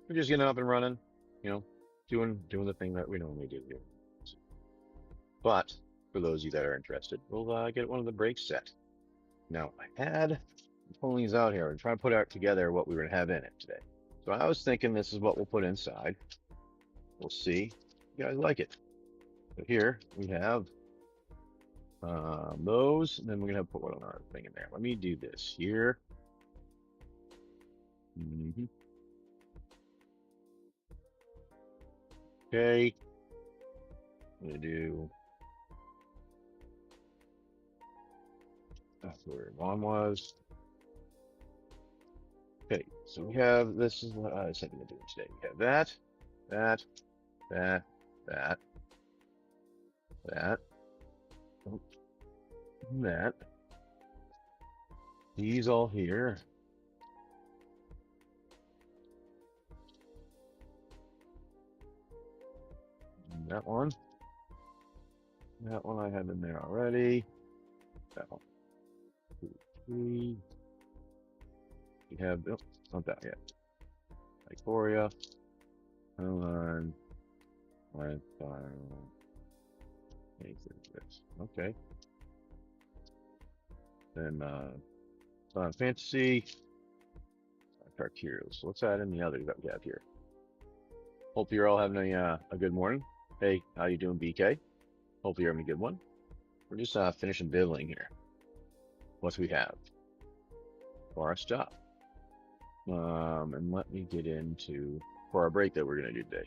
We're just getting up and running, you know, doing the thing that we normally do here. But for those of you that are interested, we'll get one of the breaks set. Now, I had pulling these out here and trying to put out together what we were going to have in it today. So I was thinking this is what we'll put inside. We'll see. You guys like it. So here we have those, and then we're going to put one other thing in there. Let me do this here. Okay. I'm going to do. That's where one was. Okay, so we have, this is what I was thinking of doing today. We have that, that, that, that, that, oh, that. These all here. And that one. That one I have in there already. That one. 2, 3. We have, oh, not that yet. Victoria. Hold on. Okay. Then, Fantasy. Heroes. What's that in the others that we have here? Hope you're all having a good morning. Hey, how you doing, BK? Hope you're having a good one. We're just finishing building here. What do we have for our stuff? And let me get into for our break that we're gonna do today.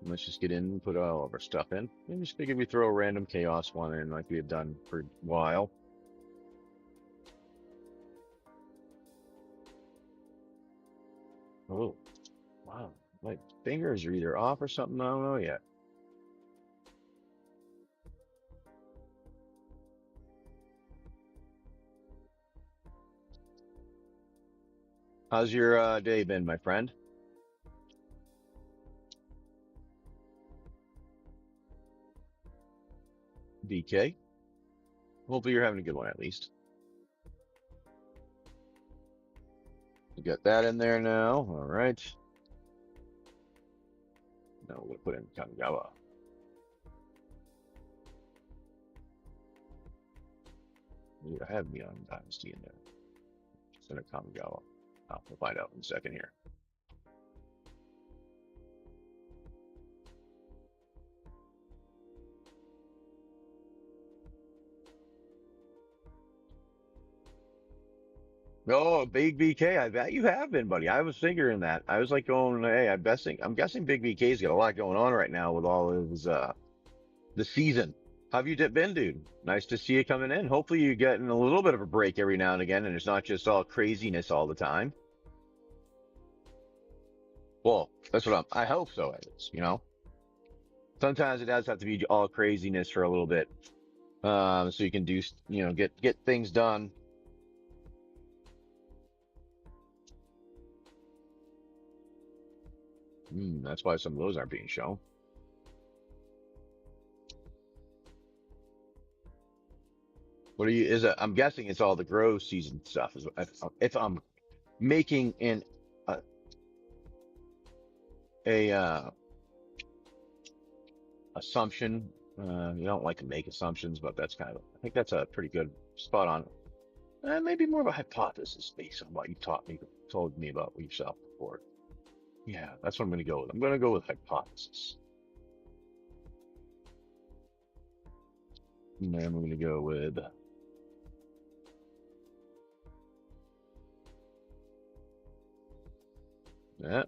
Let's just get in and put all of our stuff in. And just figure we throw a random chaos one in like we have done for a while. Oh, wow. My fingers are either off or something. I don't know yet. How's your day been, my friend? BK? Hopefully you're having a good one at least. We got that in there now. All right. Now we'll put in Kamigawa. I have Neon Dynasty in there. Send a Kamigawa. We'll find out in a second here. Oh, Big BK, I bet you have been, buddy. I was figuring that. I was like going, hey, I'm guessing Big BK's got a lot going on right now with all of his the season. How have you been, dude? Nice to see you coming in. Hopefully you're getting a little bit of a break every now and again, and it's not just all craziness all the time. Well, that's what I hope so, at least, you know. Sometimes it does have to be all craziness for a little bit, so you can do, get things done. That's why some of those aren't being shown. What are you? I'm guessing it's all the grow season stuff. Is if I'm making an a, a assumption. You don't like to make assumptions, but that's I think that's a pretty good spot on. Maybe more of a hypothesis based on what you told me about yourself before. Yeah, that's what I'm going to go with. I'm going to go with hypothesis. And then I'm going to go with that.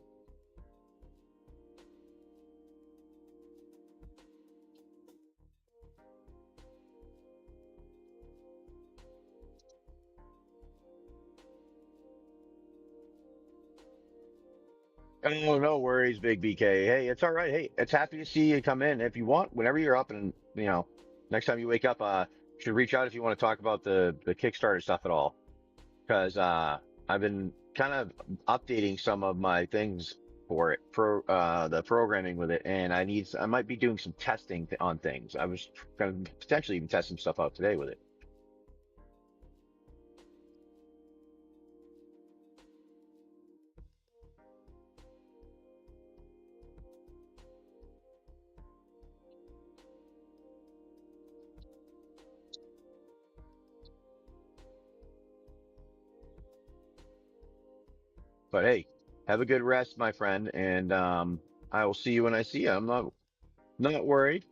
Oh, no worries, Big BK. Hey, it's all right. Hey, it's happy to see you come in. If you want, whenever you're up and, next time you wake up, you should reach out if you want to talk about the Kickstarter stuff at all. Cause, I've been kind of updating some of my things for it, the programming with it. And I might be doing some testing on things. I was going to potentially even test some stuff out today with it. But hey, have a good rest, my friend, and I will see you when I see you. I'm not worried.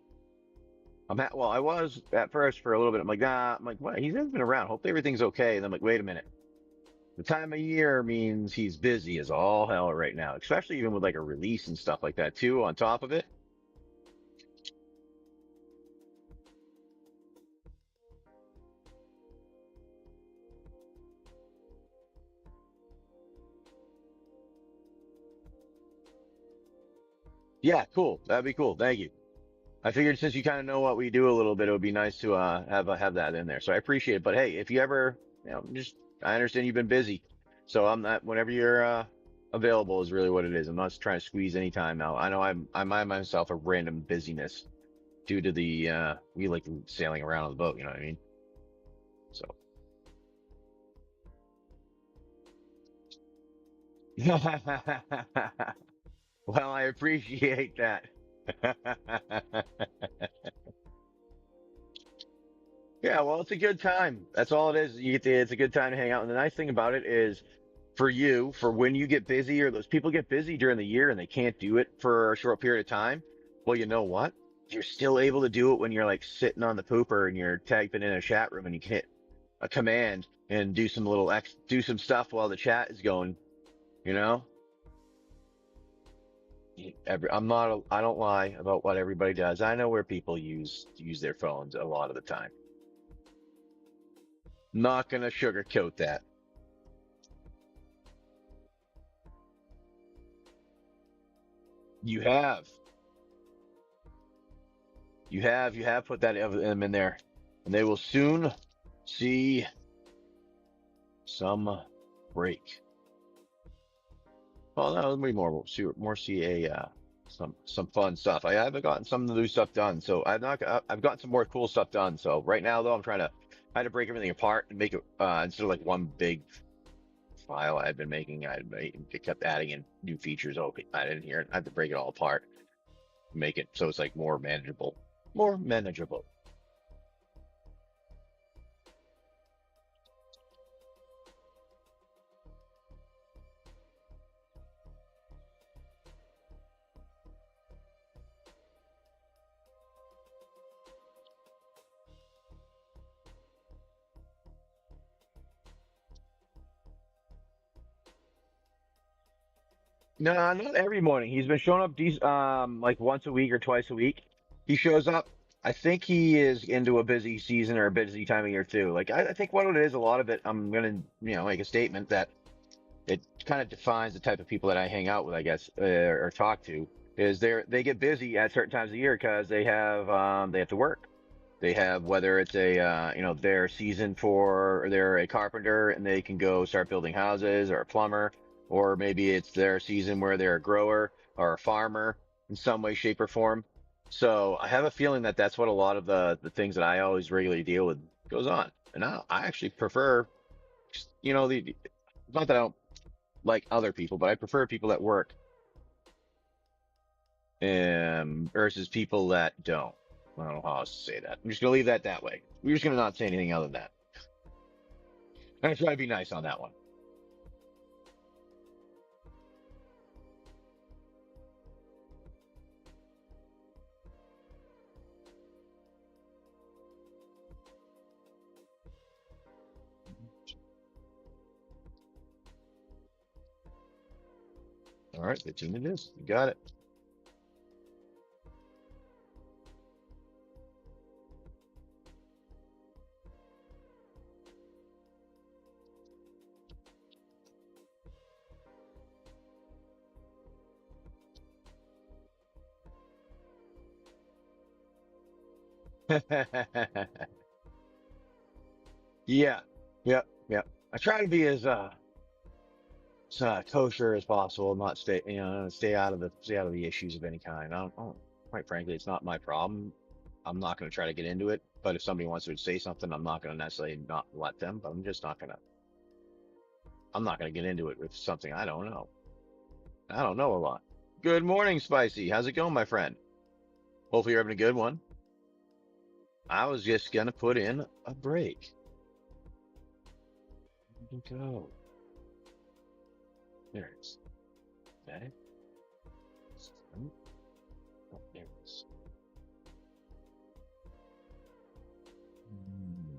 Well, I was at first for a little bit. I'm like, nah. I'm like, what? He hasn't been around. Hopefully everything's okay. And I'm like, wait a minute. The time of year means he's busy as all hell right now, especially even with like a release and stuff like that too. On top of it, yeah, cool. That'd be cool. Thank you. I figured since you kind of know what we do a little bit, it would be nice to have that in there. So I appreciate it. But hey, if you ever, just I understand you've been busy, so I'm not. Whenever you're available is really what it is. I'm not trying to squeeze any time out. I know I'm myself a random busyness due to the we like sailing around on the boat. You know what I mean? So. Well, I appreciate that. Yeah, well, it's a good time. That's all it is. It's a good time to hang out. And the nice thing about it is for you, for when you get busy or those people get busy during the year and they can't do it for a short period of time. Well, you know what? You're still able to do it when you're like sitting on the pooper and you're typing in a chat room and you can hit a command and do some stuff while the chat is going, you know? I don't lie about what everybody does. I know where people use their phones a lot of the time. Not gonna sugarcoat that. You have, you have put them in there, and they will soon see some break. Well, no, maybe more. We'll see some fun stuff. I haven't gotten some of the new stuff done, so I've gotten some more cool stuff done. So right now, though, I had to break everything apart and make it instead of like one big file I've been making. It kept adding in new features. Okay, I didn't hear it. I had to break it all apart, make it so it's like more manageable, more manageable. No, not every morning. He's been showing up like once a week or twice a week. He shows up. I think he is into a busy season or a busy time of year too. Like I think what it is, a lot of it, I'm gonna make a statement that it kind of defines the type of people that I hang out with, I guess, or talk to. Is they get busy at certain times of the year because they have to work. They have whether it's a their season for or they're a carpenter and they can go start building houses or a plumber, or maybe it's their season where they're a grower or a farmer in some way, shape, or form. So I have a feeling that that's what a lot of the things that I always regularly deal with goes on. And I actually prefer, the not that I don't like other people, but I prefer people that work versus people that don't. I don't know how else to say that. I'm just gonna leave that way. We're just gonna not say anything other than that. I'm try to be nice on that one. All right, 15 it is. You got it. Yeah, yep, yep. I try to be as kosher as possible, not stay out of the issues of any kind. Quite frankly, it's not my problem. I'm not going to try to get into it. But if somebody wants to say something, I'm not going to necessarily not let them. But I'm not going to get into it with something I don't know. I don't know a lot. Good morning, Spicy. How's it going, my friend? Hopefully you're having a good one. I was just gonna put in a break. There we go. There it is. Okay. Oh, there it is. Hmm.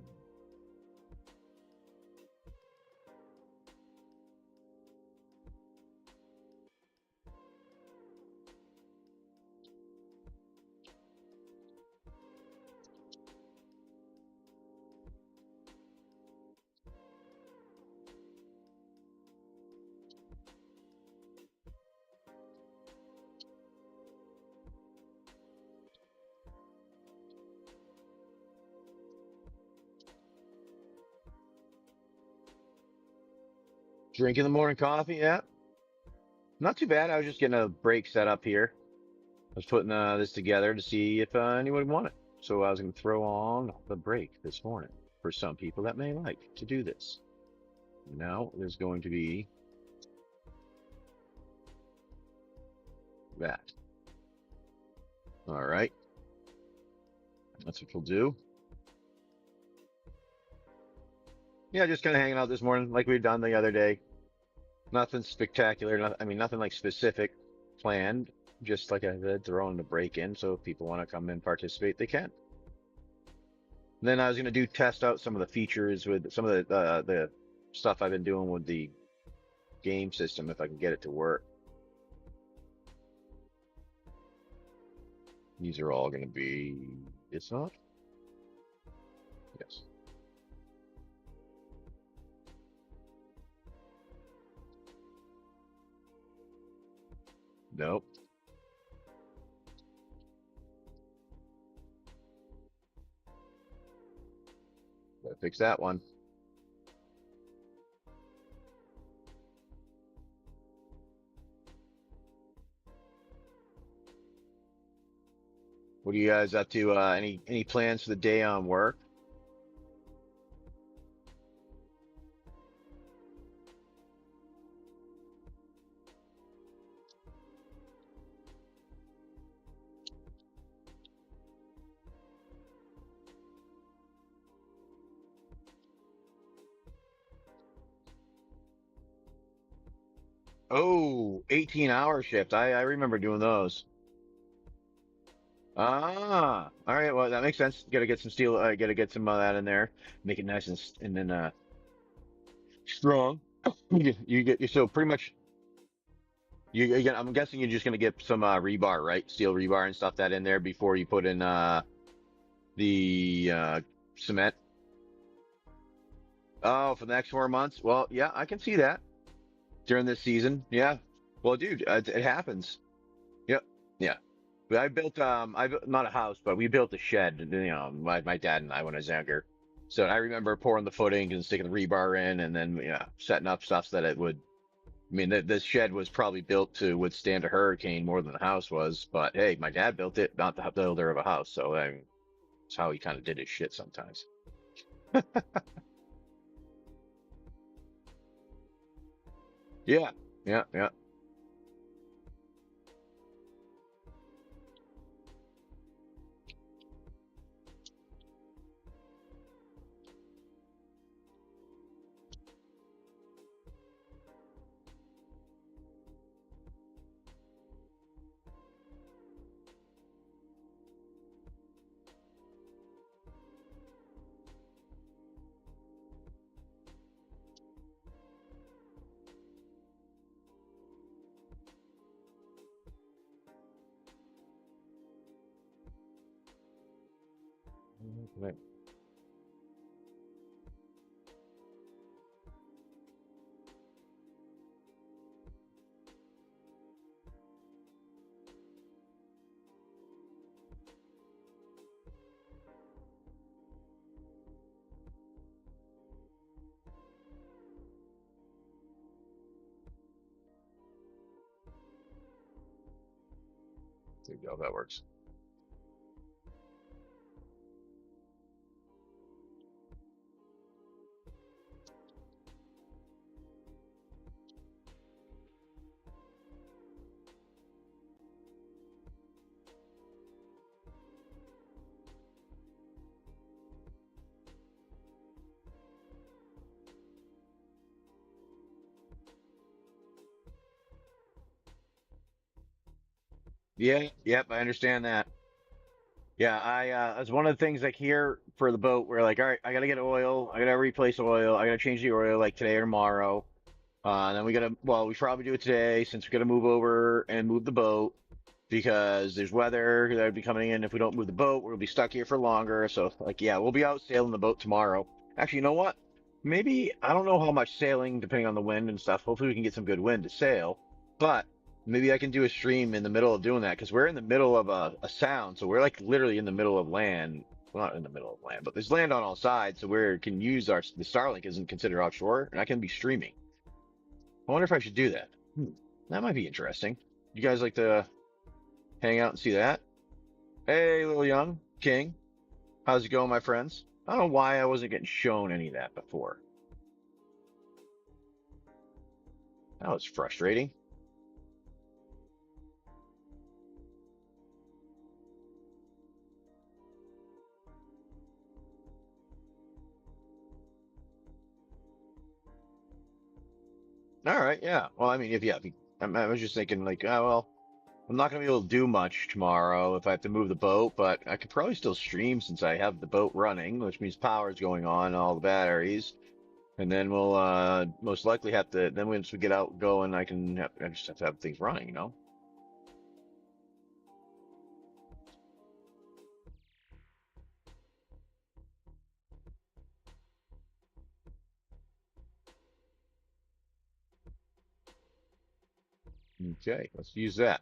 Drinking the morning coffee, yeah. Not too bad. I was just getting a break set up here. I was putting this together to see if anyone would want it. So I was going to throw on the break this morning for some people that may like to do this. Now there's going to be that. All right. That's what we'll do. Yeah, just kind of hanging out this morning like we've done the other day. Nothing spectacular. I mean, nothing like specific planned. Just like I said, throwing the break in. So if people want to come and participate, they can. And then I was going to do test out some of the features with some of the stuff I've been doing with the game system if I can get it to work. These are all going to be. It's not. Yes. Nope. Gotta fix that one. What are you guys up to? Any plans for the day on work? Oh, 18-hour shift. I remember doing those. Ah, all right. Well, that makes sense. Got to get some steel. Got to get some of that in there. Make it nice and then strong. You get so pretty much. I'm guessing you're just gonna get some rebar, right? Steel rebar and stuff that in there before you put in the cement. Oh, for the next 4 months. Well, yeah, I can see that during this season. Yeah. Well, dude, it happens. Yep. Yeah. But not a house, but we built a shed. My dad and I when I was younger. So I remember pouring the footings and sticking the rebar in, and then setting up stuff so that it would. I mean, this shed was probably built to withstand a hurricane more than the house was. But hey, my dad built it, not the builder of a house. So that's how he kind of did his shit sometimes. Yeah. Yeah. Yeah. Right. See how that works. Yeah, yep, I understand that. Yeah, it's one of the things like here for the boat, we're like, all right, I gotta get oil, I gotta replace oil, I gotta change the oil like today or tomorrow. And then we gotta, well, we should probably do it today since we gotta move over and move the boat because there's weather that would be coming in. If we don't move the boat, we'll be stuck here for longer. So, like, yeah, we'll be out sailing the boat tomorrow. Actually, you know what? Maybe, I don't know how much sailing, depending on the wind and stuff. Hopefully, we can get some good wind to sail. But maybe I can do a stream in the middle of doing that because we're in the middle of a sound. So we're like literally in the middle of land. Well, not in the middle of land, but there's land on all sides. So we can use the Starlink isn't considered offshore and I can be streaming. I wonder if I should do that. That might be interesting. You guys like to hang out and see that? Hey, little young king. How's it going, my friends? I don't know why I wasn't getting shown any of that before. That was frustrating. All right, yeah. Well, I mean, I was just thinking like, oh, well, I'm not gonna be able to do much tomorrow if I have to move the boat, but I could probably still stream since I have the boat running, which means power's going on, all the batteries, and then we'll most likely have to. Then once we get out going, I just have to have things running, you know? Okay, let's use that.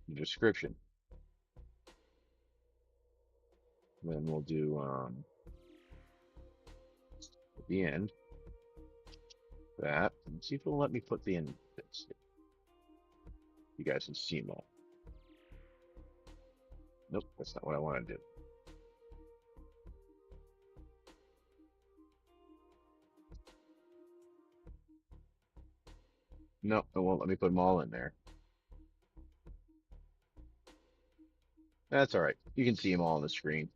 The description. Then we'll do at the end that. And see if it'll let me put the end. You guys can see them all. Nope, that's not what I want to do. No, it won't let me put them all in there. That's all right. You can see them all on the screen.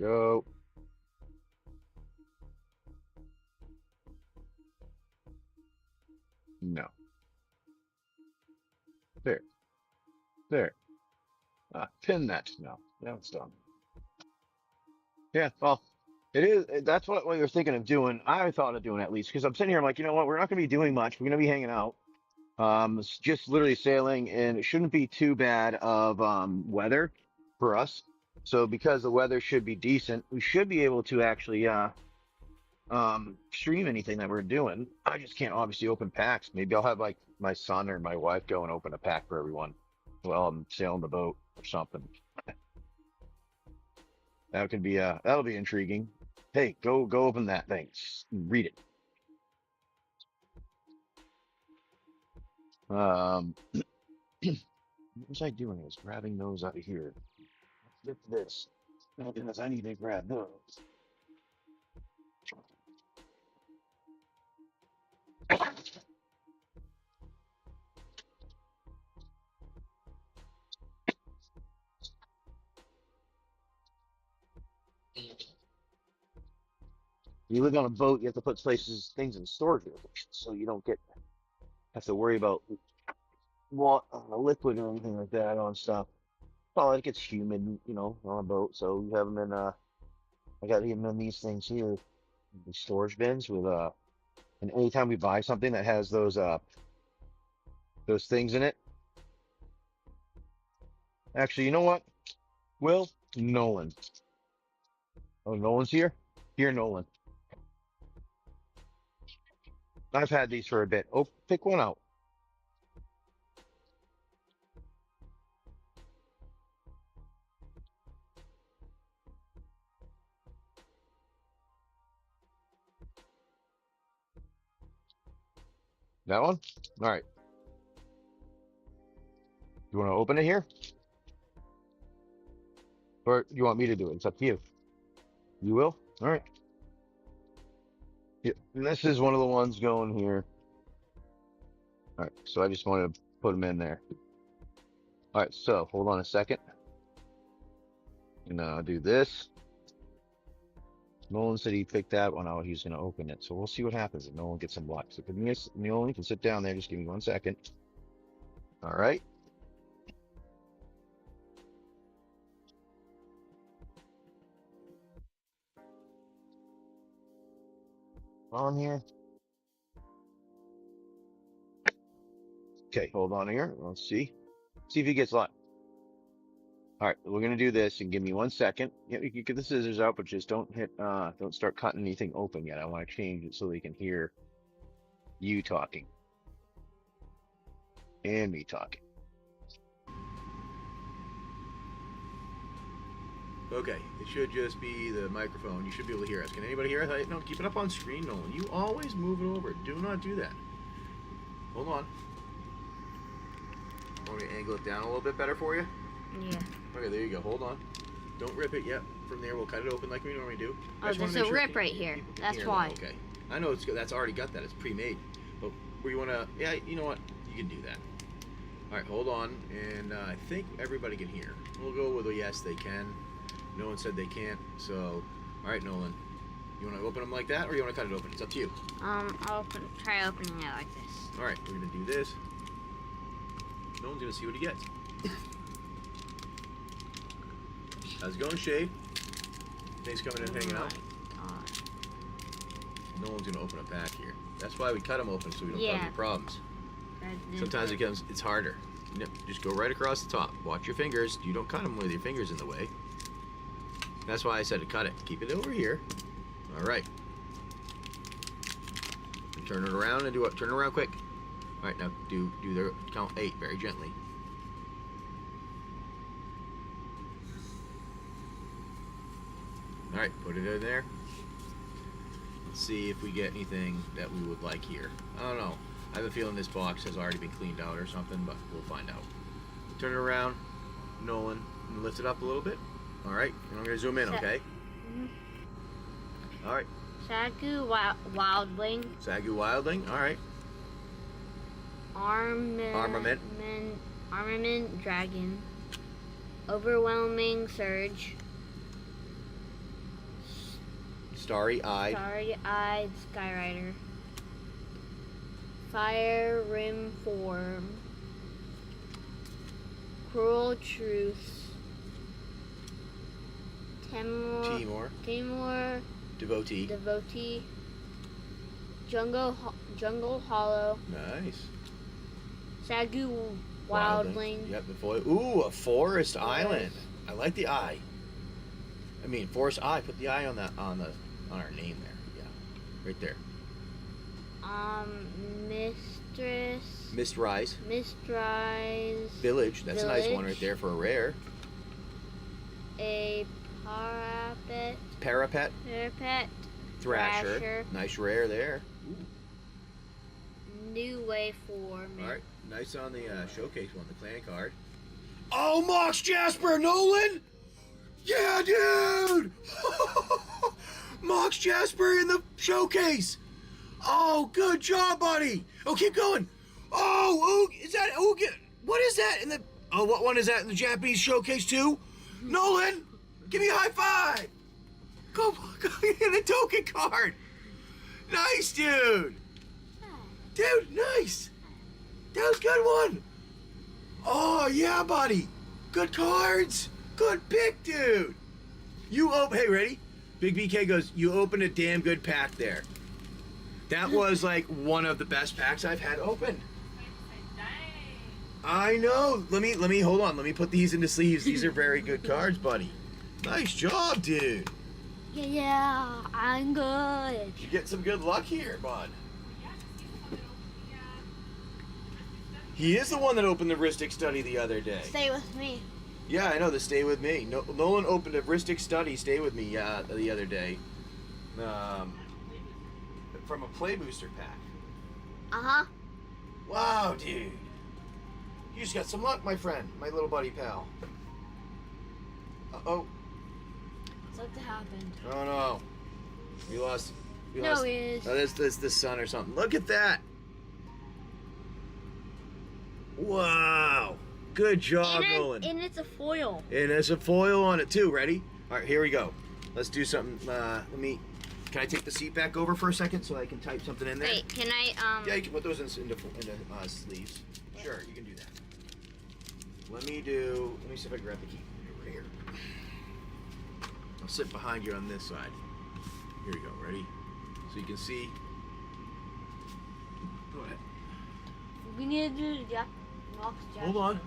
Go. No. There. There. Pin that. No. Now it's done. Yeah. Well, it is. That's what you're thinking of doing. I thought of doing at least because I'm sitting here. I'm like, you know what? We're not going to be doing much. We're going to be hanging out. It's just literally sailing, and it shouldn't be too bad of weather for us. So because the weather should be decent, we should be able to actually stream anything that we're doing. I just can't obviously open packs. Maybe I'll have like my son or my wife go and open a pack for everyone while I'm sailing the boat or something. That'll be intriguing. Hey, go open that thing. Read it. Um, what was I doing? I was grabbing those out of here. Flip this. Oh goodness, I need to grab those. You live on a boat, you have to put things in storage locations, so you don't have to worry about liquid or anything like that on stuff. Well, it gets humid, on a boat, so you have them in. I got them in these things here, these storage bins with and anytime we buy something that has those things in it, Actually, you know what? Will Nolan. Oh, Nolan's here? Here, Nolan. I've had these for a bit. Oh, pick one out. That one? All right. You want to open it here? Or you want me to do it? It's up to you. You will? All right. Yeah, and this is one of the ones going here. All right. So I just want to put them in there. All right. So hold on a second. And I'll do this. Nolan said he picked that one out. He's going to open it. So we'll see what happens if Nolan gets some luck. So Nolan, you can sit down there. Just give me 1 second. All right. On here. Okay, hold on here. Let's see. See if he gets luck. All right, we're gonna do this and give me 1 second. Yeah, you can get the scissors out, but just don't don't start cutting anything open yet. I want to change it so they can hear you talking and me talking. Okay, it should just be the microphone. You should be able to hear us. Can anybody hear us? No, keep it up on screen, Nolan. You always move it over. Do not do that. Hold on. Want me to angle it down a little bit better for you? Yeah. Okay, there you go. Hold on. Don't rip it yet. From there, we'll cut it open like we normally do. Oh, there's a rip right here. That's why. Okay. I know that's already got that. It's pre-made. But where you want to... Yeah, you know what? You can do that. All right, hold on. And I think everybody can hear. We'll go with a yes, they can. No one said they can't. So, all right, Nolan. You want to open them like that, or you want to cut it open? It's up to you. I'll try opening it like this. All right, we're going to do this. Nolan's going to see what he gets. How's it going, Shay? Things coming in, hanging out? No one's going to open a pack here. That's why we cut them open, so we don't cause any problems. Sometimes it's harder. Just go right across the top. Watch your fingers. You don't cut them with your fingers in the way. That's why I said to cut it. Keep it over here. All right. And turn it around and do what? Turn it around quick. All right, now do the count 8 very gently. All right, put it in there. Let's see if we get anything that we would like here. I don't know. I have a feeling this box has already been cleaned out or something, but we'll find out. Turn it around, Nolan, and lift it up a little bit. All right, and I'm going to zoom in, okay? All right. Sagu Wildling. Sagu Wildling, all right. Armament Dragon. Overwhelming Surge. Starry-eyed Skyrider. Fire Rim Form. Cruel Truce. Timor. Devotee. Jungle Hollow. Nice. Sagu Wildling. Yep, ooh, a Forest Island. I like the eye. I mean, Forest Eye. Put the eye on our name there. Yeah, right there. Mistrise. Village. That's a nice one right there for a rare. A Parapet. Thrasher. Nice rare there. Ooh. New Way Form. All right, nice on the showcase one, the clan card. Oh, Mox Jasper Nolan! Yeah, dude! Mox Jasper in the showcase! Oh, good job, buddy! Oh, keep going! Oh, is that... Oh, what is that in the... Oh, what one is that in the Japanese showcase, too? Nolan! Give me a high five! Go get a token card! Nice, dude! Dude, nice! That was a good one! Oh, yeah, buddy! Good cards! Good pick, dude! Hey, ready? Big BK goes, you opened a damn good pack there. That was like one of the best packs I've had opened. I know. Let me hold on. Let me put these into sleeves. These are very good cards, buddy. Nice job, dude. Yeah, I'm good. You get some good luck here, bud. He is the one that opened the Ristic Study the other day. Stay with me. Yeah, I know, the Stay With Me. Nolan opened a Ristic Study, Stay With Me, the other day. From a Play Booster pack. Uh-huh. Wow, dude. You just got some luck, my friend. My little buddy pal. Uh-oh. Something happened. Oh, no. We lost... No, it is. Oh, that's the sun or something. Look at that. Wow. Good job, Nolan. And it's a foil. And there's a foil on it, too. Ready? All right, here we go. Let's do something. Can I take the seat back over for a second so I can type something in there? Wait, can I, Yeah, you can put those into sleeves. Sure, you can do that. Let me see if I can grab the key over here. I'll sit behind you on this side. Here we go. Ready? So you can see. Go ahead. We need to do Hold on.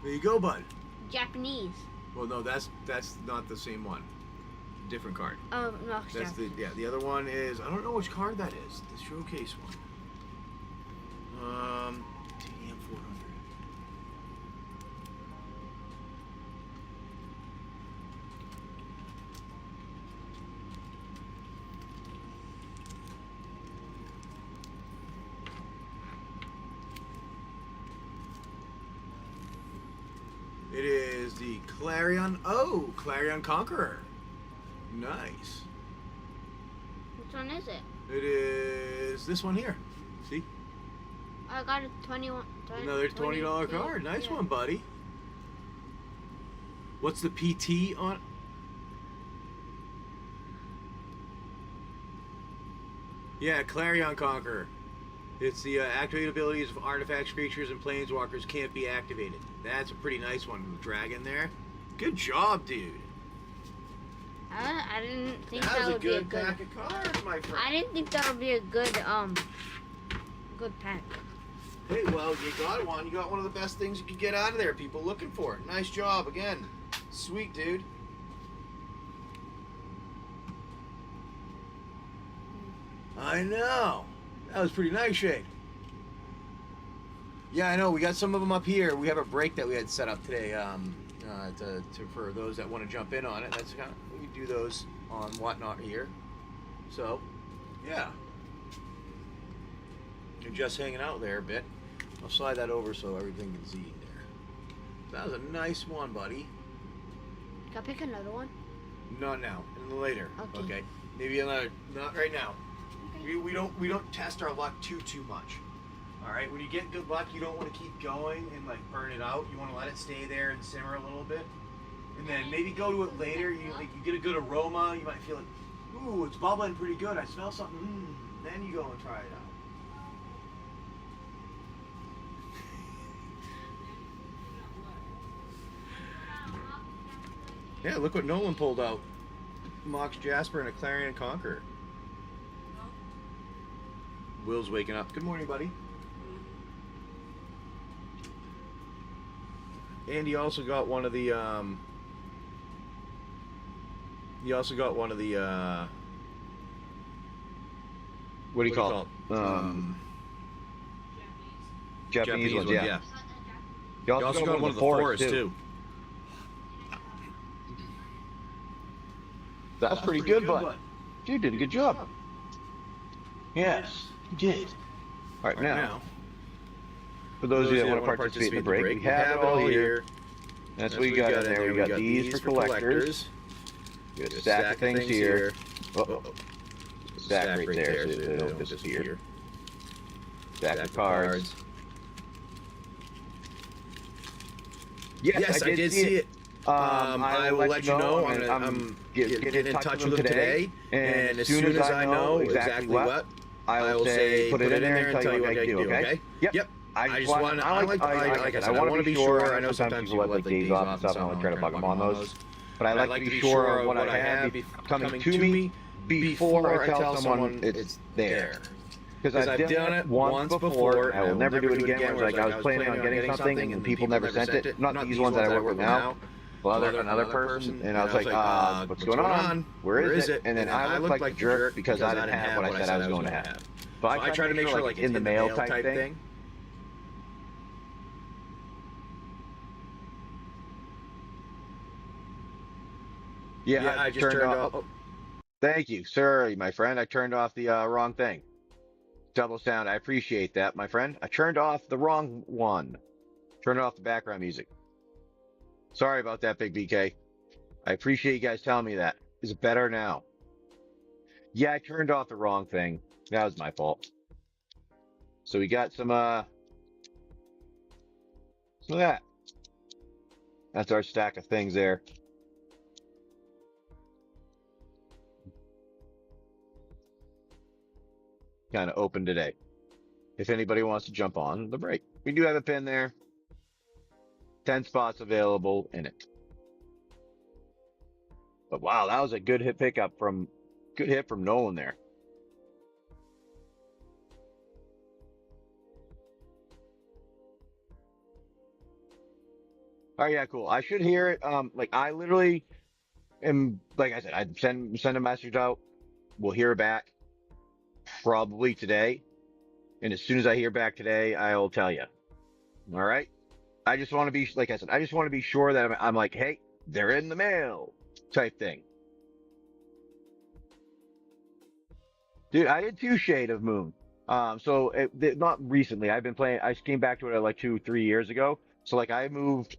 There you go, bud. Japanese. Well, no, that's not the same one. Different card. Oh, no, That's the other one is, I don't know which card that is. The showcase one. TM 400. It is the Clarion Conqueror. Nice. Which one is it? It is this one here. See? I got a 21. Another $20 card. Nice one, buddy. What's the PT on? Yeah, Clarion Conqueror. It's the activated abilities of artifacts, creatures, and planeswalkers can't be activated. That's a pretty nice one. The dragon there. Good job, dude. I didn't think That that was a would be a good good. pack of cards, my friend. I didn't think that would be a good good pack. Hey, well, you got one. You got one of the best things you could get out of there. People looking for it. Nice job again. Sweet, dude. I know. That was pretty nice, Shade. Yeah, I know. We got some of them up here. We have a break that we had set up today for those that want to jump in on it. That's kind of, we do those on Whatnot here. So, yeah. You're just hanging out there a bit. I'll slide that over so everything can see there. That was a nice one, buddy. Can I pick another one? Not now. Later. Okay. Maybe another. Not right now. Okay. We don't test our luck too much. All right. When you get good luck, you don't want to keep going and like burn it out. You want to let it stay there and simmer a little bit, and then maybe go to it later. You get a good aroma. You might feel like, ooh, it's bubbling pretty good. I smell something. Then you go and try it out. Yeah, look what Nolan pulled out. Mox Jasper and a Clarion Conqueror. Will's waking up. Good morning, buddy. And he also got one of the What do you call it? Japanese ones, yeah. You also got one of the forest too. That's pretty good, bud. You did a good job. Yes, you did. All right, now, for those of you that want to participate in the break, we have it all here. That's what we got in there. We got these for collectors. We got a stack of things here. Uh-oh. Stack right there so they don't disappear. Stack of cards. Yes, I did see it. I will let you know. I'm getting in touch with them today, and as soon as I know exactly what, I will say put it in there and tell you what I do. Okay? Yep. I want to be sure. I know sometimes people let days off and stuff, and I want to try to bug them on those. But I like to be sure of what I have coming to me before I tell someone it's there. because I've done it once before, and I will never do it again. Where it's like I was planning on getting something, and people never sent it. Not these ones that I work with now, but another person, and I was like, "What's going on? Where is it?" And then I looked like a jerk because I didn't have what I said I was going to have. So I try to make sure like it's in the mail type thing. Yeah, I just turned off. Oh, thank you, sorry, my friend. I turned off the wrong thing. Double sound. I appreciate that, my friend. I turned off the wrong one. Turned off the background music. Sorry about that, Big BK. I appreciate you guys telling me that. Is it better now? Yeah, I turned off the wrong thing. That was my fault. So we got some of that. That's our stack of things there. Kind of open today. If anybody wants to jump on the break, we do have a pin there. 10 spots available in it. But wow, that was a good hit good hit from Nolan there. Oh yeah, cool. I should hear it. Like I literally am, like I said, I'd send a message out. We'll hear back probably today. And as soon as I hear back today, I'll tell you. All right. I just want to be, like I said, I just want to be sure that I'm like, hey, they're in the mail type thing. Dude, I did 2 Shade of Moon. Not recently. I've been playing, I came back to it like 2, 3 years ago. So like I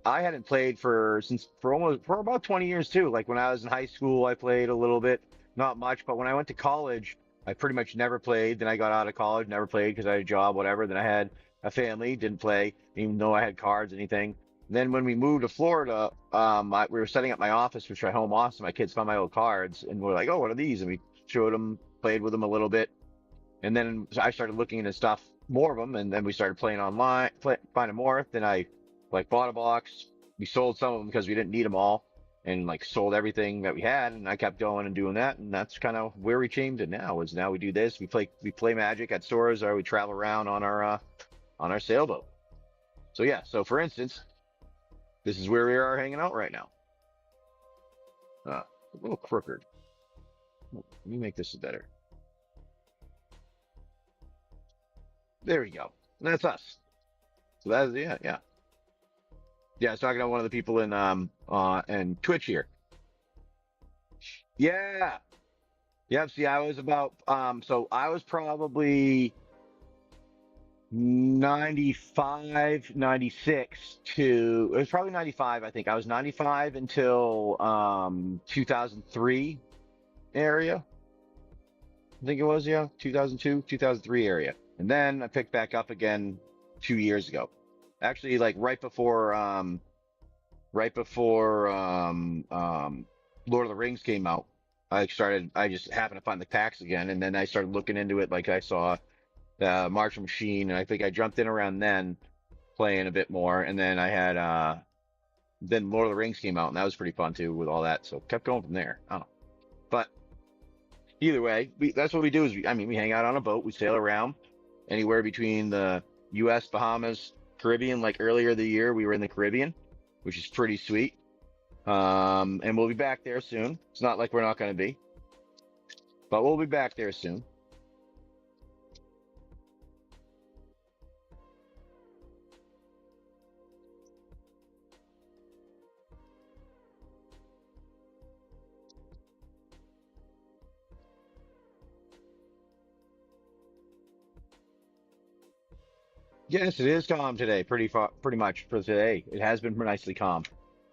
hadn't played for about 20 years too. Like when I was in high school, I played a little bit, not much, but when I went to college, I pretty much never played. Then I got out of college, never played because I had a job, whatever. Then I had a family, didn't play, even though I had cards, anything. Then when we moved to Florida, we were setting up my office, which my home office. My kids found my old cards and were like, "Oh, what are these?" And we showed them, played with them a little bit, and then I started looking into stuff, more of them, and then we started playing online, finding more. Then I like bought a box. We sold some of them because we didn't need them all, and like sold everything that we had. And I kept going and doing that, and that's kind of where we changed it now. Is now we do this. We play Magic at stores, or we travel around on our sailboat. So yeah. So for instance, this is where we are hanging out right now. A little crooked. Let me make this better. There we go. And that's us. So that's yeah. I was talking to one of the people in Twitch here. Yeah. Yep. See, I was about so I was probably 95, 96 to it was probably 95, I think. I was 95 until 2003 area. I think it was, yeah, 2002, 2003 area. And then I picked back up again 2 years ago. Actually, like right before Lord of the Rings came out, I just happened to find the packs again, and then I started looking into it. Like I saw the Martial Machine, and I think I jumped in around then, playing a bit more, and then I had then Lord of the Rings came out, and that was pretty fun too with all that. So kept going from there. I don't know, but either way, that's what we do. I mean, we hang out on a boat, we sail around anywhere between the U.S., Bahamas, Caribbean. Like earlier the year, we were in the Caribbean, which is pretty sweet. And we'll be back there soon. It's not like we're not going to be, but we'll be back there soon. Yes, it is calm today. Pretty much for today. It has been nicely calm.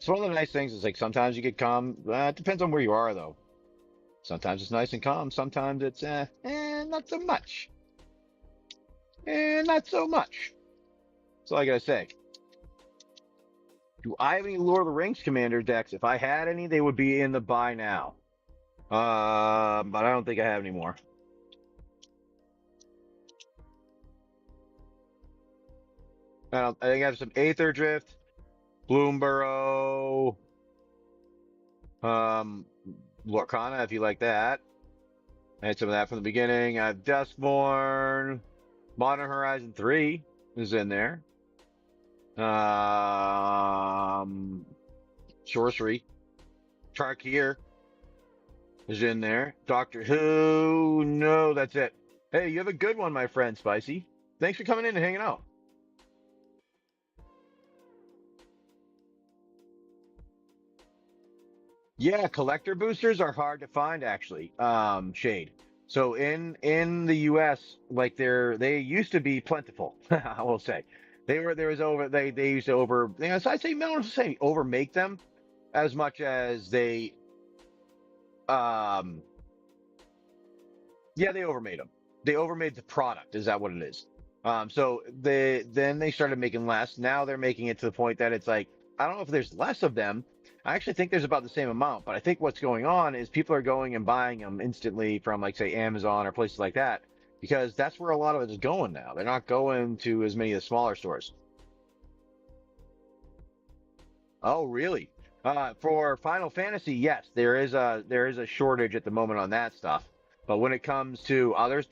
So one of the nice things is like sometimes you get calm. It depends on where you are though. Sometimes it's nice and calm. Sometimes it's not so much. Not so much. That's all I gotta say. Do I have any Lord of the Rings commander decks? If I had any, they would be in the buy now. But I don't think I have any more. I think I have some Aether Drift, Bloomburrow, Lorcana, if you like that. I had some of that from the beginning. I have Duskborn. Modern Horizon 3 is in there. Um, Sorcery. Tarkir is in there. Doctor Who. No, that's it. Hey, you have a good one, my friend, Spicy. Thanks for coming in and hanging out. Yeah, collector boosters are hard to find actually. Shade. So in the US, like they used to be plentiful, I will say. There was over they used to over so I'd say I don't say over make them as much as they um yeah, they overmade them. They overmade the product. Is that what it is? So they started making less. Now they're making it to the point that it's like, I don't know if there's less of them. I actually think there's about the same amount, but I think what's going on is people are going and buying them instantly from like say Amazon or places like that because that's where a lot of it is going now. They're not going to as many of the smaller stores. Oh, really? For Final Fantasy, yes, there is a shortage at the moment on that stuff. But when it comes to others,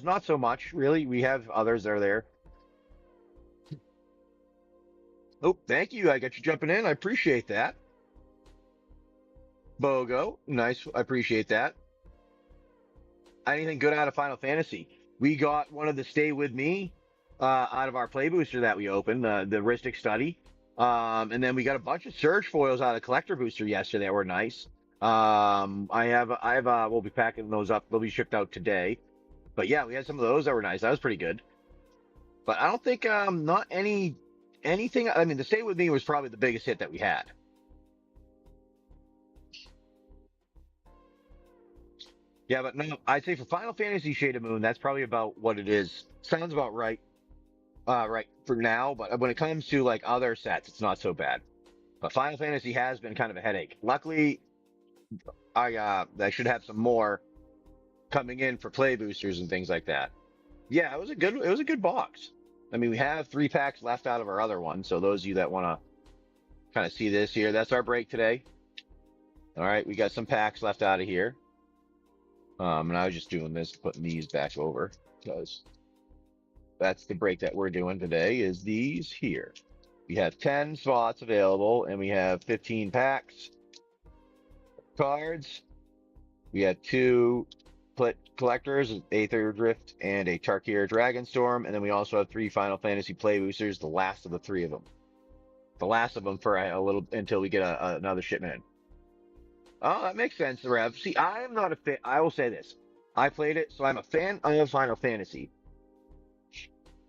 not so much. Really, we have others that are there. Oh, thank you. I got you jumping in. I appreciate that. Bogo, nice. I appreciate that. Anything good out of Final Fantasy? We got one of the Stay With Me out of our play booster that we opened, the Ristic Study. And then we got a bunch of Surge foils out of Collector Booster yesterday that were nice. We'll be packing those up. They'll be shipped out today. But yeah, we had some of those that were nice. That was pretty good. But I don't think, not anything. I mean, the Stay With Me was probably the biggest hit that we had. Yeah, but no, I'd say for Final Fantasy Shade of Moon, that's probably about what it is. Sounds about right. Right for now, but when it comes to like other sets, it's not so bad. But Final Fantasy has been kind of a headache. Luckily, I should have some more coming in for play boosters and things like that. Yeah, it was a good box. I mean, we have 3 packs left out of our other one, so those of you that want to kind of see this here, that's our break today. All right, we got some packs left out of here. And I was just doing this, putting these back over because that's the break that we're doing today is these here. We have 10 slots available and we have 15 packs. Cards. We have 2 collectors, Aether Drift and a Tarkir Dragonstorm. And then we also have 3 Final Fantasy play boosters, the last of the 3 of them. The last of them for a little until we get another shipment in. Oh, that makes sense, Rev. See, I am not a fan. I will say this. I played it, so I'm a fan of Final Fantasy.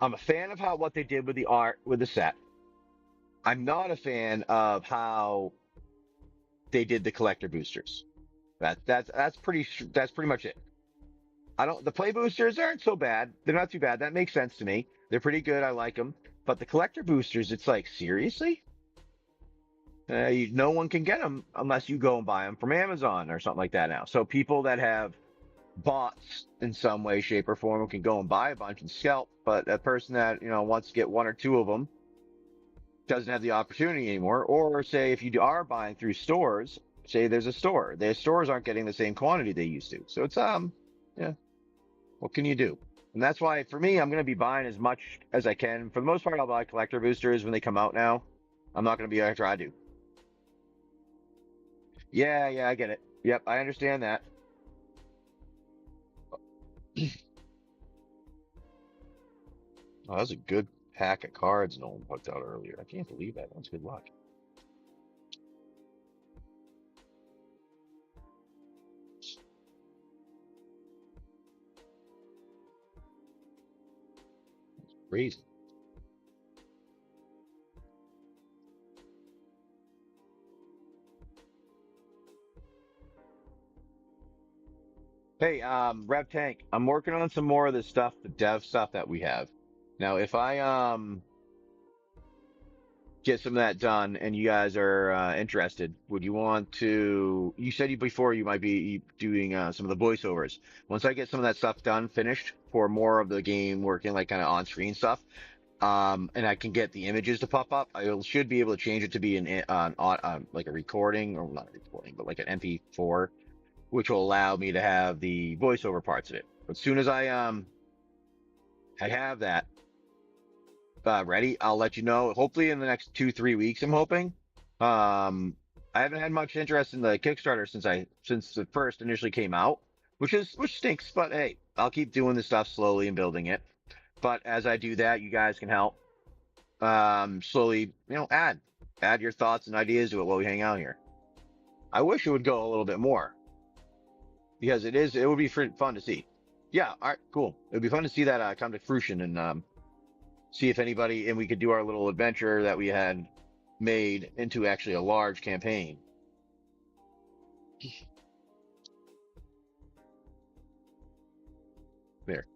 I'm a fan of what they did with the art with the set. I'm not a fan of how they did the collector boosters. That's pretty much it. I don't. The play boosters aren't so bad. They're not too bad. That makes sense to me. They're pretty good. I like them. But the collector boosters, it's like seriously. No one can get them unless you go and buy them from Amazon or something like that now. So people that have bots in some way, shape, or form can go and buy a bunch and scalp, but a person that wants to get 1 or 2 of them doesn't have the opportunity anymore. Or say if you are buying through stores, say there's a store, their stores aren't getting the same quantity they used to. So it's yeah, what can you do? And that's why for me, I'm going to be buying as much as I can. For the most part, I'll buy collector boosters when they come out now. I'm not going to be after I do. Yeah, yeah, I get it. Yep, I understand that. Oh, that was a good pack of cards no one put out earlier. I can't believe that. That's good luck. Crazy. Hey, Rev Tank, I'm working on some more of the stuff, the dev stuff that we have. Now, if I get some of that done and you guys are interested, would you want to, you said before you might be doing some of the voiceovers. Once I get some of that stuff done, finished for more of the game working like kind of on screen stuff, and I can get the images to pop up, I should be able to change it to be like a recording or not a recording, but like an MP4 which will allow me to have the voiceover parts of it. As soon as I have that ready, I'll let you know. Hopefully in the next 2, 3 weeks, I'm hoping. I haven't had much interest in the Kickstarter since it first initially came out, which stinks. But hey, I'll keep doing this stuff slowly and building it. But as I do that, you guys can help slowly, add your thoughts and ideas to it while we hang out here. I wish it would go a little bit more because it would be fun to see. Yeah, all right, cool. It would be fun to see that come to fruition and see if anybody, and we could do our little adventure that we had made into actually a large campaign. There.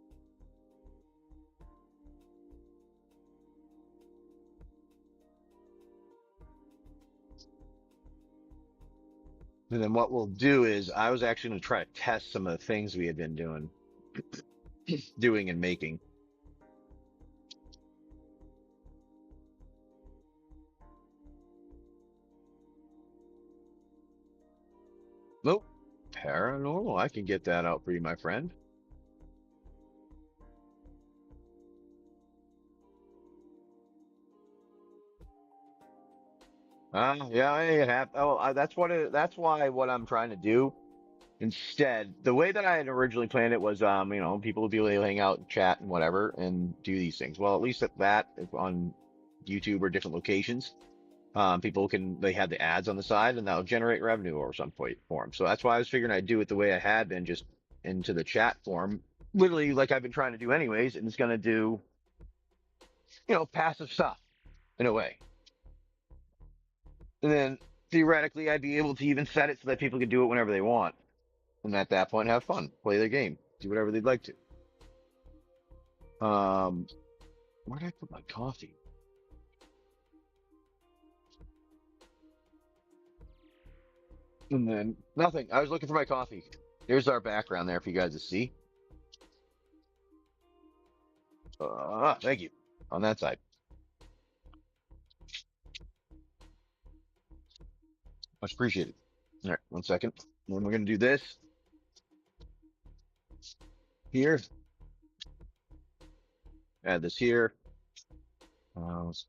And then what we'll do is I was actually going to try to test some of the things we had been doing and making. Nope. Paranormal. I can get that out for you, my friend. Yeah, I have. Oh, that's why what I'm trying to do instead, the way that I had originally planned it was, people would be able to hang out and chat and whatever and do these things. Well, at least at that if on YouTube or different locations, they have the ads on the side and that'll generate revenue or some point for them. So that's why I was figuring I'd do it the way I had been, just into the chat form, literally like I've been trying to do anyways. And it's going to do, passive stuff in a way. And then theoretically, I'd be able to even set it so that people can do it whenever they want. And at that point, have fun, play their game, do whatever they'd like to. Where did I put my coffee? And then nothing. I was looking for my coffee. There's our background there for you guys to see. Thank you. On that side. Much appreciated. All right, 1 second. Then we're going to do this here. Add this here. Let's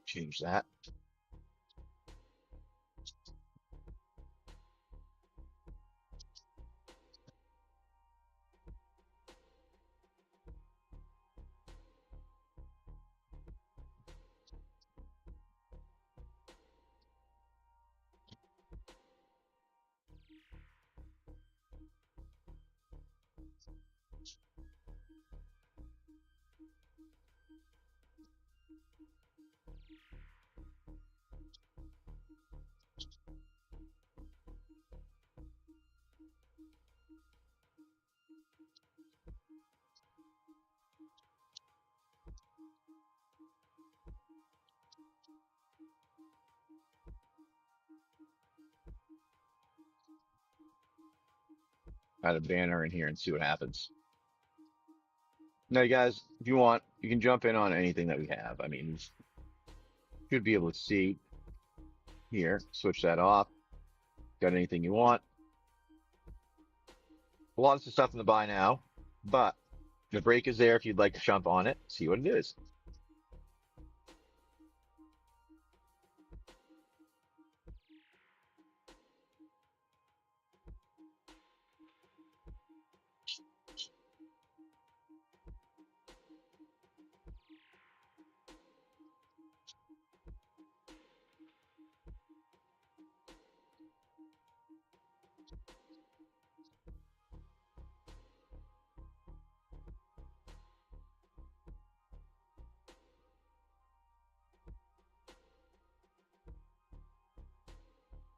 change that. Add a banner in here and see what happens. Now, you guys, if you want, you can jump in on anything that we have. I mean, you should be able to see here. Switch that off. Got anything you want. Lots of stuff in the buy now, but the break is there if you'd like to jump on it, see what it is.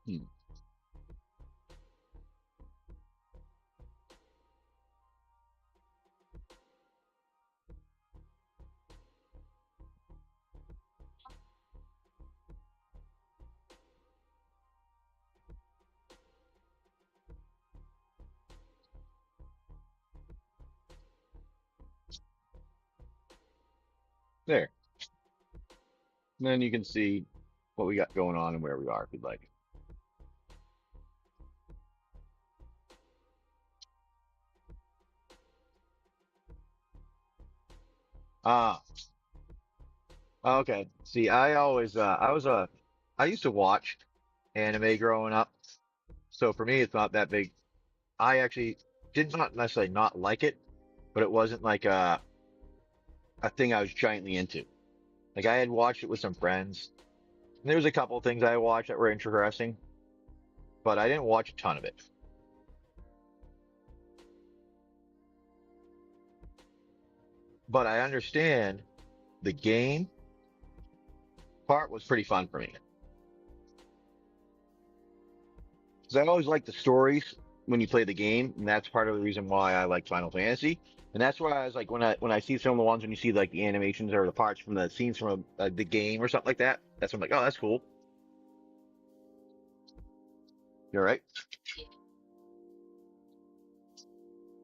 Hmm. There. And then you can see what we got going on and where we are if you'd like. Ah, okay. See, I used to watch anime growing up. So for me, it's not that big. I actually did not necessarily not like it, but it wasn't like a thing I was giantly into. Like I had watched it with some friends. And there was a couple of things I watched that were interesting, but I didn't watch a ton of it. But I understand the game part was pretty fun for me. Because I always like the stories when you play the game, and that's part of the reason why I like Final Fantasy. And that's why I was like, when I see some of the ones when you see like the animations or the parts from the scenes from the game or something like that, that's when I'm like, oh, that's cool. You're right.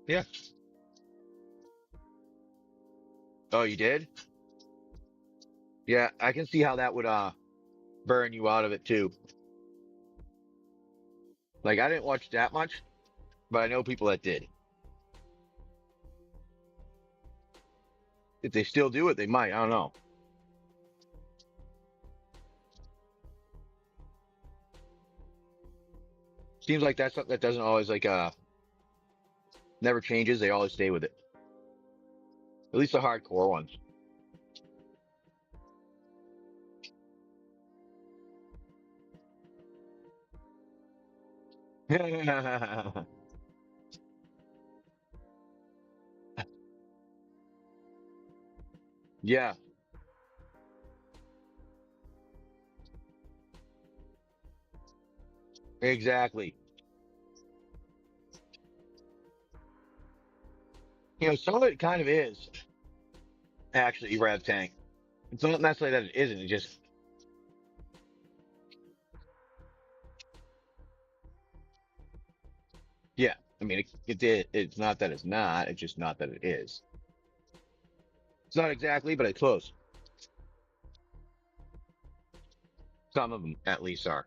Yeah. Oh, you did? Yeah, I can see how that would burn you out of it too. Like I didn't watch that much, but I know people that did. If they still do it, they might. I don't know. Seems like that's something that doesn't always like never changes. They always stay with it. At least the hardcore ones. Yeah, exactly. Some of it kind of is actually Rev Tank. It's not necessarily that it isn't. It just, yeah. I mean, it's not that it's not. It's just not that it is. It's not exactly, but it's close. Some of them at least are.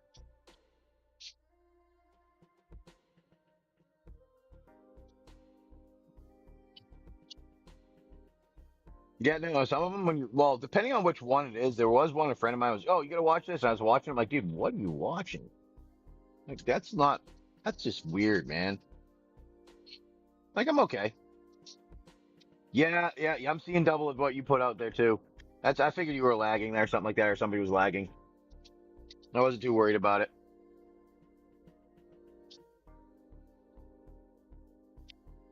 Yeah, no, some of them well, depending on which one it is, there was one a friend of mine was, oh, you gotta watch this. And I was watching. I'm like, dude, what are you watching? Like, that's just weird, man. Like, I'm okay. Yeah. I'm seeing double of what you put out there too. I figured you were lagging there, something like that, or somebody was lagging. I wasn't too worried about it.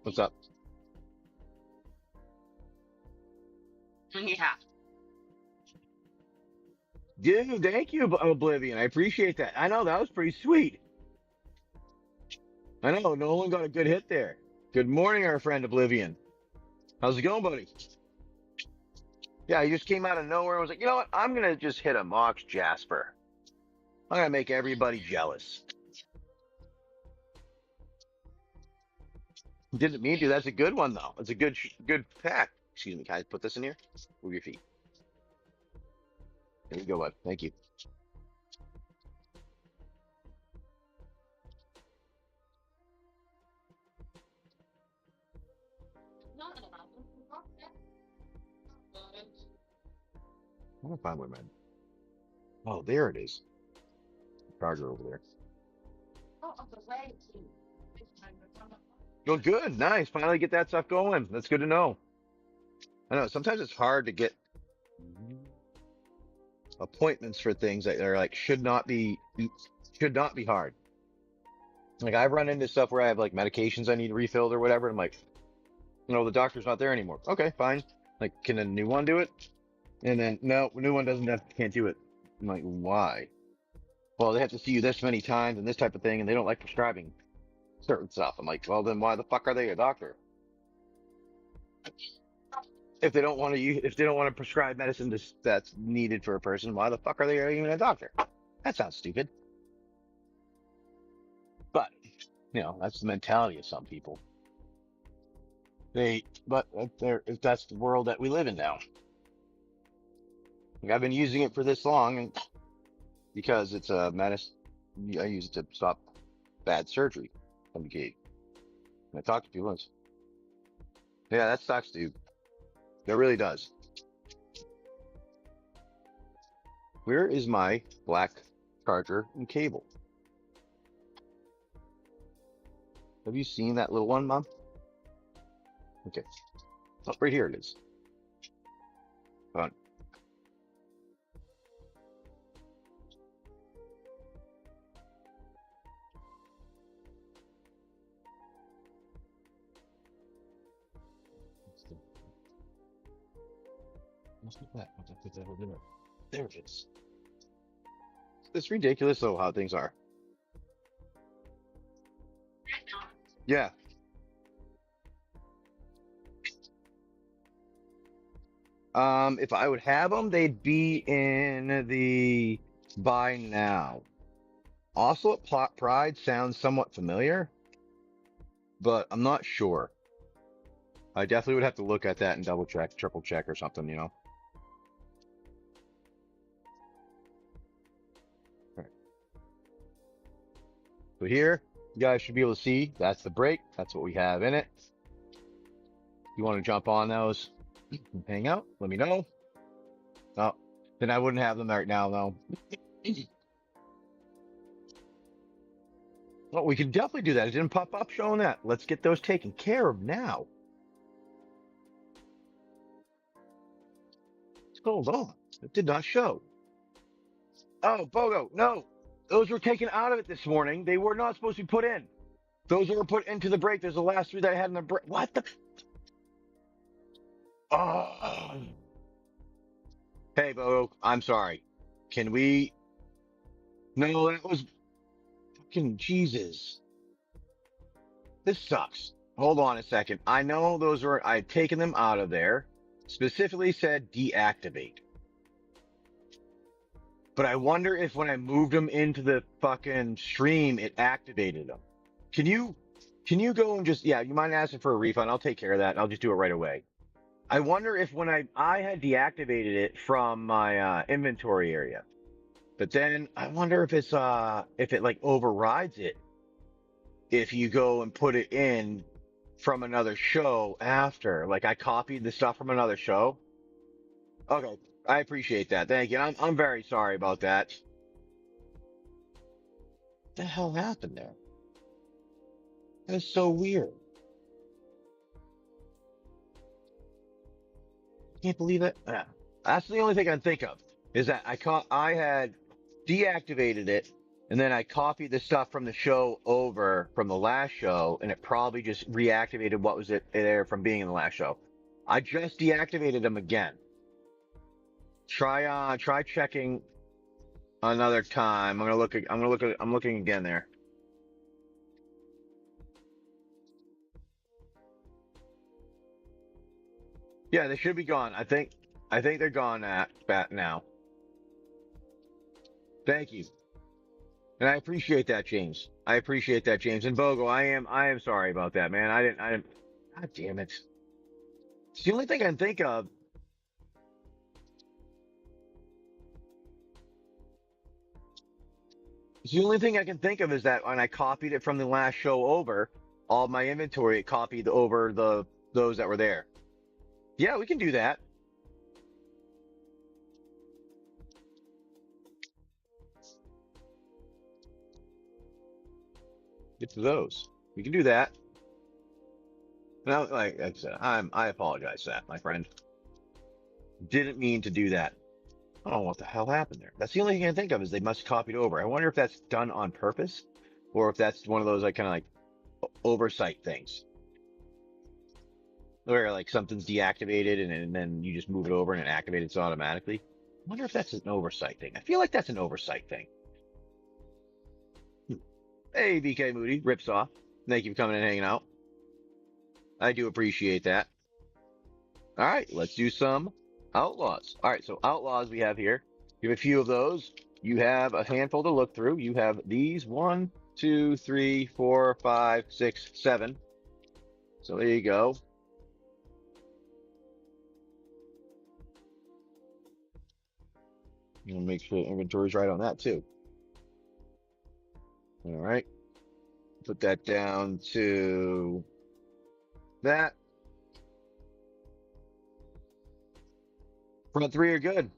What's up? Yeah. Dude, thank you, Oblivion. I appreciate that. I know that was pretty sweet. I know Nolan got a good hit there. Good morning, our friend Oblivion. How's it going, buddy? Yeah, he just came out of nowhere and was like, you know what? I'm gonna just hit a Mox Jasper. I'm gonna make everybody jealous. Didn't mean to. That's a good one though. It's a good pack. Excuse me. Can I put this in here? Move your feet. There you go, bud. Thank you. I'm gonna find one, man. Oh, there it is. Charger over there. Oh, good. Nice. Finally get that stuff going. That's good to know. I know sometimes it's hard to get appointments for things that are like should not be hard. Like I've run into stuff where I have like medications I need refilled or whatever. And I'm like, the doctor's not there anymore. Okay, fine. Like, can a new one do it? And then no, new one can't do it. I'm like, why? Well, they have to see you this many times and this type of thing, and they don't like prescribing certain stuff. I'm like, well, then why the fuck are they a doctor? If they don't want to prescribe medicine that's needed for a person, why the fuck are they even a doctor? That sounds stupid. But that's the mentality of some people. But if that's the world that we live in now. I've been using it for this long, and because it's a menace, I use it to stop bad surgery from the gate. And I talked to people once. Yeah, that sucks, dude. It really does. Where is my black charger and cable? Have you seen that little one, Mom? Okay. Oh, right here it is. Hold on. Must be that. I'll put that over there. There it is. It's ridiculous though how things are. Yeah. If I would have them, they'd be in the buy now. Also, Pride sounds somewhat familiar, but I'm not sure. I definitely would have to look at that and double check, triple check or something, you know. All right. So here, you guys should be able to see that's the break. That's what we have in it. You want to jump on those, hang out, let me know. Oh, then I wouldn't have them right now, though. Well, we can definitely do that. It didn't pop up showing that. Let's get those taken care of now. Hold on. It did not show. Oh, Bogo, no. Those were taken out of it this morning. They were not supposed to be put in. Those were put into the break. There's the last three that I had in the break. What the? Oh. Hey, Bogo, I'm sorry. Can we? No, that was fucking Jesus. This sucks. Hold on a second. I know those were, I had taken them out of there. Specifically said deactivate. But I wonder if when I moved them into the fucking stream, it activated them. Can you go and just, yeah, you mind asking for a refund? I'll take care of that. And I'll just do it right away. I wonder if when I had deactivated it from my inventory area, but then I wonder if it's if it like overrides it if you go and put it in from another show after. Like I copied the stuff from another show. Okay, I appreciate that. Thank you. I'm very sorry about that. What the hell happened there? That is so weird. Can't believe it. That's the only thing I can think of is that I had deactivated it and then I copied the stuff from the show over from the last show and it probably just reactivated what was it there from being in the last show. I just deactivated them again. Try checking another time. I'm looking again there. Yeah, they should be gone. I think they're gone at now. Thank you. And I appreciate that, James. I appreciate that, James. And Bogo, I am sorry about that, man. I didn't, God damn it. It's the only thing I can think of. It's the only thing I can think of is that when I copied it from the last show over, all my inventory, it copied over those that were there. Yeah, we can do that. Get to those. We can do that. Now, like I said, I apologize for that, my friend. Didn't mean to do that. I don't know what the hell happened there. That's the only thing I can think of is they must have copied over. I wonder if that's done on purpose or if that's one of those like kind of like oversight things where like something's deactivated and then you just move it over and it activates automatically. I wonder if that's an oversight thing. I feel like that's an oversight thing. Hey, BK Moody, rips off. Thank you for coming and hanging out. I do appreciate that. All right, let's do some outlaws. All right, so outlaws we have here. You have a few of those. You have a handful to look through. You have these 1, 2, 3, 4, 5, 6, 7. So there you go. I'm gonna make sure the inventory's right on that too. All right. Put that down to that. Front three are good.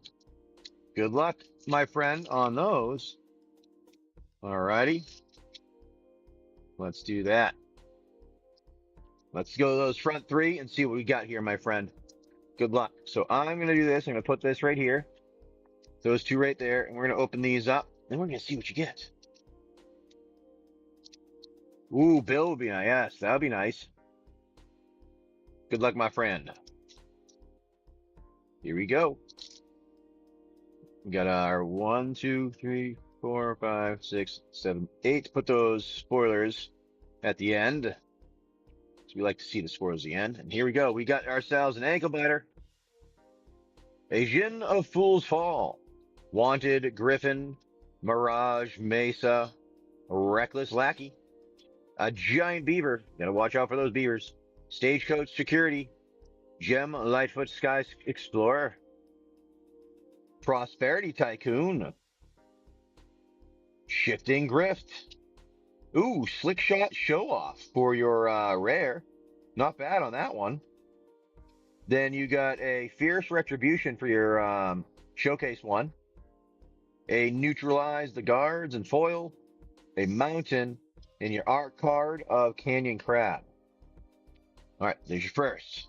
Good luck, my friend, on those. All righty. Let's do that. Let's go to those front three and see what we got here, my friend. Good luck. So I'm going to do this. I'm going to put this right here. Those two right there. And we're going to open these up. And we're going to see what you get. Ooh, Bill would be nice. Yes, that would be nice. Good luck, my friend. Here we go. We got our 1, 2, 3, 4, 5, 6, 7, 8. Put those spoilers at the end. So we like to see the spoilers at the end. And here we go. We got ourselves an ankle biter. A Djinn of Fool's Fall. Wanted Griffin. Mirage Mesa. Reckless Lackey. A giant beaver. Gotta watch out for those beavers. Stagecoach Security. Gem Lightfoot Sky Explorer. Prosperity Tycoon. Shifting Grift. Ooh, Slick Shot Show Off for your rare. Not bad on that one. Then you got a Fierce Retribution for your showcase one. A Neutralize the Guards and Foil. A Mountain. And your art card of Canyon Crab. Alright, there's your first.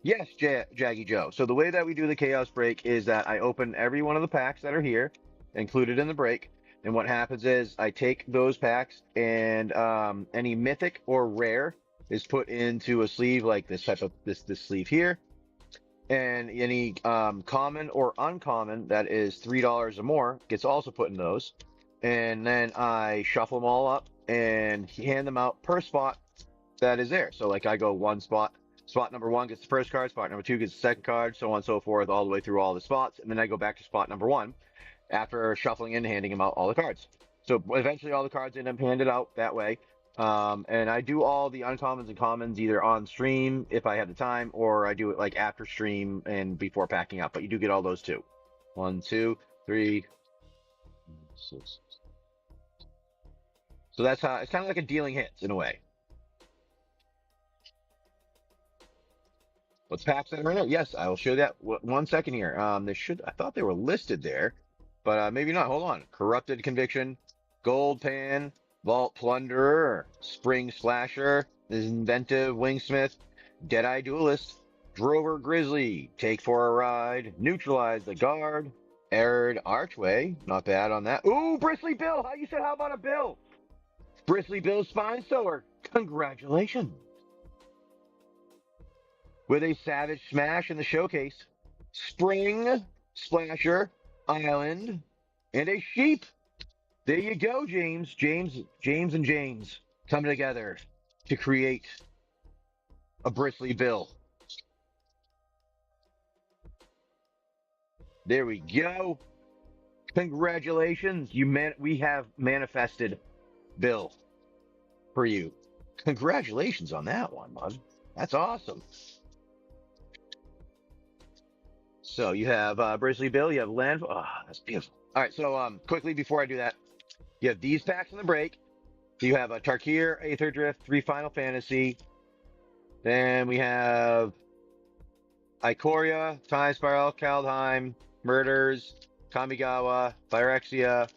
Yes, Jaggy Joe. So the way that we do the Chaos Break is that I open every one of the packs that are here, included in the break. And what happens is I take those packs and any mythic or rare is put into a sleeve like this type of this sleeve here. And any common or uncommon that is $3 or more gets also put in those. And then I shuffle them all up and hand them out per spot that is there. So like I go one spot. Spot number 1 gets the first card. Spot number 2 gets the second card. So on and so forth, all the way through all the spots. And then I go back to spot number 1 after shuffling in and handing them out all the cards. So eventually all the cards end up handed out that way. And I do all the uncommons and commons either on stream if I have the time, or I do it like after stream and before packing up. But you do get all those too. 1, 2, 3, 6. So that's how it's kind of like a dealing hits in a way. What's packs that are in it? Yes, I will show that 1 second here. I thought they were listed there, but maybe not. Hold on. Corrupted Conviction, Gold Pan, Vault Plunderer, Spring Slasher, Inventive Wingsmith, Deadeye Duelist, Drover Grizzly, Take for a Ride, Neutralize the Guard, Arid Archway. Not bad on that. Ooh, Bristly Bill. How about a Bill? Bristly Bill Spine Sower. Congratulations. With a Savage Smash in the showcase, Spring Splasher Island, and a Sheep. There you go, James. James and James coming together to create a Bristly Bill. There we go. Congratulations. We have manifested Bill for you. Congratulations on that one, bud. That's awesome. So you have Bristly Bill, you have Land. Oh, that's beautiful. All right, so quickly before I do that, you have these packs in the break. So you have a Tarkir, Aether Drift, 3 Final Fantasy. Then we have Ikoria, Time Spiral, Kaldheim, Murders, Kamigawa, Phyrexia,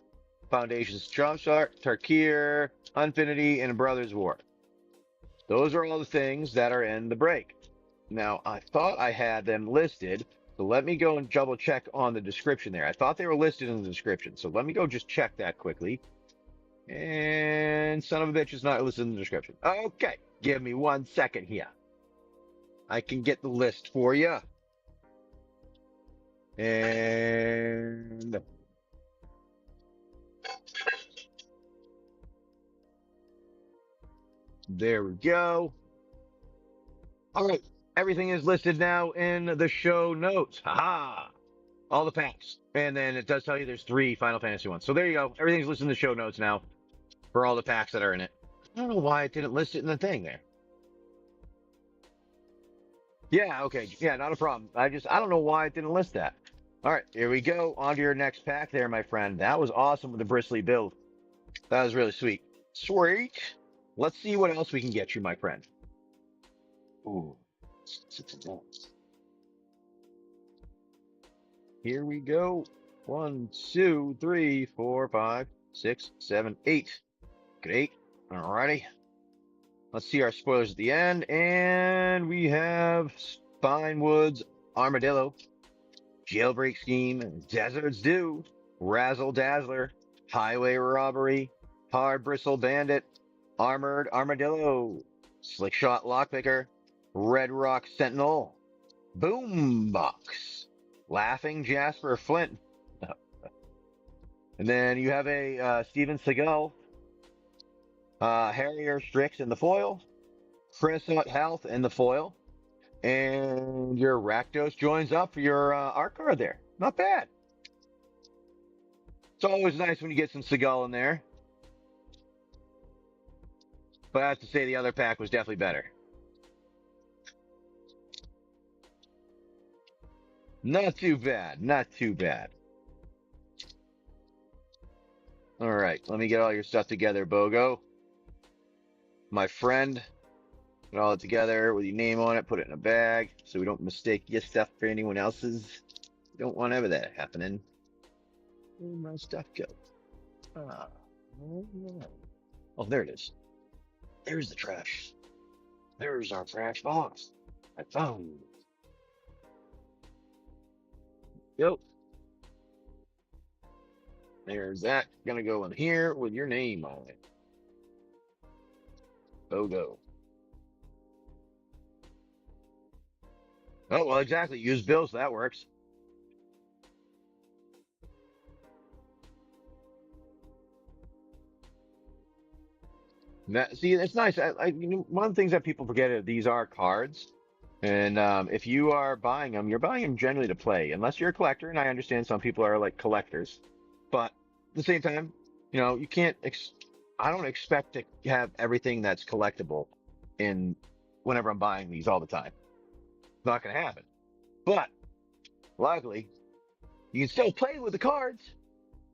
Foundations, Jumpstart, Tarkir, Infinity, and Brothers War. Those are all the things that are in the break. Now, I thought I had them listed. So let me go and double check on the description there. I thought they were listed in the description. So let me go just check that quickly. And son of a bitch is not listed in the description. Okay. Give me 1 second here. I can get the list for you. And there we go. All right. Everything is listed now in the show notes. Haha. All the packs. And then it does tell you there's 3 Final Fantasy ones. So there you go. Everything's listed in the show notes now for all the packs that are in it. I don't know why it didn't list it in the thing there. Yeah, okay. Yeah, not a problem. I don't know why it didn't list that. All right, here we go. On to your next pack there, my friend. That was awesome with the bristly build. That was really sweet. Sweet. Let's see what else we can get you, my friend. Ooh. Here we go. 1, 2, 3, 4, 5, 6, 7, 8. Great. Alrighty. Let's see our spoilers at the end. And we have Spinewood's Armadillo, Jailbreak Scheme, Desert's Dew, Razzle Dazzler, Highway Robbery, Hard Bristle Bandit, Armored Armadillo, Slickshot Lockpicker, Red Rock Sentinel, Boombox, Laughing Jasper Flint. And then you have a Steven Seagal, Harrier Strix in the foil, Crescent Health in the foil, and your Rakdos joins up for your art card there. Not bad. It's always nice when you get some Seagal in there. But I have to say the other pack was definitely better. Not too bad. Not too bad. All right. Let me get all your stuff together, Bogo. My friend. Put all it together with your name on it. Put it in a bag so we don't mistake your stuff for anyone else's. We don't want ever that happening. Where'd my stuff go? Oh, there it is. There's the trash. There's our trash box. I found it. Yep. There's that. Gonna go in here with your name on it. Bogo. Oh, well, exactly. Use Bill, so that works. See, it's nice. One of the things that people forget is these are cards. And if you are buying them, you're buying them generally to play, unless you're a collector. And I understand some people are like collectors, but at the same time, you can't. I don't expect to have everything that's collectible in whenever I'm buying these all the time. It's not going to happen. But luckily, you can still play with the cards.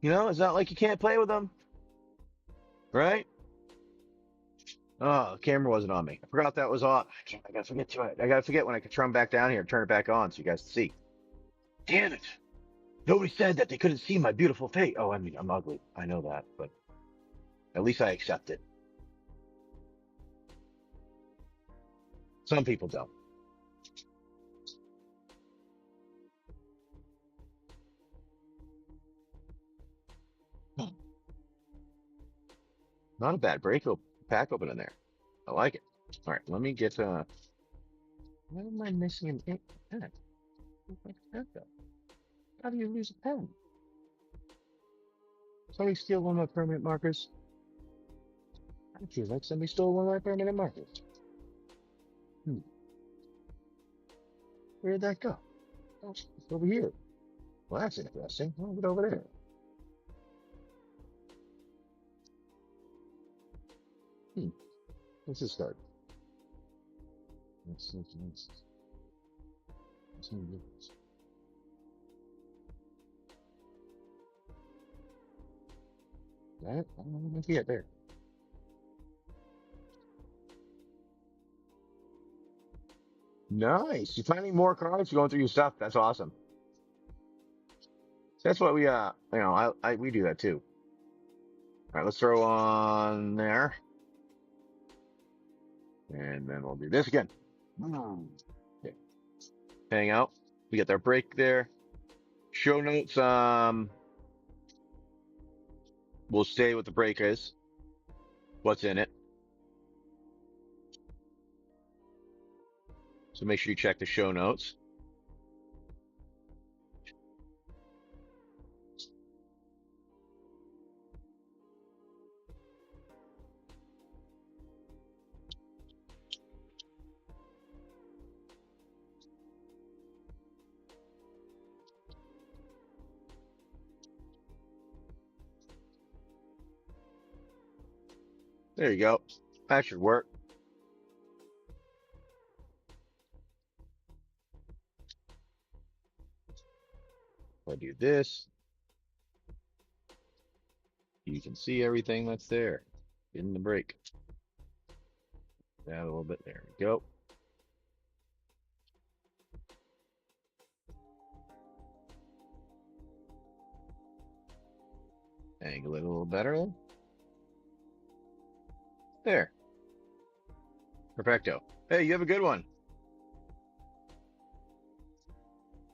It's not like you can't play with them, right? Oh, the camera wasn't on me. I forgot that was on. I gotta forget to it. I gotta forget when I can turn back down here and turn it back on so you guys can see. Damn it. Nobody said that they couldn't see my beautiful face. Oh, I mean, I'm ugly. I know that, but at least I accept it. Some people don't. Not a bad pack opening there. I like it. All right, let me get, what am I missing an ink pen? Where'd that go? How do you lose a pen? Somebody steal one of my permanent markers? I feel like somebody stole one of my permanent markers. Where'd that go? Oh, it's over here. Well, that's interesting. I'll get over there. What's this card? Let's that? I don't know if you get there. Nice. You're finding more cards. You're going through your stuff. That's awesome. That's what we, we do that too. All right, let's throw on there. And then we'll do this again. Okay. Hang out. We get our break there. Show notes. We'll stay what the break is. What's in it. So make sure you check the show notes. There you go. That should work. If I do this, you can see everything that's there in the break. Down a little bit. There we go. Angle it a little better. There. Perfecto. Hey, you have a good one.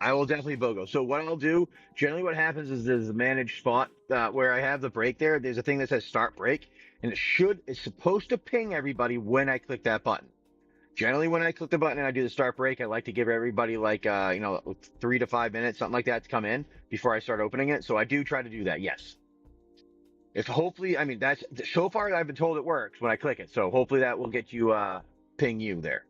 I will definitely BOGO. So what I'll do, generally what happens is there's a managed spot where I have the break there. There's a thing that says start break, and it's supposed to ping everybody when I click that button. Generally, when I click the button and I do the start break, I like to give everybody like, 3 to 5 minutes, something like that to come in before I start opening it. So I do try to do that. Yes. If hopefully, I mean, that's so far I've been told it works when I click it. So hopefully that will get you, ping you there.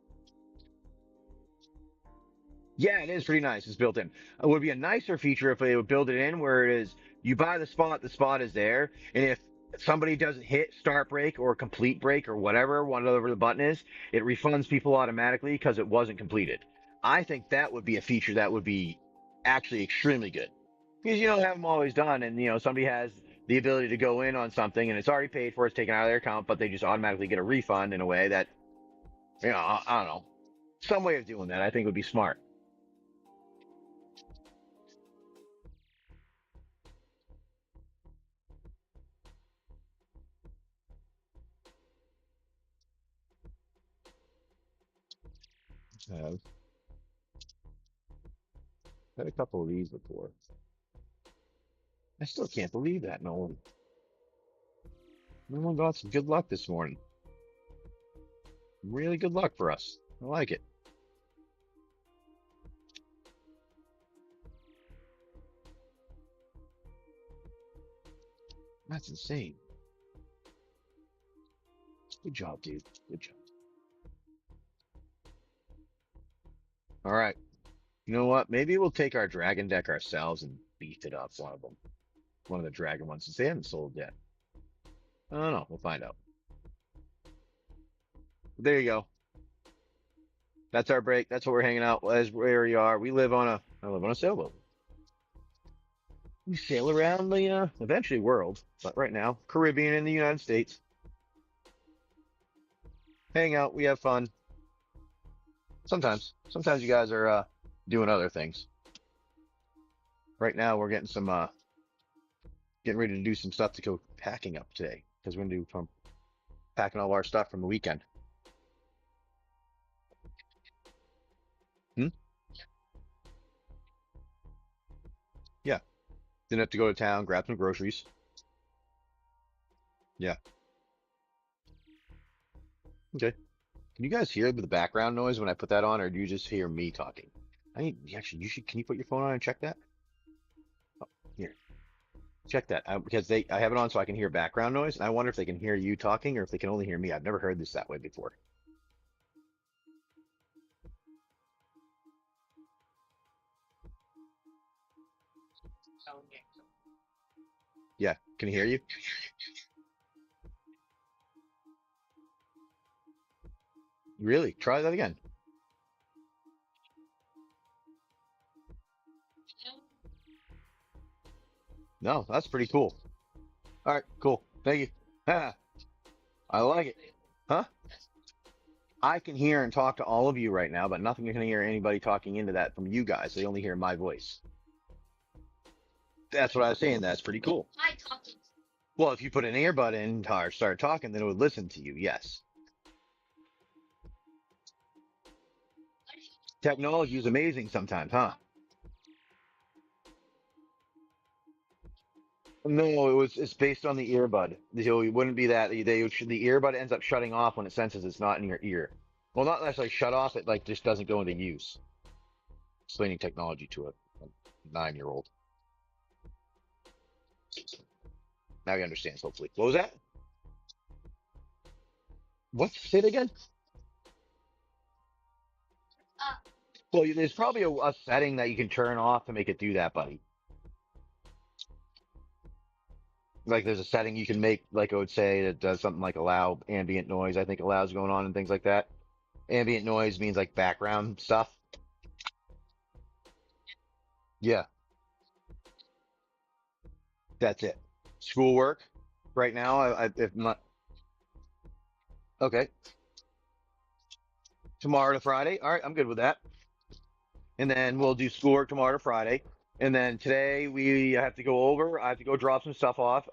Yeah, it is pretty nice. It's built in. It would be a nicer feature if they would build it in where it is you buy the spot is there, and if somebody doesn't hit start break or complete break or whatever the button is, it refunds people automatically because it wasn't completed. I think that would be a feature that would be actually extremely good because you don't have them always done, and somebody has the ability to go in on something and it's already paid for, it's taken out of their account, but they just automatically get a refund in a way that I don't know, some way of doing that I think would be smart. Have had a couple of these before. I still can't believe that no one got some good luck this morning. Really good luck for us. I like it. That's insane. Good job, dude. Good job. All right. You know what? Maybe we'll take our dragon deck ourselves and beef it up one of them. One of the dragon ones since they haven't sold yet. I don't know. We'll find out. There you go. That's our break. That's what we're hanging out as where we are. I live on a sailboat. We sail around the eventually world, but right now Caribbean in the United States. Hang out. We have fun. Sometimes you guys are doing other things. Right now we're getting ready to do some stuff to go packing up today because we're gonna do some packing all our stuff from the weekend. Hmm? Yeah. Didn't have to go to town, grab some groceries. Yeah. Okay. Can you guys hear the background noise when I put that on, or do you just hear me talking? Actually, you should. Can you put your phone on and check that? Oh, here, check that because I have it on so I can hear background noise, and I wonder if they can hear you talking or if they can only hear me. I've never heard this that way before. Yeah, can you hear you? Really? Try that again. No, that's pretty cool. All right, cool. Thank you. Ah, I like it. Huh? I can hear and talk to all of you right now, but nothing can hear anybody talking into that from you guys. They only hear my voice. That's what I was saying. That's pretty cool. Well, if you put an earbud in or start talking, then it would listen to you. Yes. Technology is amazing sometimes, huh? No, it's based on the earbud. So it wouldn't be that the earbud ends up shutting off when it senses it's not in your ear. Well, not necessarily shut off. It like just doesn't go into use. Explaining technology to a 9-year-old. Now he understands. Hopefully. What was that? What? Say it again. Well, there's probably a setting that you can turn off to make it do that, buddy. Like there's a setting you can make, like I would say, that does something like allow ambient noise. I think allows going on and things like that. Ambient noise means like background stuff. Yeah. That's it. Schoolwork right now. If not, okay. Tomorrow to Friday. All right, I'm good with that. And then we'll do schoolwork tomorrow to Friday. And then today we have to go over. I have to go drop some stuff off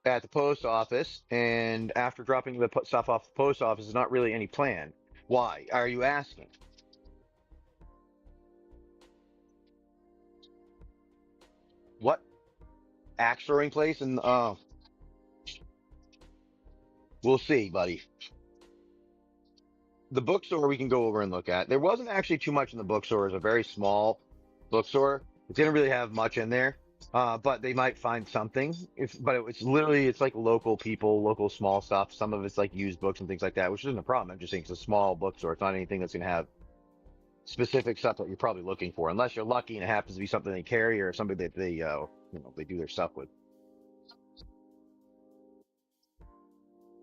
at the post office. And after dropping the stuff off the post office, there's not really any plan. Why are you asking? What axe throwing place? And we'll see, buddy. The bookstore we can go over and look at. There wasn't actually too much in the bookstore. It's a very small bookstore. It didn't really have much in there. But they might find something. It's literally, it's like local people, local small stuff. Some of it's like used books and things like that, which isn't a problem. I'm just saying it's a small bookstore. It's not anything that's going to have specific stuff that you're probably looking for, unless you're lucky and it happens to be something they carry or something that they, they do their stuff with.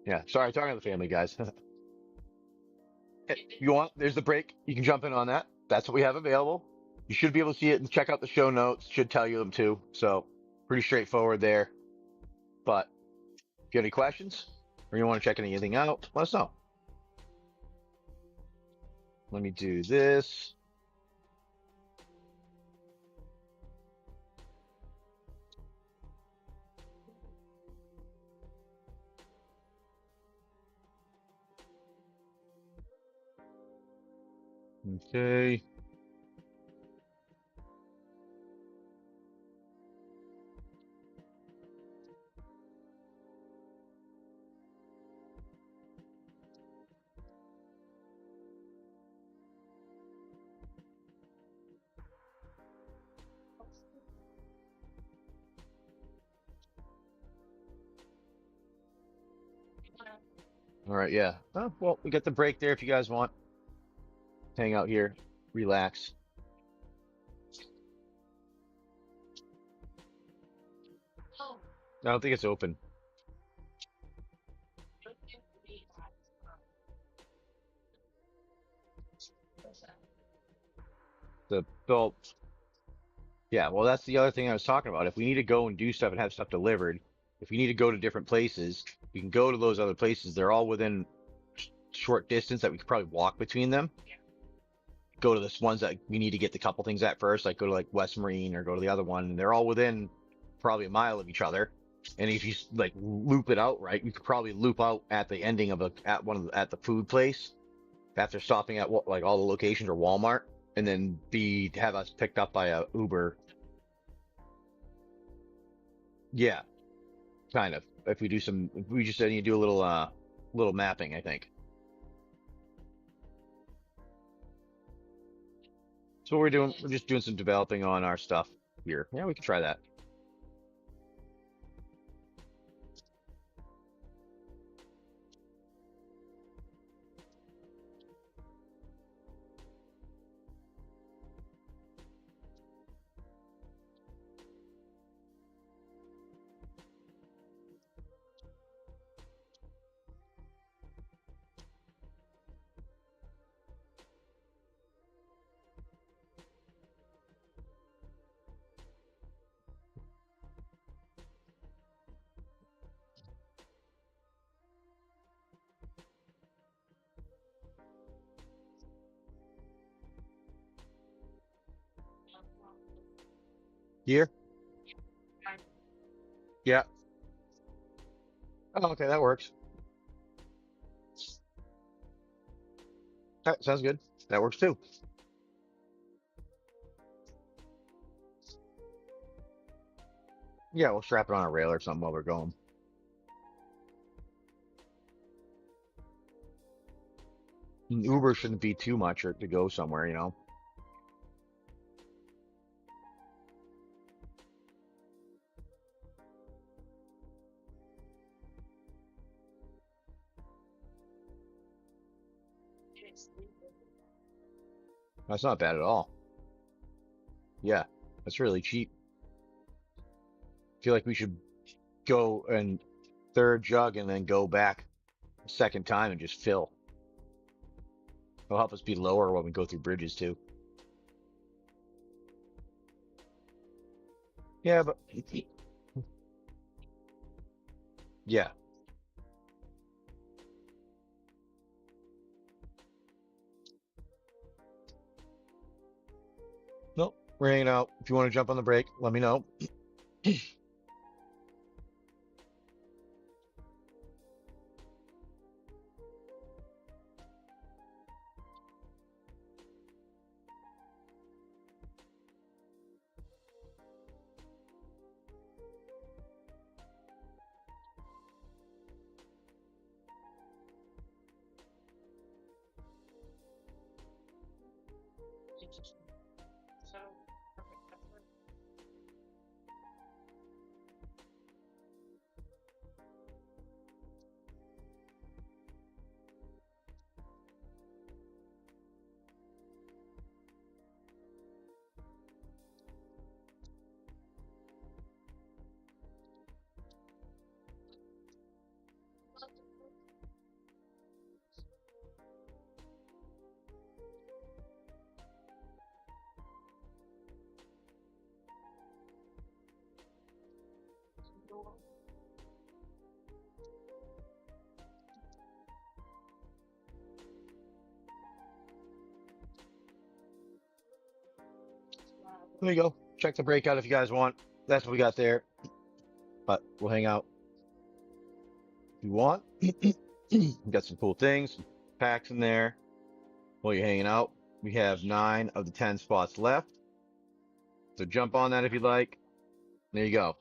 Yeah. Sorry, talking to the family, guys. You want, there's the break. You can jump in on that. That's what we have available. You should be able to see it and check out the show notes. Should tell you them too. So pretty straightforward there. But if you have any questions or you want to check anything out, let us know. Let me do this. Okay. All right. Yeah. Oh, well, we got the break there if you guys want. Hang out here, relax. I don't think it's open. The belt. Yeah, well, that's the other thing I was talking about. If we need to go and do stuff and have stuff delivered, if we need to go to different places, we can go to those other places. They're all within short distance that we could probably walk between them. Go to the ones that we need to get the couple things at first, like go to like West Marine or go to the other one. And they're all within probably a mile of each other. And if you like loop it out right, you could probably loop out at the ending of at the food place after stopping at like all the locations or Walmart, and then have us picked up by a Uber. Yeah, kind of. If we just need to do a little mapping, I think. So what we're doing, we're just doing some developing on our stuff here. Yeah, we can try that. Here? Yeah. Oh, okay, that works. That sounds good. That works too. Yeah, we'll strap it on a rail or something while we're going. And Uber shouldn't be too much or to go somewhere, you know. That's not bad at all. Yeah, that's really cheap. Feel like we should go and third jug and then go back a second time and just fill. It'll help us be lower when we go through bridges too. Yeah, but yeah. Nope. We're hanging out. If you want to jump on the break, let me know. There you go. Check the breakout if you guys want. That's what we got there. But we'll hang out if you want. We got some cool things, some packs in there while you're hanging out. We have 9 of the 10 spots left. So jump on that if you'd like. There you go.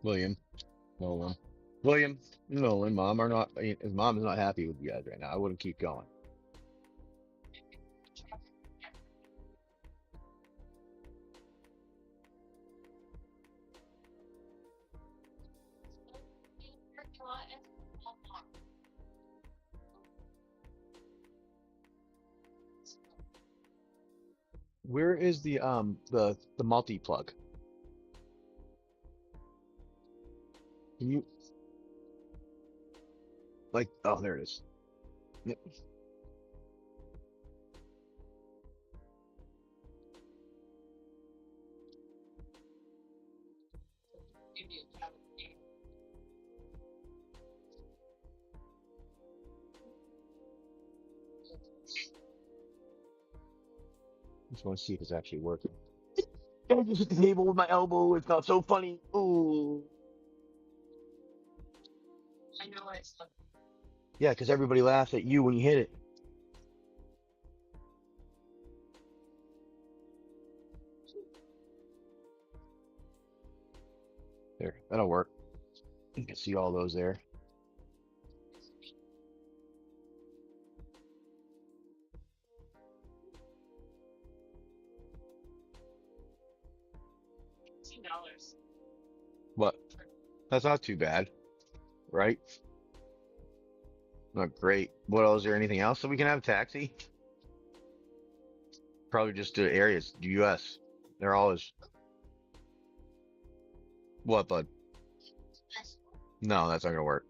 William, Nolan. William, Nolan, mom are not, his mom is not happy with you guys right now. I wouldn't keep going. Where is the multi plug? Can you like, oh, there it is. Yep. Just want to see if it's actually working. I just hit the table with my elbow. It's not so funny. Ooh. Yeah, because everybody laughs at you when you hit it. There, that'll work. You can see all those there. What? That's not too bad, right? Not great. What else? Is there anything else that we can have? Taxi? Probably just to areas, US. They're always. What, bud? No, that's not gonna work.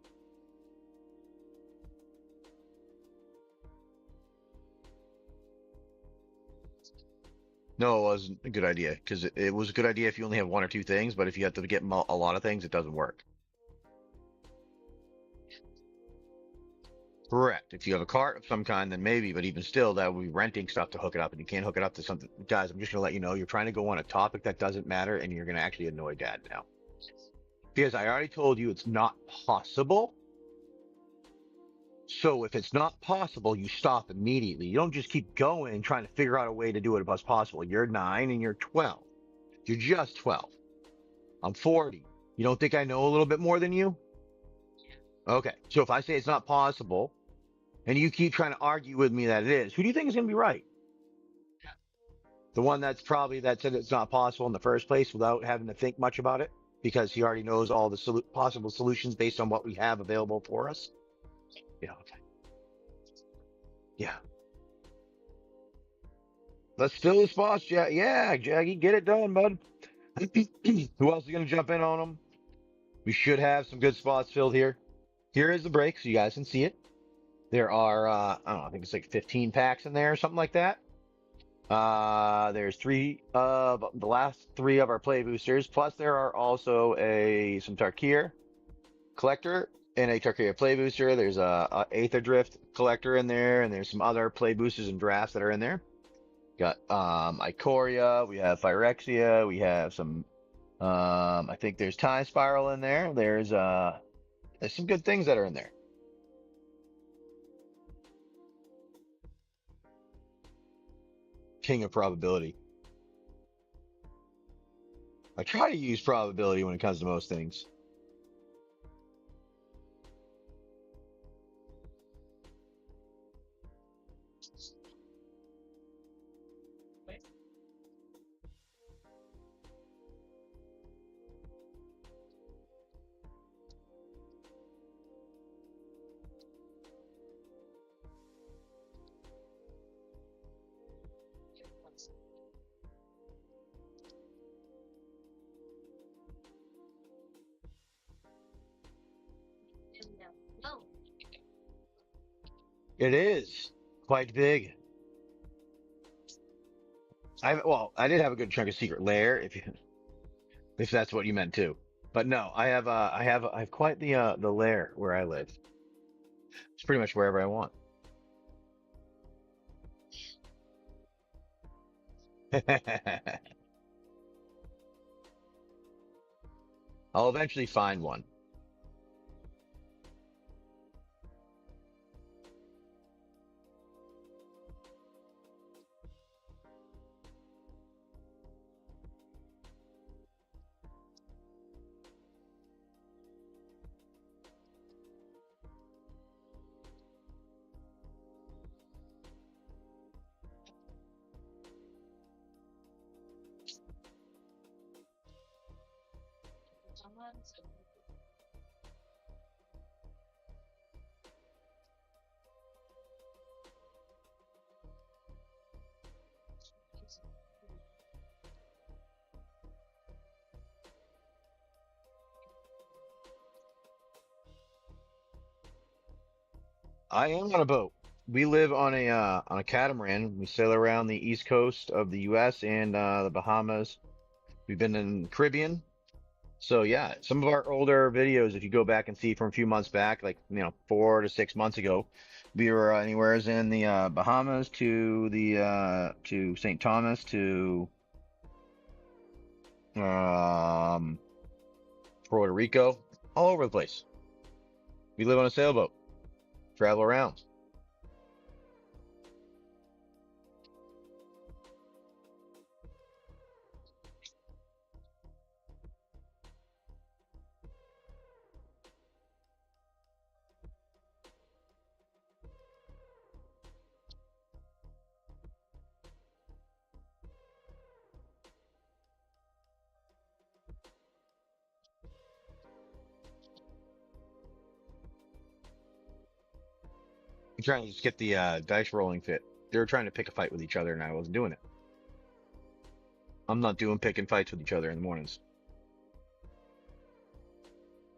No, it wasn't a good idea because it was a good idea if you only have 1 or 2 things, but if you have to get a lot of things, it doesn't work. Correct. If you have a cart of some kind, then maybe, but even still, that would be renting stuff to hook it up, and you can't hook it up to something. Guys, I'm just gonna let you know you're trying to go on a topic that doesn't matter, and you're gonna actually annoy Dad now. Because I already told you it's not possible. So if it's not possible, you stop immediately. You don't just keep going trying to figure out a way to do it as possible. You're 9 and you're 12. You're just 12. I'm 40. You don't think I know a little bit more than you? Okay. So if I say it's not possible and you keep trying to argue with me that it is, who do you think is going to be right? The one that's probably that said it's not possible in the first place without having to think much about it because he already knows all the possible solutions based on what we have available for us. Yeah. Okay. Yeah. Let's fill the spots. Yeah. Yeah. Jaggy, get it done, bud. Who else is going to jump in on them? We should have some good spots filled here. Here is the break, so you guys can see it. There are, I don't know, I think it's like 15 packs in there or something like that. There's three of the last three of our play boosters, plus there are also some Tarkir collector and a Tarkir play booster. There's a Aether Drift collector in there, and there's some other play boosters and drafts that are in there. Got Ikoria, we have Phyrexia, we have some I think there's Time Spiral in there. There's some good things that are in there. King of probability. I try to use probability when it comes to most things. Oh, It is quite big. I did have a good chunk of secret lair, if that's what you meant too. But no, I have quite the lair where I live. It's pretty much wherever I want. I'll eventually find one. I am on a boat. We live on a catamaran. We sail around the east coast of the U.S. and the Bahamas. We've been in the Caribbean. So yeah, some of our older videos, if you go back and see from a few months back, like 4 to 6 months ago, we were anywhere in the Bahamas to St. Thomas to um, Puerto Rico, all over the place. We live on a sailboat, travel around. I'm trying to just get the dice rolling fit. They were trying to pick a fight with each other, and I wasn't doing it. I'm not doing picking fights with each other in the mornings.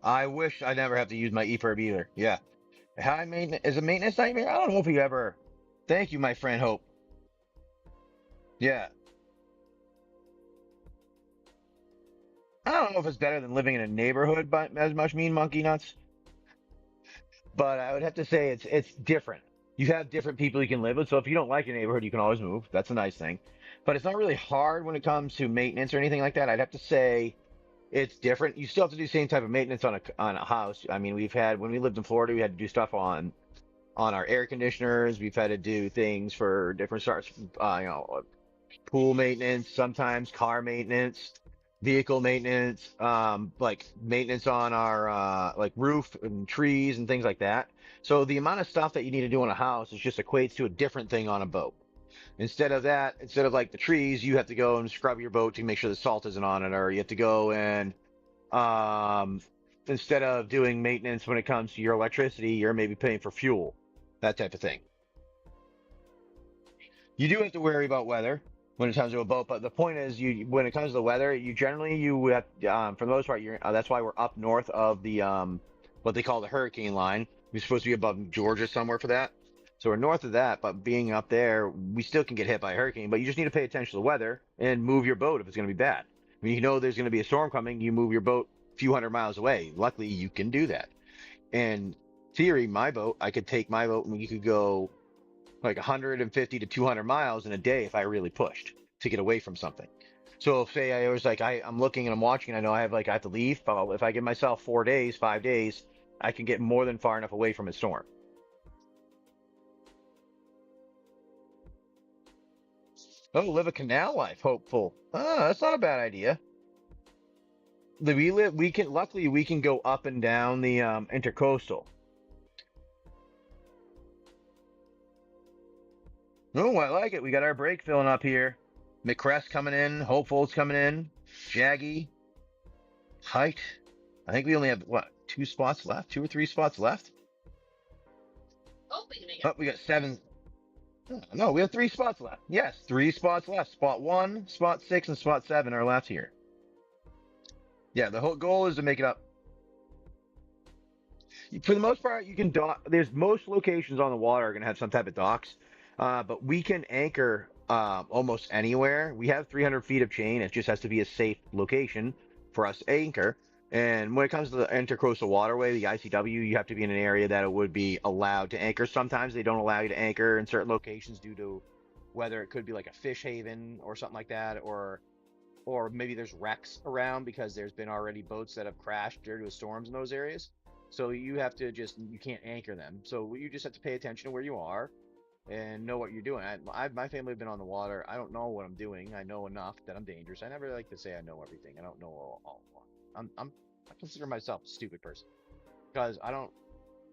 I wish I never have to use my EFERB either. Yeah. High maintenance is a maintenance nightmare. I don't know if you ever. Thank you, my friend Hope. Yeah. I don't know if it's better than living in a neighborhood, but as much mean monkey nuts. But I would have to say it's different. You have different people you can live with. So if you don't like your neighborhood, you can always move. That's a nice thing. But it's not really hard when it comes to maintenance or anything like that. I'd have to say it's different. You still have to do the same type of maintenance on a house. I mean, we've had when we lived in Florida, we had to do stuff on our air conditioners. We've had to do things for different sorts, pool maintenance, sometimes car maintenance, vehicle maintenance, like maintenance on our like roof and trees and things like that. So the amount of stuff that you need to do on a house is just equates to a different thing on a boat. Instead of that, instead of like the trees, you have to go and scrub your boat to make sure the salt isn't on it, or you have to go and um, instead of doing maintenance when it comes to your electricity, you're maybe paying for fuel, that type of thing. You do have to worry about weather. when it comes to a boat. But the point is, when it comes to the weather, you have for the most part, that's why we're up north of the what they call the hurricane line. We're supposed to be above Georgia somewhere for that. So we're north of that, but being up there, we still can get hit by a hurricane. But you just need to pay attention to the weather and move your boat if it's going to be bad. When you know there's going to be a storm coming, you move your boat a few hundred miles away. Luckily, you can do that. And theory, my boat, I could take my boat and we could go like 150 to 200 miles in a day if I really pushed to get away from something. So if say I was like I'm looking and I'm watching, and I know I have to leave. If I give myself 4 days, 5 days, I can get more than far enough away from a storm. Oh, live a canal life, hopeful. Ah, that's not a bad idea. Luckily we can go up and down the intercoastal. Oh, I like it. We got our break filling up here. McCrest coming in. Hopeful's coming in. Shaggy. Height. I think we only have, what, 2 spots left? 2 or 3 spots left? Oh, we can make it. Oh, we got 7. No, we have 3 spots left. Yes, 3 spots left. Spot 1, spot 6, and spot 7 are left here. Yeah, the whole goal is to make it up. For the most part, you can dock. There's most locations on the water are going to have some type of docks, but we can anchor almost anywhere. We have 300 feet of chain. It just has to be a safe location for us to anchor. And when it comes to the intercoastal waterway, the ICW, you have to be in an area that it would be allowed to anchor. Sometimes they don't allow you to anchor in certain locations due to whether it could be like a fish haven or something like that, or maybe there's wrecks around because there's been already boats that have crashed due to storms in those areas. So you can't anchor them. So you just have to pay attention to where you are and know what you're doing. My family have been on the water. I don't know what I'm doing. I know enough that I'm dangerous. I never like to say I know everything. I don't know all. I consider myself a stupid person because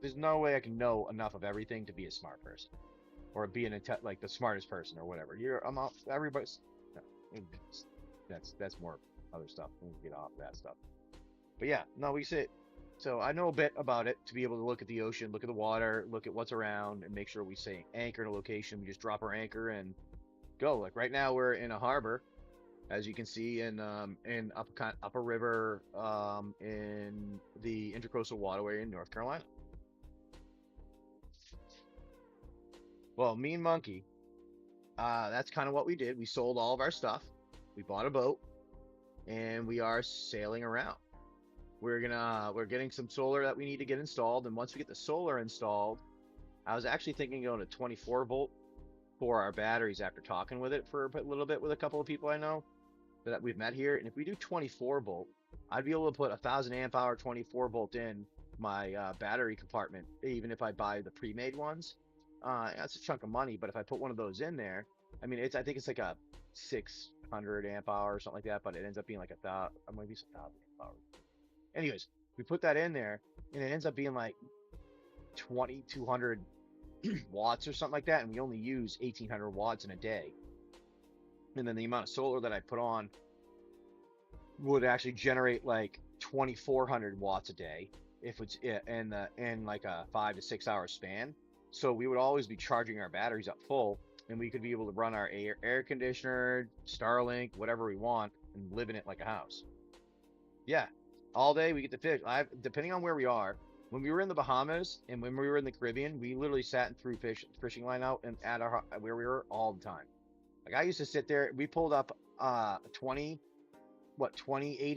there's no way I can know enough of everything to be a smart person or be like the smartest person or whatever. Everybody's, no, that's more other stuff. We can get off that stuff. But yeah, no, so I know a bit about it to be able to look at the ocean, look at the water, look at what's around, and make sure we stay anchor in a location. We just drop our anchor and go. Like right now, we're in a harbor, as you can see, in up a river in the Intercoastal Waterway in North Carolina. Well, Mean Monkey, that's kind of what we did. We sold all of our stuff. We bought a boat, and we are sailing around. We're getting some solar that we need to get installed, and once we get the solar installed, I was actually thinking going to 24 volt for our batteries after talking with it for a little bit with a couple of people I know that we've met here. And if we do 24 volt, I'd be able to put 1,000 amp hour 24 volt in my battery compartment, even if I buy the pre-made ones. That's a chunk of money, but if I put one of those in there, I mean, I think it's like a 600 amp hour or something like that, but it ends up being like maybe it's 1,000 amp hour. Anyways, we put that in there, and it ends up being like 2,200 watts or something like that, and we only use 1,800 watts in a day. And then the amount of solar that I put on would actually generate like 2,400 watts a day if it's in like a 5 to 6 hour span. So we would always be charging our batteries up full, and we could be able to run our air conditioner, Starlink, whatever we want, and live in it like a house. Yeah. All day we get to fish. Depending on where we are, when we were in the Bahamas and when we were in the Caribbean, we literally sat and threw fishing line out and at where we were all the time. Like I used to sit there. We pulled up 28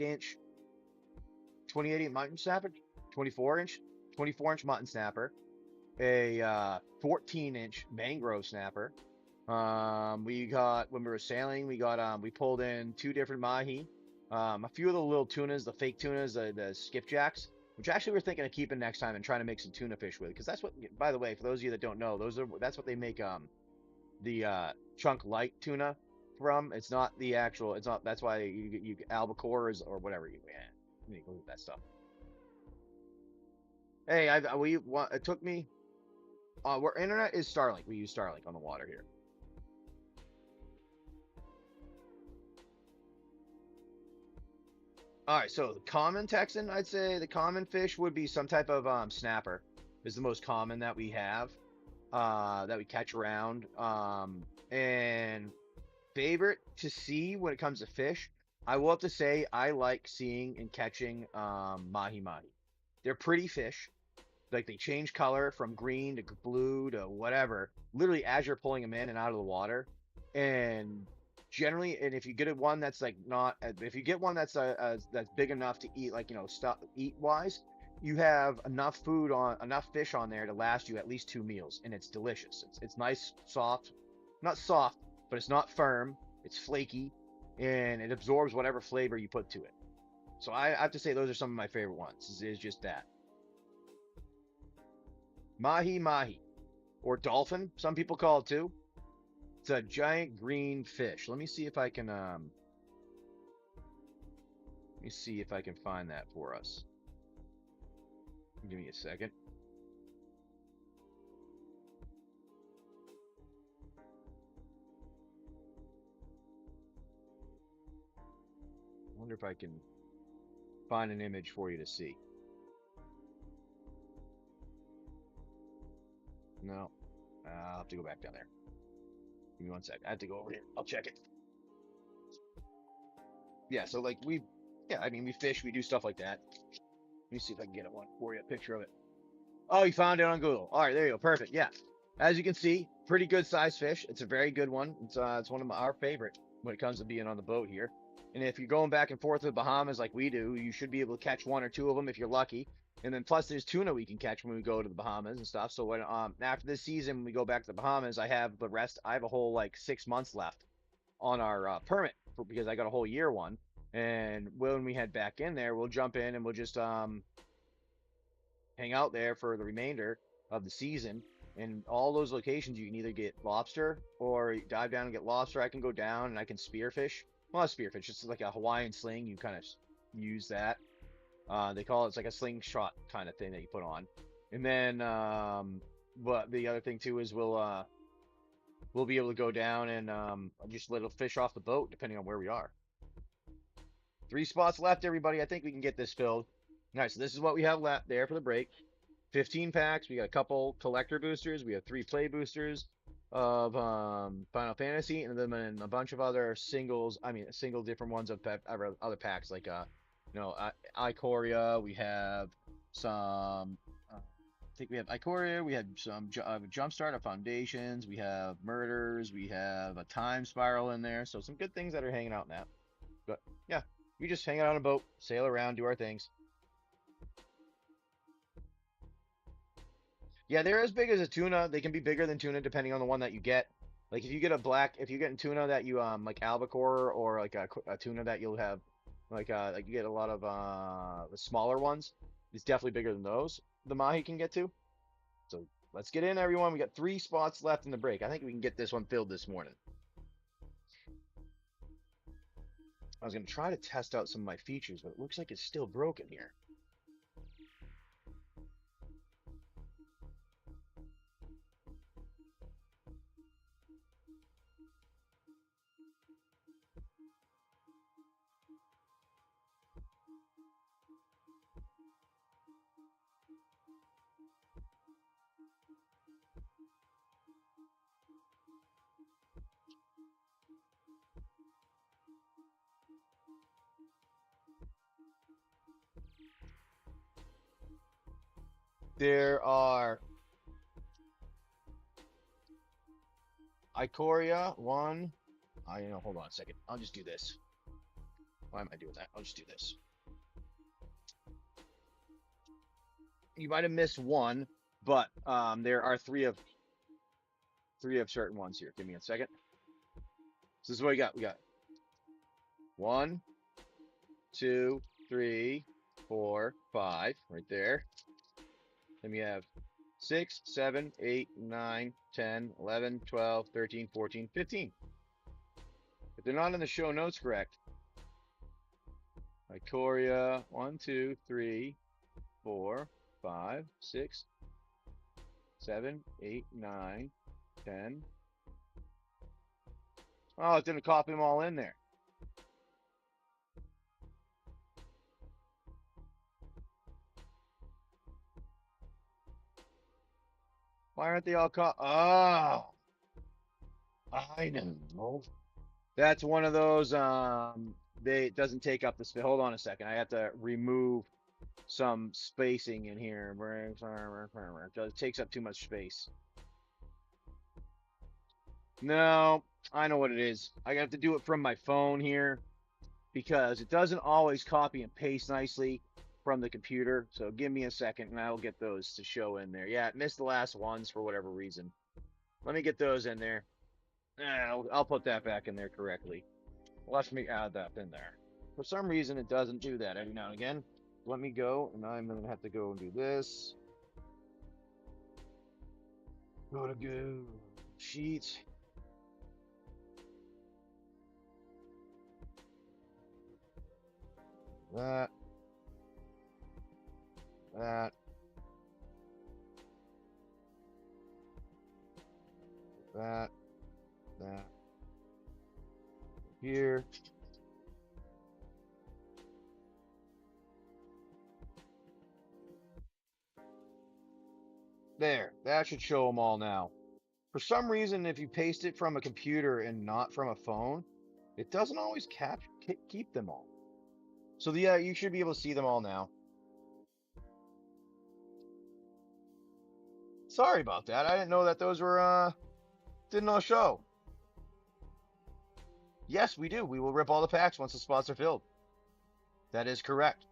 inch mutton snapper, 24 inch mutton snapper, a 14 inch mangrove snapper. When we were sailing, we pulled in 2 different mahi. A few of the little tunas, the fake tunas, the skipjacks, which actually we're thinking of keeping next time and trying to make some tuna fish with, because that's what, by the way, for those of you that don't know, that's what they make the chunk light tuna from. It's not, that's why you albacores or whatever you go with that stuff. Hey, it took me, our internet is Starlink. We use Starlink on the water here. All right, so the common Texan, I'd say the common fish would be some type of snapper is the most common that we have, that we catch around. And favorite to see when it comes to fish, I will have to say I like seeing and catching mahi mahi. They're pretty fish. Like they change color from green to blue to whatever, literally as you're pulling them in and out of the water. And generally, and if you get one that's like not, if you get one that's big enough to eat, like stuff eat wise, you have enough fish on there to last you at least 2 meals, and it's delicious. It's nice, soft, not soft, but it's not firm. It's flaky, and it absorbs whatever flavor you put to it. So I have to say those are some of my favorite ones. Is just that. Mahi mahi, or dolphin, some people call it too. It's a giant green fish. Let me see if I can find that for us. Give me a second. I wonder if I can find an image for you to see. No. I'll have to go back down there. Give me 1 sec. I have to go over here. I'll check it. Yeah, so like we fish, we do stuff like that. Let me see if I can get one for you, a picture of it. Oh, you found it on Google. All right, there you go. Perfect. Yeah. As you can see, pretty good sized fish. It's a very good one. It's one of our favorite when it comes to being on the boat here. And if you're going back and forth to the Bahamas like we do, you should be able to catch 1 or 2 of them if you're lucky. And then plus there's tuna we can catch when we go to the Bahamas and stuff. So when after this season when we go back to the Bahamas, I have a whole like 6 months left on our permit because I got a whole year one. And when we head back in there, we'll jump in and we'll just hang out there for the remainder of the season. And all those locations you can either get lobster or dive down and get lobster. I can go down and I can spearfish. Well, not spearfish, it's like a Hawaiian sling. You kind of use that. They call it's like a slingshot kind of thing that you put on. And then, but the other thing too is we'll be able to go down and just let a fish off the boat depending on where we are. 3 spots left, everybody. I think we can get this filled. All right, so this is what we have left there for the break. 15 packs. We got a couple collector boosters. We have 3 play boosters of Final Fantasy, and then a bunch of other singles. I mean, single different ones of other packs like Ikoria. We have some. I think we have Ikoria. We had some Jumpstart of Foundations. We have Murders. We have a Time Spiral in there. So some good things that are hanging out in that. But yeah, we just hang out on a boat, sail around, do our things. Yeah, they're as big as a tuna. They can be bigger than tuna depending on the one that you get. Like if you get a tuna that you like albacore or like a tuna that you'll have like you get a lot of the smaller ones. It's definitely bigger than those. The mahi can get to. So let's get in, everyone. We got 3 spots left in the break. I think we can get this one filled this morning. I was gonna try to test out some of my features, but it looks like it's still broken here. There are Ikoria, 1. Hold on a second. I'll just do this. Why am I doing that? I'll just do this. You might have missed 1, but there are 3 of certain ones here. Give me a second. So this is what we got. We got 1, 2, 3, 4, 5, right there. Then we have 6, 7, 8, 9, 10, 11, 12, 13, 14, 15. If they're not in the show notes correct, Ikoria, 1, 2, 3, 4, 5, 6, 7, 8, 9, 10. Oh, it didn't copy them all in there. Why aren't they all caught? Oh, I know. That's one of those. It doesn't take up the space. Hold on a second. I have to remove some spacing in here. It takes up too much space. No, I know what it is. I have to do it from my phone here because it doesn't always copy and paste nicely from the computer. So give me a second and I'll get those to show in there. Yeah, it missed the last ones for whatever reason. Let me get those in there. I'll put that back in there correctly. Let me add that in there. For some reason, it doesn't do that every now and again. Let me go, and I'm going to have to go and do this. Go to go. Sheets. That. That. That. That. Here. There. That should show them all now. For some reason, if you paste it from a computer and not from a phone, it doesn't always keep them all. So yeah, you should be able to see them all now. Sorry about that. I didn't know that those were didn't all show. Yes, we do. We will rip all the packs once the spots are filled. That is correct.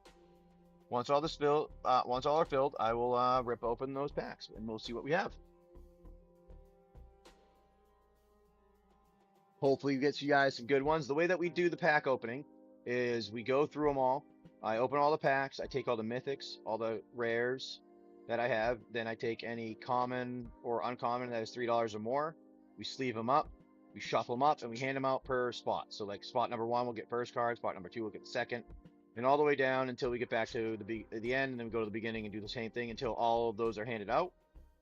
Once all are filled, I will rip open those packs and we'll see what we have. Hopefully, we get you guys some good ones. The way that we do the pack opening is we go through them all. I open all the packs. I take all the mythics, all the rares that I have. Then I take any common or uncommon that is $3 or more. We sleeve them up. We shuffle them up and we hand them out per spot. So like spot number 1 will get first card, spot number 2 will get the second, and all the way down until we get back to the end, and then we go to the beginning and do the same thing until all of those are handed out.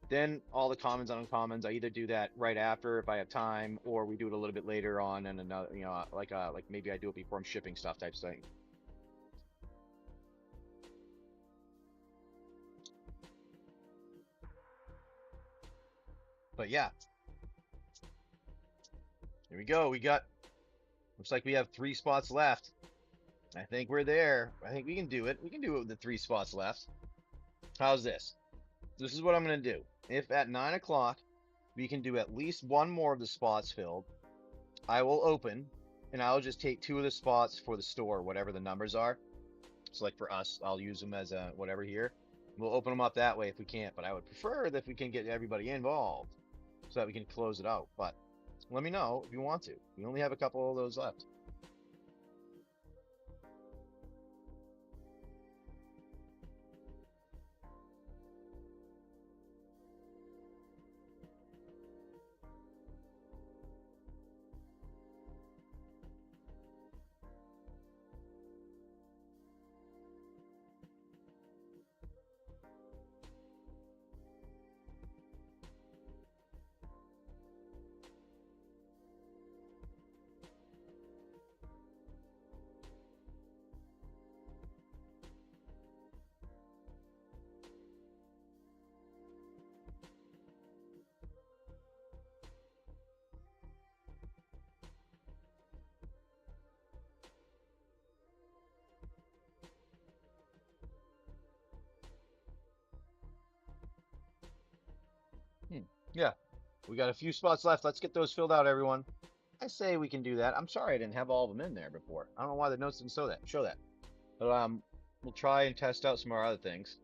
Then all the commons and uncommons, I either do that right after if I have time, or we do it a little bit later on, and another, like maybe I do it before I'm shipping stuff type thing. But yeah, here we go. Looks like we have 3 spots left. I think we're there. I think we can do it. We can do it with the 3 spots left. How's this? This is what I'm going to do. If at 9 o'clock we can do at least one more of the spots filled, I will open, and I'll just take 2 of the spots for the store, whatever the numbers are. So like for us, I'll use them as a whatever here. We'll open them up that way if we can't, but I would prefer that if we can get everybody involved so that we can close it out. But let me know if you want to. We only have a couple of those left. Yeah, we got a few spots left. Let's get those filled out, everyone. I say we can do that. I'm sorry I didn't have all of them in there before. I don't know why the notes didn't show that. But we'll try and test out some more other things.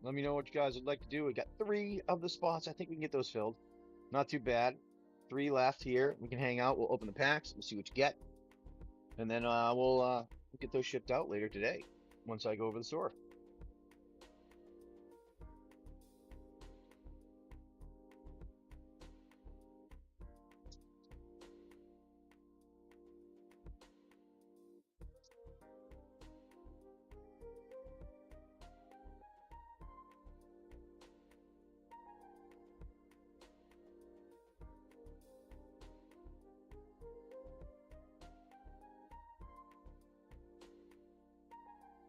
Let me know what you guys would like to do. We got 3 of the spots. I think we can get those filled. Not too bad. 3 left here. We can hang out. We'll open the packs. We'll see what you get. And then we'll get those shipped out later today once I go over the store.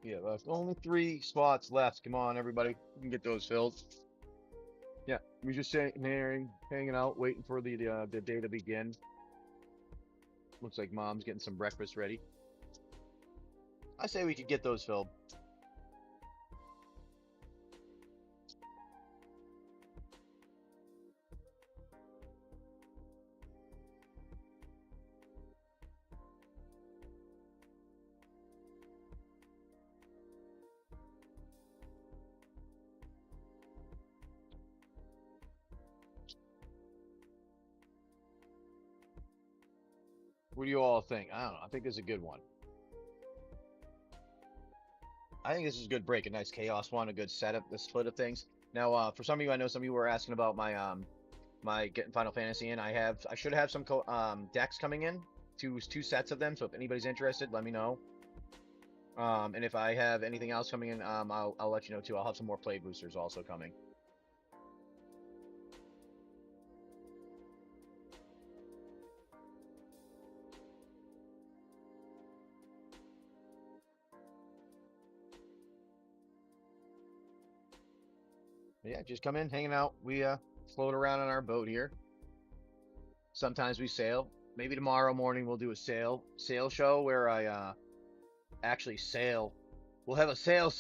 Yeah, there's only 3 spots left. Come on, everybody. We can get those filled. Yeah, we're just sitting there, hanging out, waiting for the day to begin. Looks like Mom's getting some breakfast ready. I say we could get those filled. What do you all think? I don't know. I think this is a good one. I think this is a good break, a nice chaos one, a good setup, the split of things. Now, for some of you, I know some of you were asking about my getting Final Fantasy in. I should have some decks coming in, two sets of them. So if anybody's interested, let me know. And if I have anything else coming in, I'll let you know too. I'll have some more play boosters also coming. Yeah, just come in, hanging out. We float around on our boat here. Sometimes we sail. Maybe tomorrow morning we'll do a sail show where I actually sail. We'll have a sail.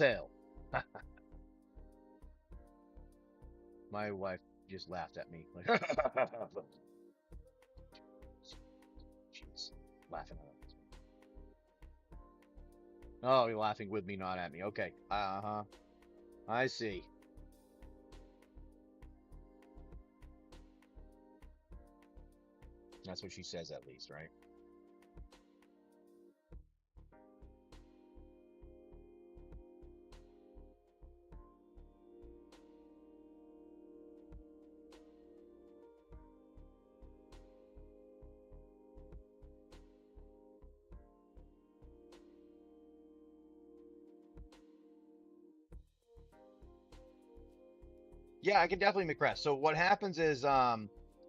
My wife just laughed at me. Like, she's laughing at us. Oh, you're laughing with me, not at me. Okay. Uh-huh. I see. That's what she says at least, right? Yeah, I can definitely make press. So what happens is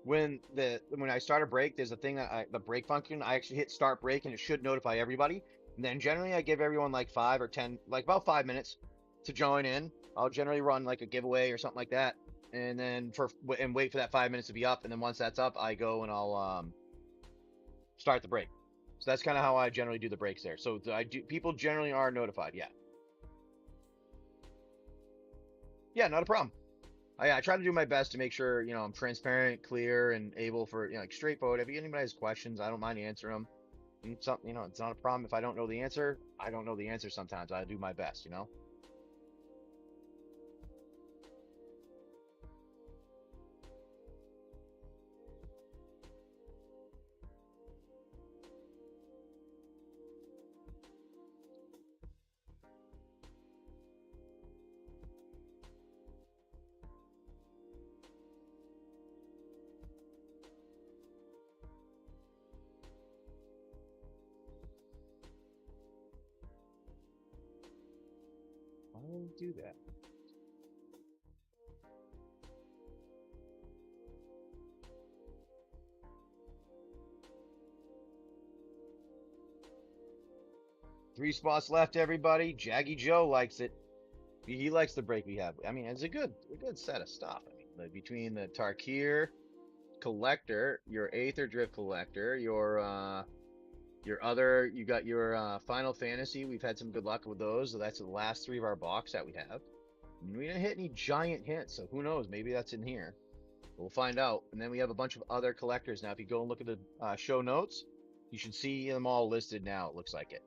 when I start a break, there's a thing the break function. I actually hit start break and it should notify everybody. And then generally I give everyone like 5 or 10, like about 5 minutes to join in. I'll generally run like a giveaway or something like that. And then wait for that 5 minutes to be up. And then once that's up, I go and I'll start the break. So that's kind of how I generally do the breaks there. So people generally are notified. Yeah. Yeah, not a problem. I try to do my best to make sure, I'm transparent, clear, and able for, like straightforward. If anybody has questions, I don't mind answering them. And something, it's not a problem. If I don't know the answer, I don't know the answer sometimes. I do my best. Why do we do that? Three spots left, everybody. Jaggy Joe likes it. He likes the break we have. I mean, it's a good set of stuff. I mean, between the Tarkir collector, your Aether Drift collector, you got your Final Fantasy. We've had some good luck with those. So that's the last 3 of our box that we have. And we didn't hit any giant hits, so who knows? Maybe that's in here. We'll find out. And then we have a bunch of other collectors. Now, if you go and look at the show notes, you should see them all listed now. It looks like it.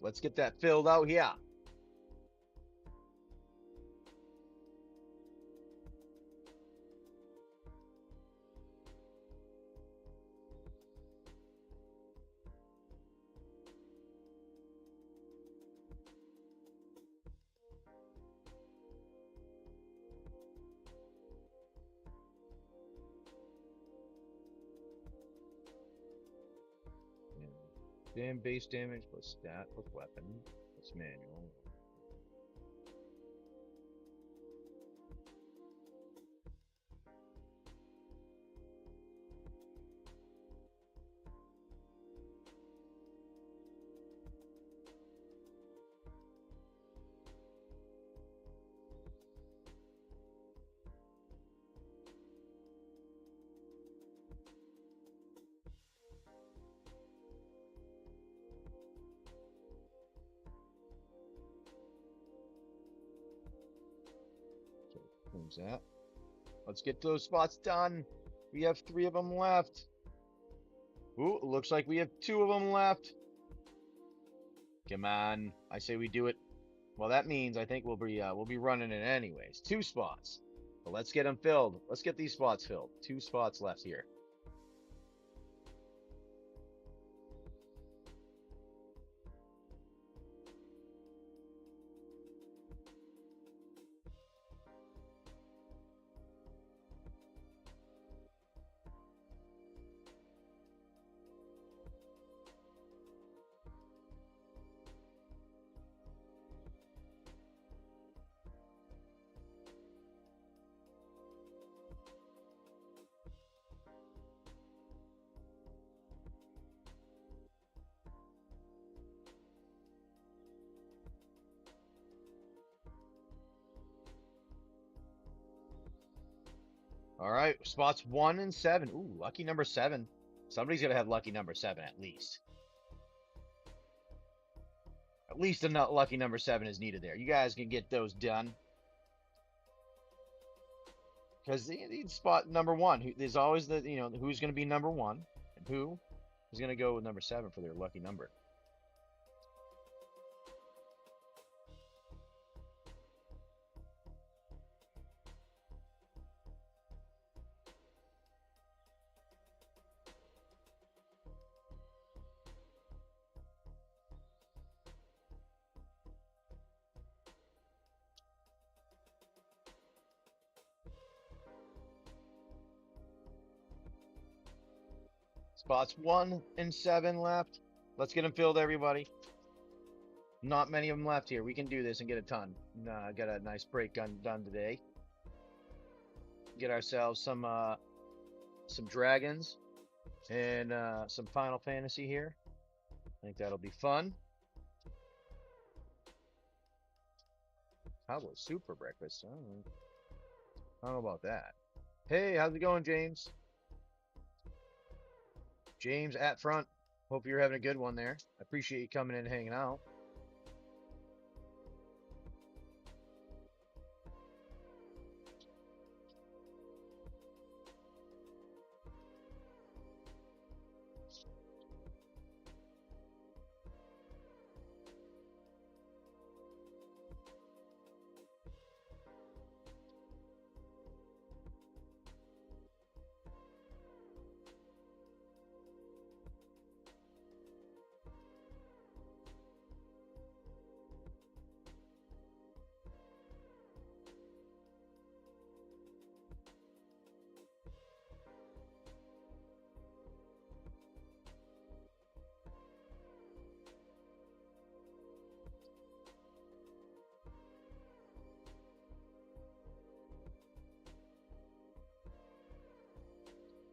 Let's get that filled out here. Damn base damage plus stat plus weapon plus manual. Who's that? Let's get those spots done. We have 3 of them left. Ooh, looks like we have 2 of them left. Come on, I say we do it. Well, that means I think we'll be running it anyways. 2 spots, but let's get them filled. Let's get these spots filled. 2 spots left here. All right, spots 1 and 7. Ooh, lucky number 7. Somebody's gonna have lucky number 7 at least. At least a lucky number 7 is needed there. You guys can get those done. Because they need spot number 1. There's always the, who's going to be number 1 and who is going to go with number 7 for their lucky number. Spots 1 and 7 left. Let's get them filled, everybody. Not many of them left here. We can do this and get a ton. Got a nice break done today. Get ourselves some dragons and some Final Fantasy here. I think that'll be fun. How about super breakfast? I don't know about that. Hey, how's it going, James? James at front. Hope you're having a good one there. I appreciate you coming in and hanging out.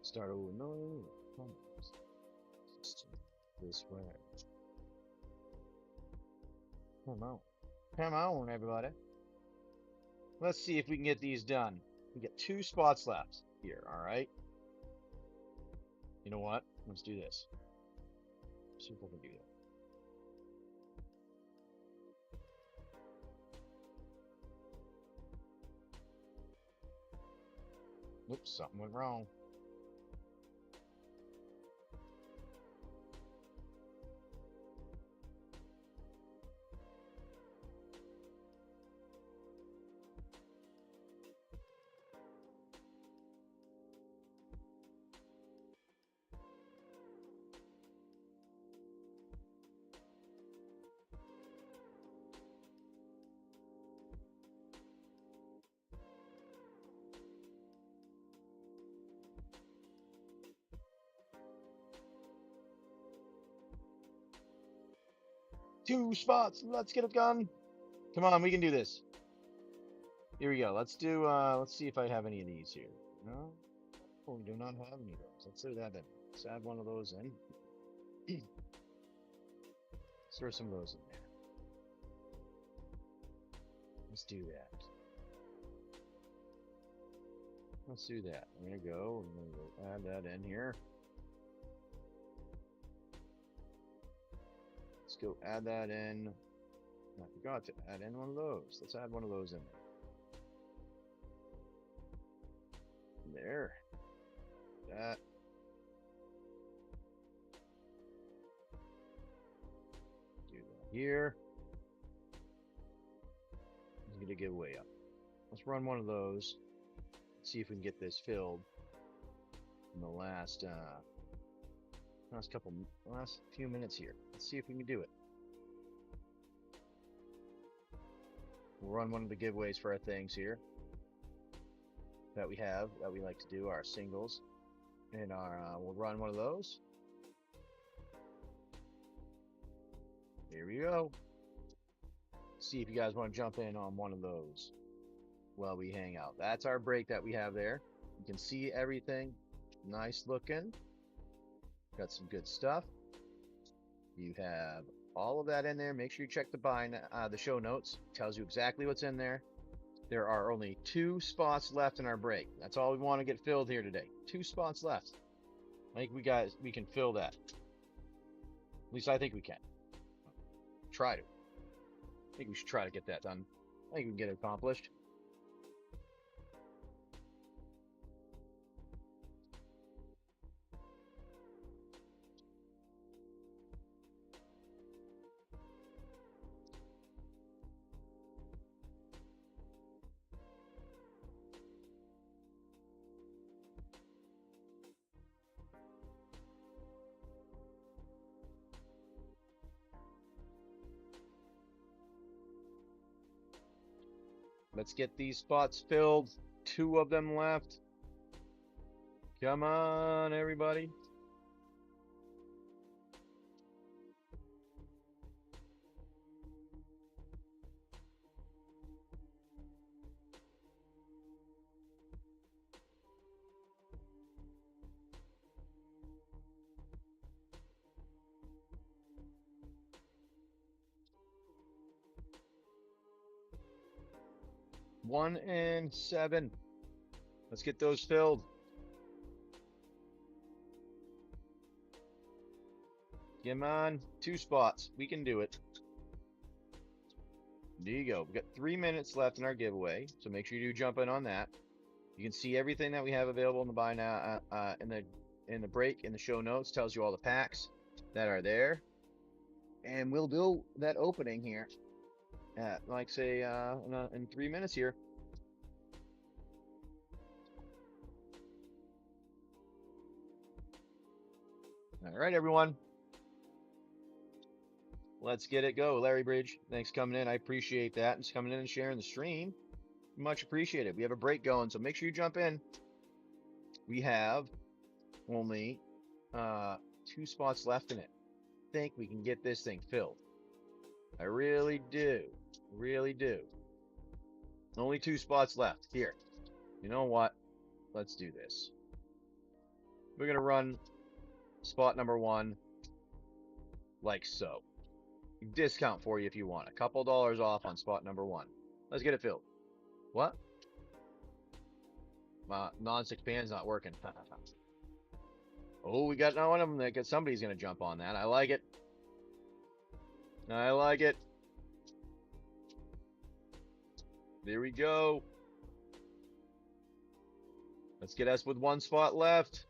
Start over. No. This way. Come on. Come on, everybody. Let's see if we can get these done. We got 2 spots left here, alright? You know what? Let's do this. See if I can do that. Oops, something went wrong. 2 spots. Let's get it done. Come on, we can do this. Here we go. Let's do, let's see if I have any of these here. No, we do not have any of those. Let's do that then. Let's add one of those in. Let's throw some of those in there. Let's do that. Let's do that. There you go. We're going to go add that in here. Let's go add that in. I forgot to add in one of those. Let's add one of those in there. There. That. Do that here. Let's get a giveaway up. Let's run one of those. See if we can get this filled in the last few minutes here. Let's see if we can do it. We'll run one of the giveaways for our things here that we have, that we like to do, our singles, and our we'll run one of those. Here we go. See if you guys want to jump in on one of those while we hang out. That's our break that we have there. You can see everything. Nice looking. Got some good stuff. You have all of that in there. Make sure you check the show notes. It tells you exactly what's in there. There are only 2 spots left in our break. That's all we want to get filled here today. 2 spots left. I think we can fill that. At least I think we can. Try to. I think we should try to get that done. I think we can get it accomplished. Let's get these spots filled. 2 of them left. Come on, everybody. One and 7. Let's get those filled. Come on, 2 spots. We can do it. There you go. We've got 3 minutes left in our giveaway, so make sure you do jump in on that. You can see everything that we have available in the buy now, in the break, in the show notes. Tells you all the packs that are there, and we'll do that opening here at, like, say, in 3 minutes here. All right, everyone. Let's get it go. Larry Bridge, thanks for coming in. I appreciate that. And coming in and sharing the stream. Much appreciated. We have a break going, so make sure you jump in. We have only 2 spots left in it. I think we can get this thing filled. I really do. Really do. Only 2 spots left. Here. You know what? Let's do this. We're going to run spot number 1 like so. Discount for you if you want. A couple dollars off on spot number 1. Let's get it filled. What? My non-stick pan's not working. Oh, we got one of them that somebody's going to jump on that. I like it. I like it. There we go. Let's get us with 1 spot left.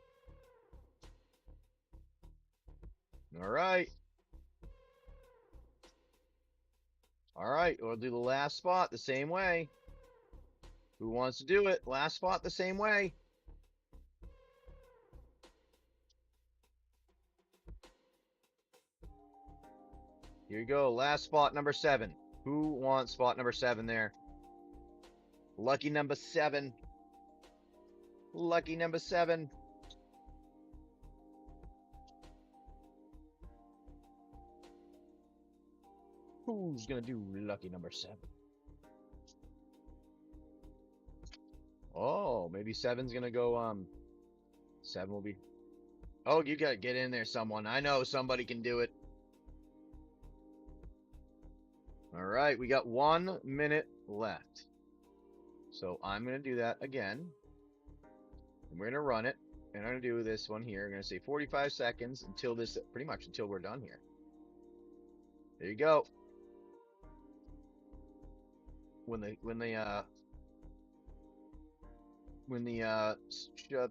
All right. All right, we'll do the last spot the same way. Who wants to do it? Last spot the same way. Here you go. Last spot, number 7. Who wants spot number 7 there? Lucky number 7. Lucky number 7. Who's gonna do lucky number 7? Oh, maybe 7's gonna go, 7 will be... Oh, you gotta get in there, someone. I know somebody can do it. All right, we got 1 minute left. So I'm gonna do that again. And we're gonna run it. And I'm gonna do this one here. I'm gonna say 45 seconds until this, pretty much until we're done here. There you go. When the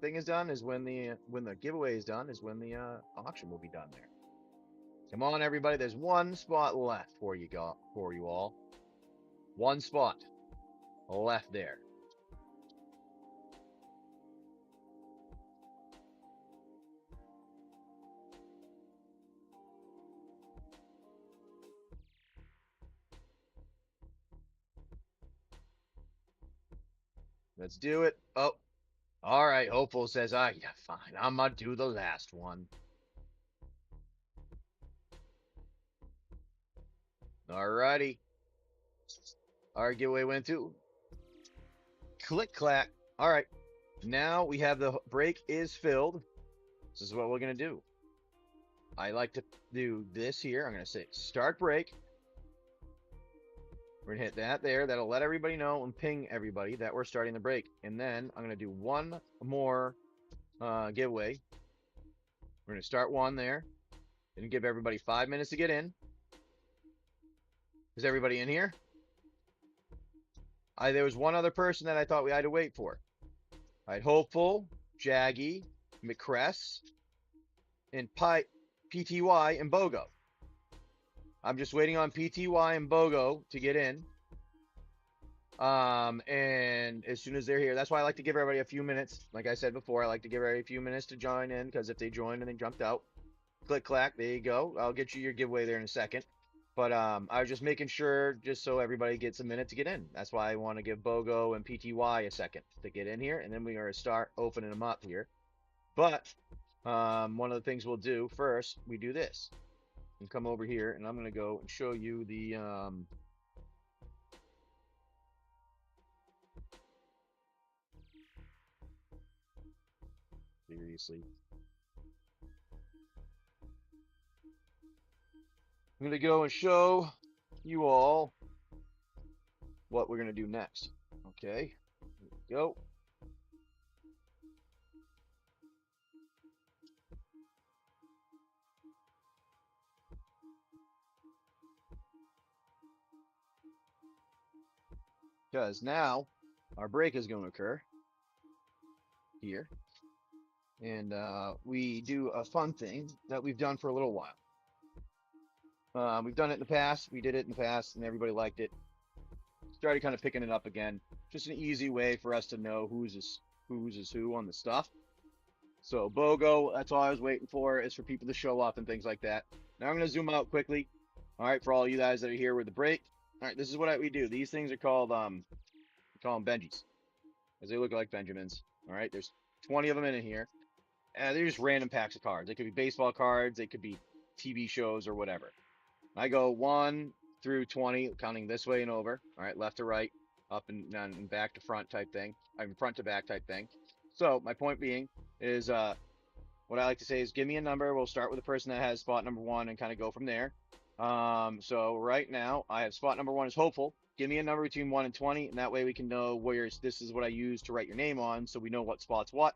thing is done is when the giveaway is done is when the auction will be done there. Come on, everybody! There's 1 spot left for you all. 1 spot left there. Let's do it. Oh, all right. Hopeful says, "Ah, yeah, fine. I'm gonna do the last one." Alrighty. Our giveaway went through. Click clack. All right. Now we have the break is filled. This is what we're gonna do. I like to do this here. I'm gonna say start break. We're gonna hit that there. That'll let everybody know and ping everybody that we're starting the break. And then I'm gonna do 1 more giveaway. We're gonna start 1 there. And give everybody 5 minutes to get in. Is everybody in here? There was 1 other person that I thought we had to wait for. All right, Hopeful, Jaggy, McCress, and PTY and Bogo. I'm just waiting on PTY and Bogo to get in. And as soon as they're here, that's why I like to give everybody a few minutes. Like I said before, I like to give everybody a few minutes to join in, because if they joined and they jumped out, click clack, there you go. I'll get you your giveaway there in a second. But I was just making sure, just so everybody gets a minute to get in. That's why I want to give Bogo and PTY a second to get in here, and then we're going to start opening them up here. But one of the things we'll do first, we do this. And come over here, and I'm going to go and show you the seriously. I'm going to go and show you all what we're going to do next. Okay, here we go. Because now our break is going to occur here. And we do a fun thing that we've done for a little while. We've done it in the past. We did it in the past, and everybody liked it. Started kind of picking it up again. Just an easy way for us to know who's who on the stuff. So BOGO, that's all I was waiting for, is for people to show up and things like that. Now I'm going to zoom out quickly. All right, for all you guys that are here with the break. All right, this is what we do. These things are called, we call them Benjis, because they look like Benjamins. All right, there's 20 of them in here. And they're just random packs of cards. They could be baseball cards. They could be TV shows or whatever. I go 1 through 20, counting this way and over. All right, left to right, up and back to front type thing. I mean, front to back type thing. So my point being is, what I like to say is, give me a number. We'll start with the person that has spot number 1 and kind of go from there. So right now I have spot number 1 is Hopeful. Give me a number between 1 and 20, and that way we can know where this is what I use to write your name on, so we know what spot's what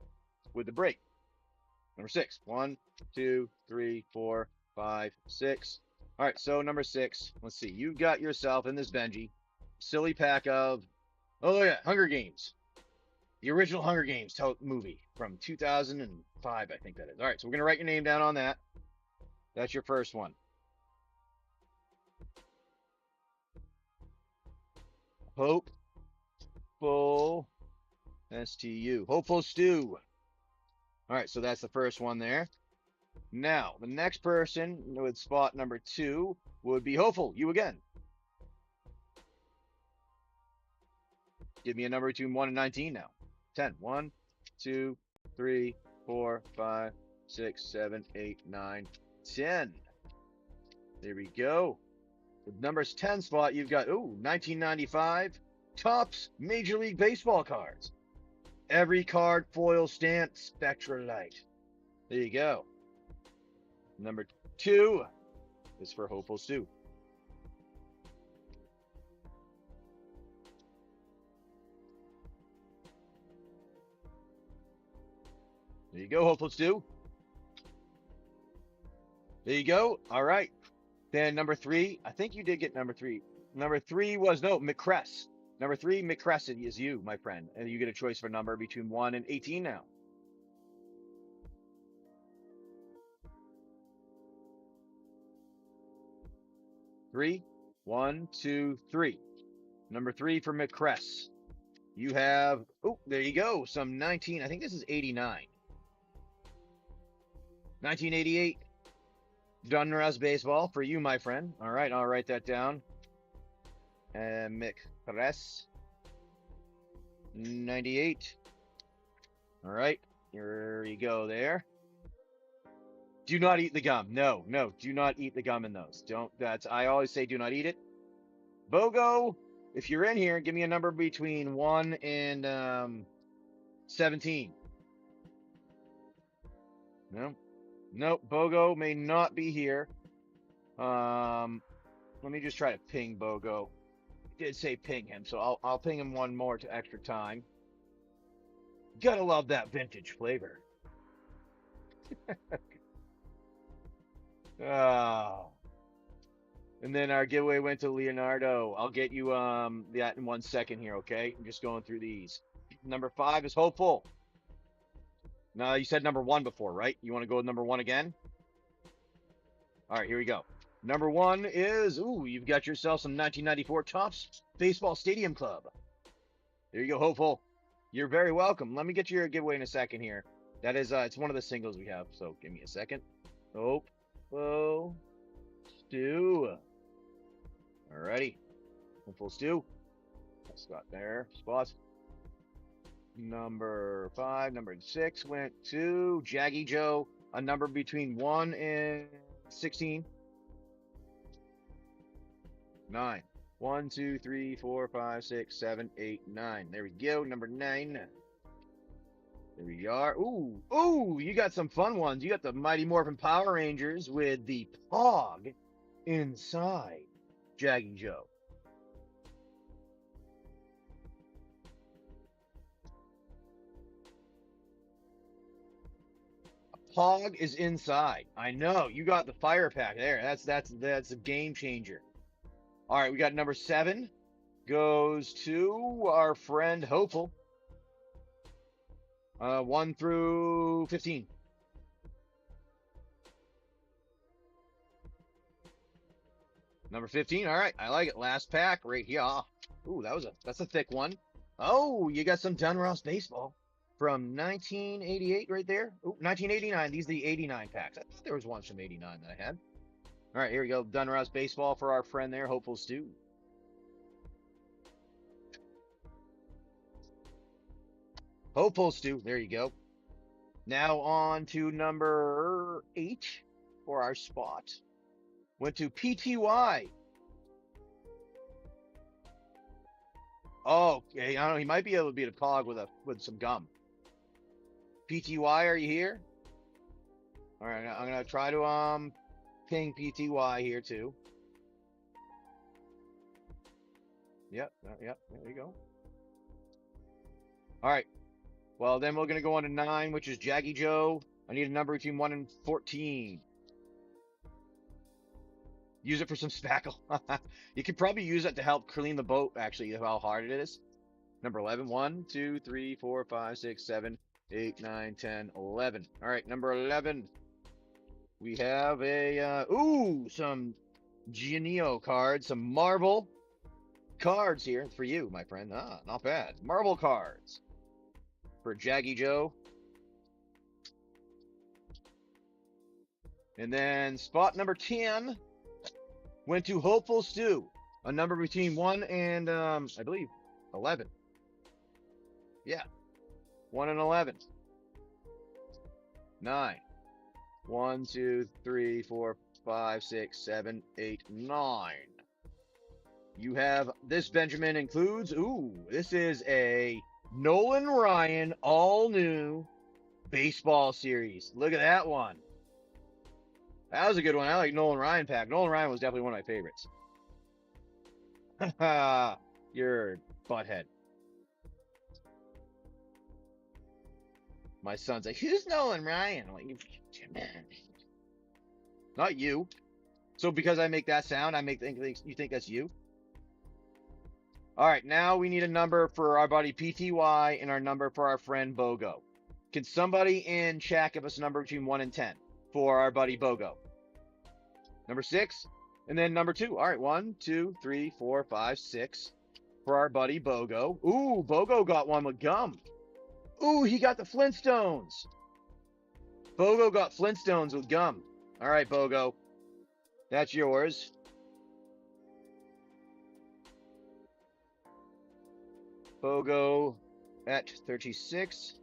with the break. Number 6. 1, 2, 3, 4, 5, 6. All right, so number 6. Let's see. You got yourself in this Benji silly pack of, oh yeah, Hunger Games. The original Hunger Games movie from 2005, I think that is. All right, so we're going to write your name down on that. That's your first one. Hopeful STU. Hopeful Stew. All right, so that's the first one there. Now, the next person with spot number 2 would be Hopeful. You again. Give me a number between 1 and 19 now. 10. 1, 2, 3, 4, 5, 6, 7, 8, 9, 10. There we go. The number's 10 spot, you've got, 1995 Topps Major League Baseball cards. Every card foil stamped Spectra Light. There you go. Number 2 is for Hopeful Stu. There you go, Hopeful Stu. There you go. All right. Then number 3, I think you did get number 3. Number 3 was, no, McCress. Number 3, McCress is you, my friend. And you get a choice for a number between 1 and 18 now. 3, 1, 2, 3. Number 3 for McCress. You have, there you go. Some 19, I think this is 89. 1988 Donruss baseball for you, my friend. All right, I'll write that down. McCress 98. All right, here you go there. Do not eat the gum. No, do not eat the gum in those. I always say do not eat it. Bogo, if you're in here, give me a number between 1 and 17. No, Bogo may not be here. Let me just try to ping Bogo. It did say ping him, so I'll ping him one more to extra time. Gotta love that vintage flavor. Oh. And then our giveaway went to Leonardo. I'll get you that in 1 second here, okay? I'm just going through these. Number 5 is Hopeful. No, you said number 1 before, right? You want to go with number 1 again? All right, here we go. Number 1 is, you've got yourself some 1994 Topps Baseball Stadium Club. There you go, Hopeful. You're very welcome. Let me get you your giveaway in a second here. That is, it's one of the singles we have, so give me a second. Hopeful Stu. Alrighty. Hopeful Stu. That's got there. Spot. Number 5, number 6 went to Jaggy Joe. A number between 1 and 16. 9. 1, 2, 3, 4, 5, 6, 7, 8, 9. There we go. Number 9. There we are. Ooh, you got some fun ones. You got the Mighty Morphin Power Rangers with the Pog inside. Jaggy Joe. Pog is inside. I know. You got the fire pack there. That's a game changer. All right, we got number 7. Goes to our friend Hopeful. 1 through 15. Number 15. All right, I like it. Last pack right here. Ooh, that's a thick one. Oh, you got some Donruss baseball from 1988 right there. Ooh, 1989. These are the 89 packs. I thought there was one from 89 that I had. All right, here we go. Donruss baseball for our friend there, Hopeful Stu. Hopeful Stu. There you go. Now on to number 8 for our spot. Went to PTY. Oh, okay. I don't know. He might be able to beat a Pog with some gum. PTY, are you here? All right, I'm gonna try to ping PTY here too. Yep. There we go. All right. Well, then we're gonna go on to 9, which is Jaggy Joe. I need a number between 1 and 14. Use it for some spackle. You could probably use it to help clean the boat, actually, how hard it is. Number 11. 1, 2, 3, 4, 5, 6, 7, 8, 9, 10, 11. All right, number 11. We have some Genio cards, some Marvel cards here for you, my friend. Not bad. Marvel cards for Jaggy Joe. And then spot number 10 went to Hopeful Stu. A number between 1 and, I believe, 11. Yeah. 1 and 11. 9. 1, 2, 3, 4, 5, 6, 7, 8, 9. You have this Benjamin includes, this is a Nolan Ryan all new baseball series. Look at that one. That was a good one. I like Nolan Ryan pack. Nolan Ryan was definitely one of my favorites. You're butthead. My son's like, who's Nolan Ryan? I'm like, man. Not you. So because I make that sound, you think that's you? All right, now we need a number for our buddy PTY and our number for our friend Bogo. Can somebody in chat give us a number between 1 and 10 for our buddy Bogo? Number 6, and then number 2. All right, 1, 2, 3, 4, 5, 6 for our buddy Bogo. Ooh, Bogo got one with gum. Ooh, he got the Flintstones. Bogo got Flintstones with gum. All right, Bogo, that's yours. Bogo at 36.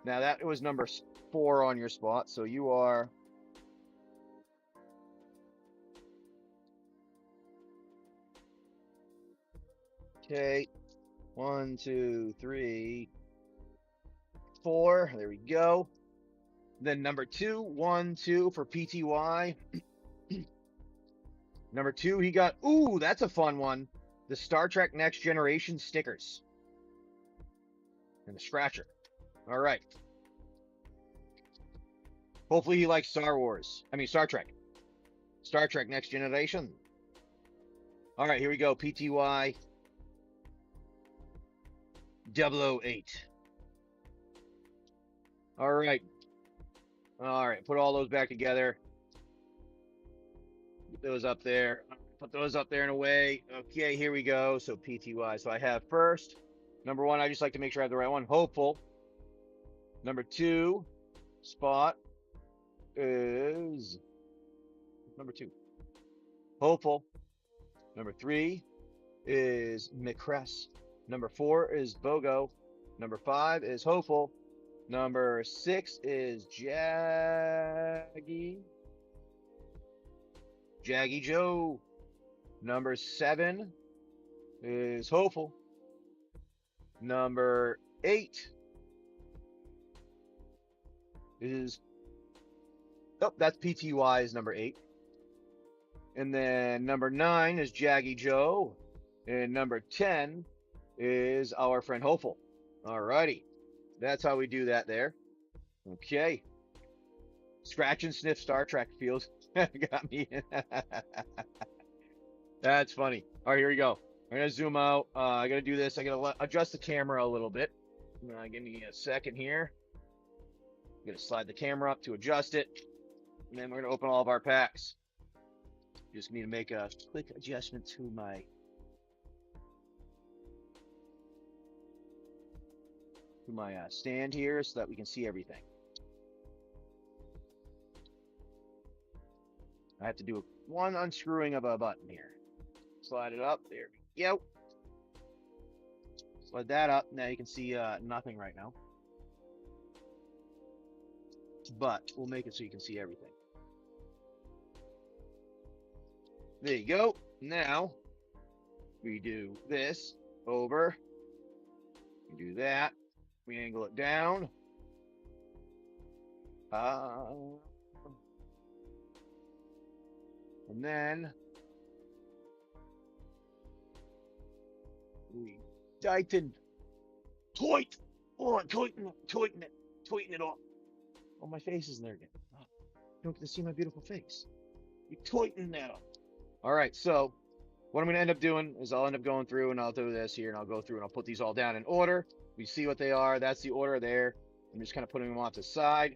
Now that was number 4 on your spot, so you are okay. 1, 2, 3, 4. There we go. Then number 2, 1, 2 for PTY. Number 2, he got, ooh, that's a fun one. The Star Trek Next Generation stickers. And the scratcher. All right. Hopefully he likes Star Trek. Star Trek Next Generation. All right, here we go. PTY 008. All right. All right, put all those back together. Put those up there. Put those up there and away. Okay, here we go. So PTY. So I have first, number 1, I just like to make sure I have the right one. Hopeful. Number 2 spot is number 2. Hopeful. Number 3 is Micress. Number 4 is Bogo. Number 5 is Hopeful. Number 6 is Jaggy Joe. Number 7 is Hopeful. Number 8 is, that's PTY's number 8. And then number 9 is Jaggy Joe. And number 10 is our friend Hopeful. Alrighty. That's how we do that there. Okay. Scratch and sniff Star Trek feels. Got me. That's funny. All right, here we go. I'm going to zoom out. I got to do this. I got to adjust the camera a little bit. Give me a second here. I'm going to slide the camera up to adjust it. And then we're going to open all of our packs. Just need to make a quick adjustment to my stand here so that we can see everything. I have to do one unscrewing of a button here. Slide it up. There we go. Slide that up. Now you can see nothing right now. But we'll make it so you can see everything. There you go. Now we do this over. We do that. We angle it down. And then we tighten. Tight. Oh, I'm tighten it off. Oh, my face is in there again. Oh, you don't get to see my beautiful face. You tighten that up. All right, so what I'm going to end up doing is I'll end up going through and I'll do this here and I'll go through and I'll put these all down in order. We see what they are. That's the order there. I'm just kind of putting them off to the side.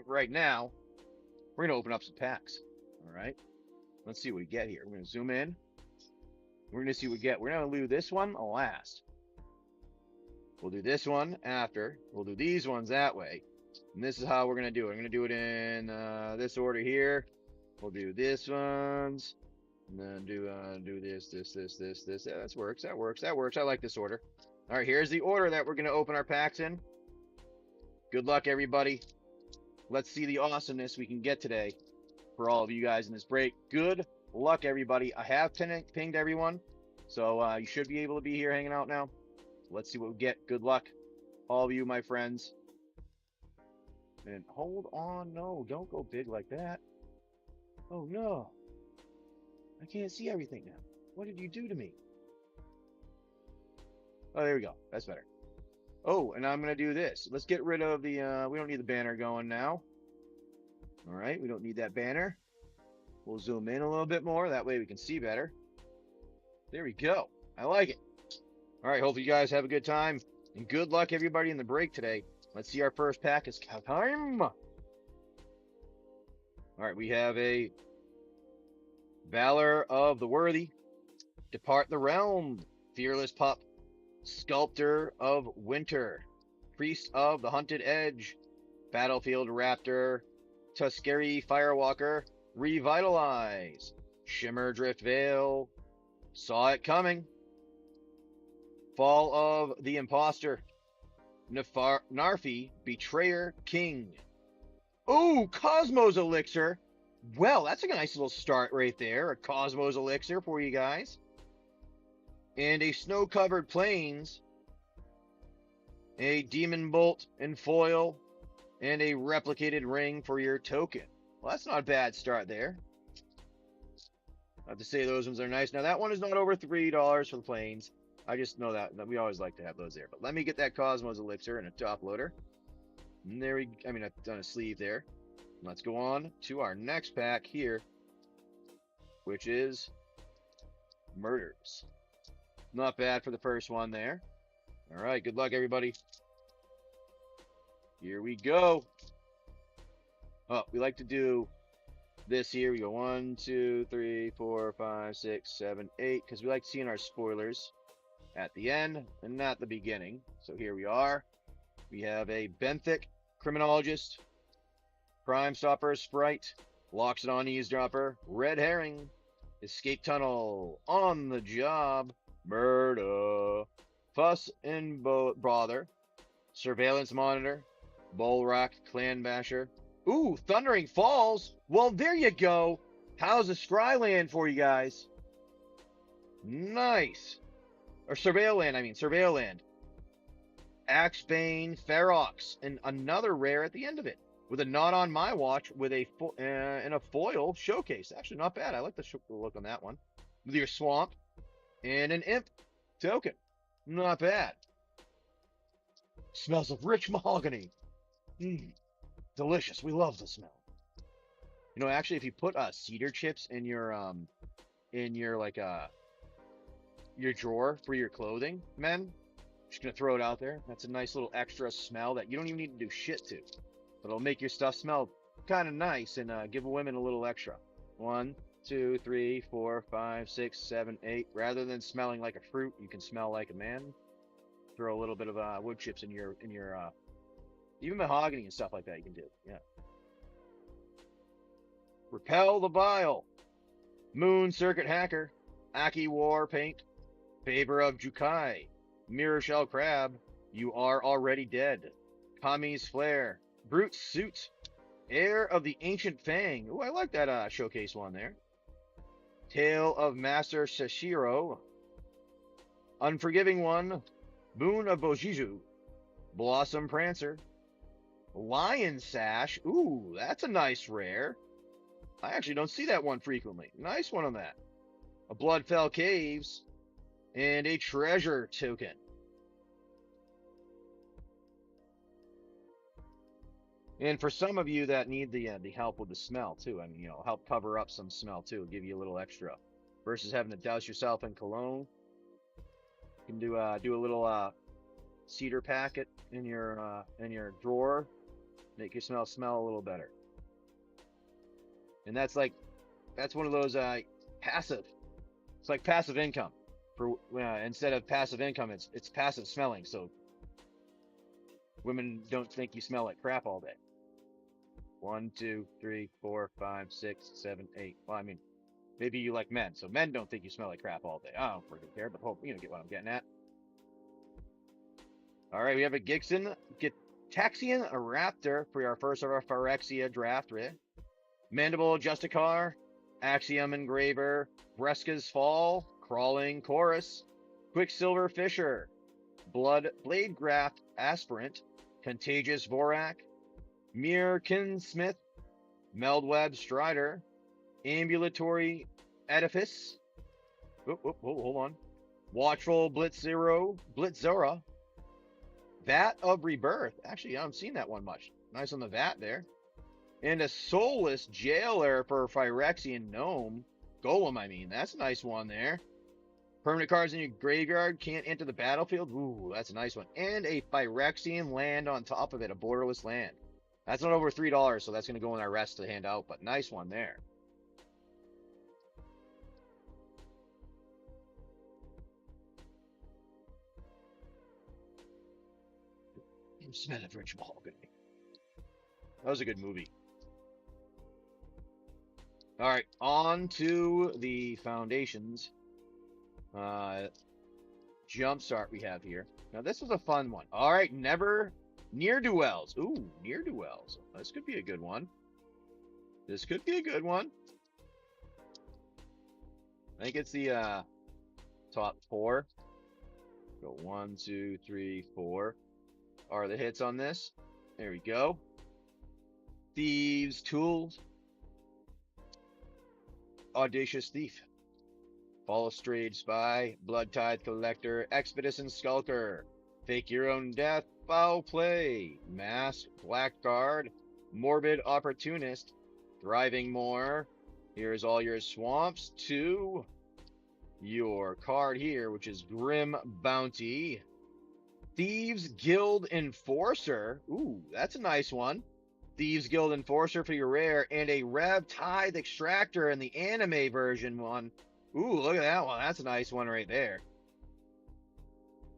Right now, we're going to open up some packs. All right. Let's see what we get here. We're going to zoom in. We're going to see what we get. We're going to do this one last. We'll do this one after. We'll do these ones that way. And this is how we're going to do it. I'm going to do it in this order here. We'll do this ones. And then do this. Yeah, that works. I like this order. All right, here's the order that we're going to open our packs in. Good luck, everybody. Let's see the awesomeness we can get today for all of you guys in this break. Good luck, everybody. I have pinged everyone, so you should be able to be here hanging out now. Let's see what we get. Good luck, all of you, my friends. And hold on, no, don't go big like that. Oh no, I can't see everything now. What did you do to me? Oh, there we go. That's better. Oh, and I'm going to do this. Let's get rid of the, we don't need the banner going now. All right, we don't need that banner. We'll zoom in a little bit more. That way we can see better. There we go. I like it. All right, hope you guys have a good time. And good luck, everybody, in the break today. Let's see our first pack. It's time. All right, we have a Valor of the Worthy. Depart the Realm. Fearless Pup. Sculptor of Winter, Priest of the Hunted Edge, Battlefield Raptor, Tuskeri Firewalker, Revitalize, Shimmer Drift Veil, Saw It Coming, Fall of the Imposter, Narfi, Betrayer King. Ooh, Cosmos Elixir. Well, that's a nice little start right there. A Cosmos Elixir for you guys. And a Snow-Covered Plains, a Demon Bolt and foil, and a Replicated Ring for your token. Well, that's not a bad start there. I have to say those ones are nice. Now, that one is not over $3 for the Plains. I just know that we always like to have those there. But let me get that Cosmos Elixir and a top loader. And there I've done a sleeve there. Let's go on to our next pack here, which is Murders. Not bad for the first one there. All right, good luck, everybody. Here we go. Oh, we like to do this here. We go 1, 2, 3, 4, 5, 6, 7, 8, because we like seeing our spoilers at the end and not the beginning. So here we are. We have a Benthic Criminologist, Crime Stopper Sprite, Loxodon Eavesdropper, Red Herring, Escape Tunnel, On the Job, Murder, Fuss and Bother, Surveillance Monitor, Bullrock Clan Basher. Ooh, Thundering Falls. Well, there you go. How's the Scryland for you guys? Nice. Or Surveilland. Axebane, Ferox, and another rare at the end of it. With a Not On My Watch with a and a foil showcase. Actually, not bad. I like the look on that one. With your Swamp and an Imp token. Not bad. Smells of rich mahogany. Delicious. We love the smell. You know, actually, if you put cedar chips in your your drawer for your clothing, men, just gonna throw it out there. That's a nice little extra smell that you don't even need to do shit to, but it'll make your stuff smell kind of nice and give women a little extra. 1, 2, 3, 4, 5, 6, 7, 8. Rather than smelling like a fruit, you can smell like a man. Throw a little bit of wood chips in your even mahogany and stuff like that. You can do, yeah. Repel the Bile, Moon Circuit Hacker, Aki War Paint, Favor of Jukai, Mirror Shell Crab, You Are Already Dead, Kami's Flare, Brute Suit, Heir of the Ancient Fang. Oh, I like that showcase one there. Tale of Master Sashiro, Unforgiving One, Boon of Bojiju, Blossom Prancer, Lion Sash. Ooh, that's a nice rare. I actually don't see that one frequently. Nice one on that. A Bloodfell Caves, and a Treasure token. And for some of you that need the help with the smell too, I mean, you know, help cover up some smell too, give you a little extra, versus having to douse yourself in cologne. You can do a little cedar packet in your drawer, make your smell a little better. And that's one of those passive. It's like passive income. For instead of passive income, it's passive smelling. So women don't think you smell like crap all day. 1, 2, 3, 4, 5, 6, 7, 8. Well, I mean, maybe you like men, so men don't think you smell like crap all day. I don't freaking care, but hope you know get what I'm getting at. All right, we have a Gitaxian Raptor for our first of our Phyrexia draft. Mandible Justicar, Axiom Engraver, Breska's Fall, Crawling Chorus, Quicksilver Fisher, Blade Graft Aspirant, Contagious Vorak, Mirkinsmith, Meldweb Strider, Ambulatory Edifice. Hold on. Watchful Blitzera, Vat of Rebirth. Actually, I haven't seen that one much. Nice on the Vat there. And a Soulless Jailer for Phyrexian Gnome. Golem, I mean. That's a nice one there. Permanent cards in your graveyard can't enter the battlefield. Ooh, that's a nice one. And a Phyrexian land on top of it, a borderless land. That's not over $3, so that's going to go in our rest to hand out, but nice one there. Smell of rich mahogany. That was a good movie. All right, on to the foundations. Jumpstart we have here. Now this was a fun one. All right, near duels. Ooh, near duels. This could be a good one. This could be a good one. I think it's the top 4. Go 1, 2, 3, 4. Are the hits on this? There we go. Thieves' Tools. Audacious Thief. Balustrade Spy. Blood Tithe Collector. Expedition Skulker. Fake Your Own Death. Foul Play. Mask. Blackguard. Morbid Opportunist. Thriving Moor. Here's all your swamps. 2. Your card here, which is Grim Bounty. Thieves Guild Enforcer. Ooh, that's a nice one. Thieves Guild Enforcer for your rare, and a Rev Tithe Extractor in the anime version one. Ooh, look at that one. That's a nice one right there.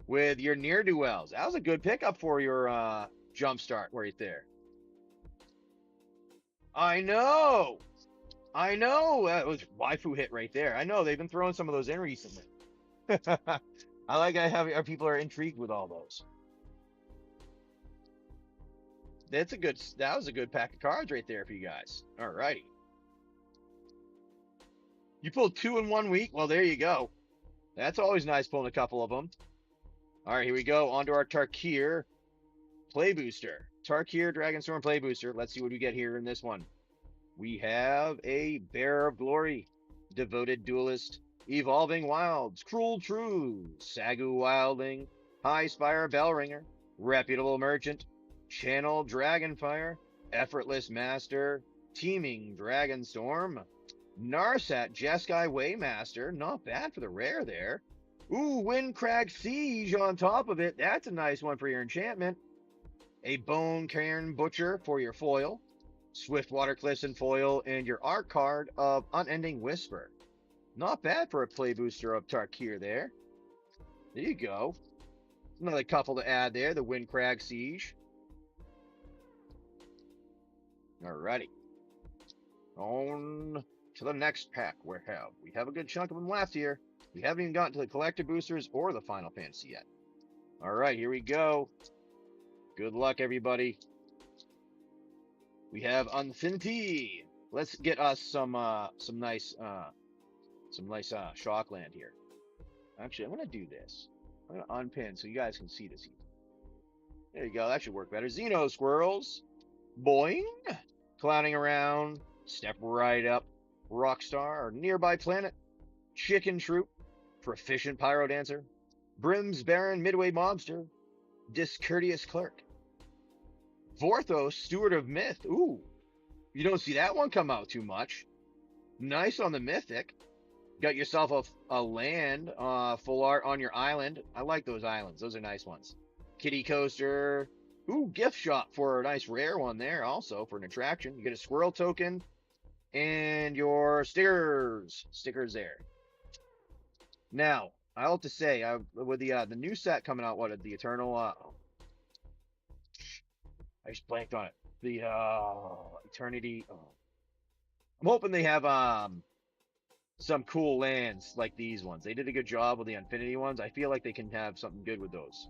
With your near duels. That was a good pickup for your jumpstart right there. I know. That was waifu hit right there. I know they've been throwing some of those in recently. I like how our people are intrigued with all those. That was a good pack of cards right there for you guys. All righty. You pulled 2 in 1 week? Well, there you go. That's always nice pulling a couple of them. All right, here we go. On to our Tarkir Play Booster. Tarkir Dragonstorm Play Booster. Let's see what we get here in this one. We have a Bearer of Glory, Devoted Duelist, Evolving Wilds, Cruel Truths, Sagu Wildling, High Spire Bellringer, Reputable Merchant, Channel Dragonfire, Effortless Master, Teeming Dragonstorm, Narsat Jeskai Waymaster. Not bad for the rare there. Ooh, Windcrag Siege on top of it. That's a nice one for your enchantment. A Bone Cairn Butcher for your foil. Swiftwater Cliffs and foil, and your art card of Unending Whisper. Not bad for a play booster of Tarkir there. There you go. Another couple to add there, the Windcrag Siege. Alrighty. On to the next pack. We have a good chunk of them left here. We haven't even gotten to the collector boosters or the Final Fantasy yet. Alright, here we go. Good luck, everybody. We have Unfinity. Let's get us some nice Shockland here. Actually, I'm gonna do this. I'm gonna unpin so you guys can see this. There you go. That should work better. Xeno Squirrels. Boing. Clowning around. Step right up. Rockstar or Nearby Planet. Chicken Troop. Proficient Pyro Dancer. Brim's Baron Midway Mobster. Discourteous Clerk. Vorthos, Steward of Myth. Ooh, you don't see that one come out too much. Nice on the Mythic. Got yourself a land, full art on your island. I like those islands. Those are nice ones. Kitty Coaster. Ooh, Gift Shop for a nice rare one there also for an attraction. You get a Squirrel token and your stickers. Stickers there. Now, I have to say, with the new set coming out, the Eternal... I just blanked on it. The Eternity. Oh. I'm hoping they have some cool lands like these ones. They did a good job with the Infinity ones. I feel like they can have something good with those.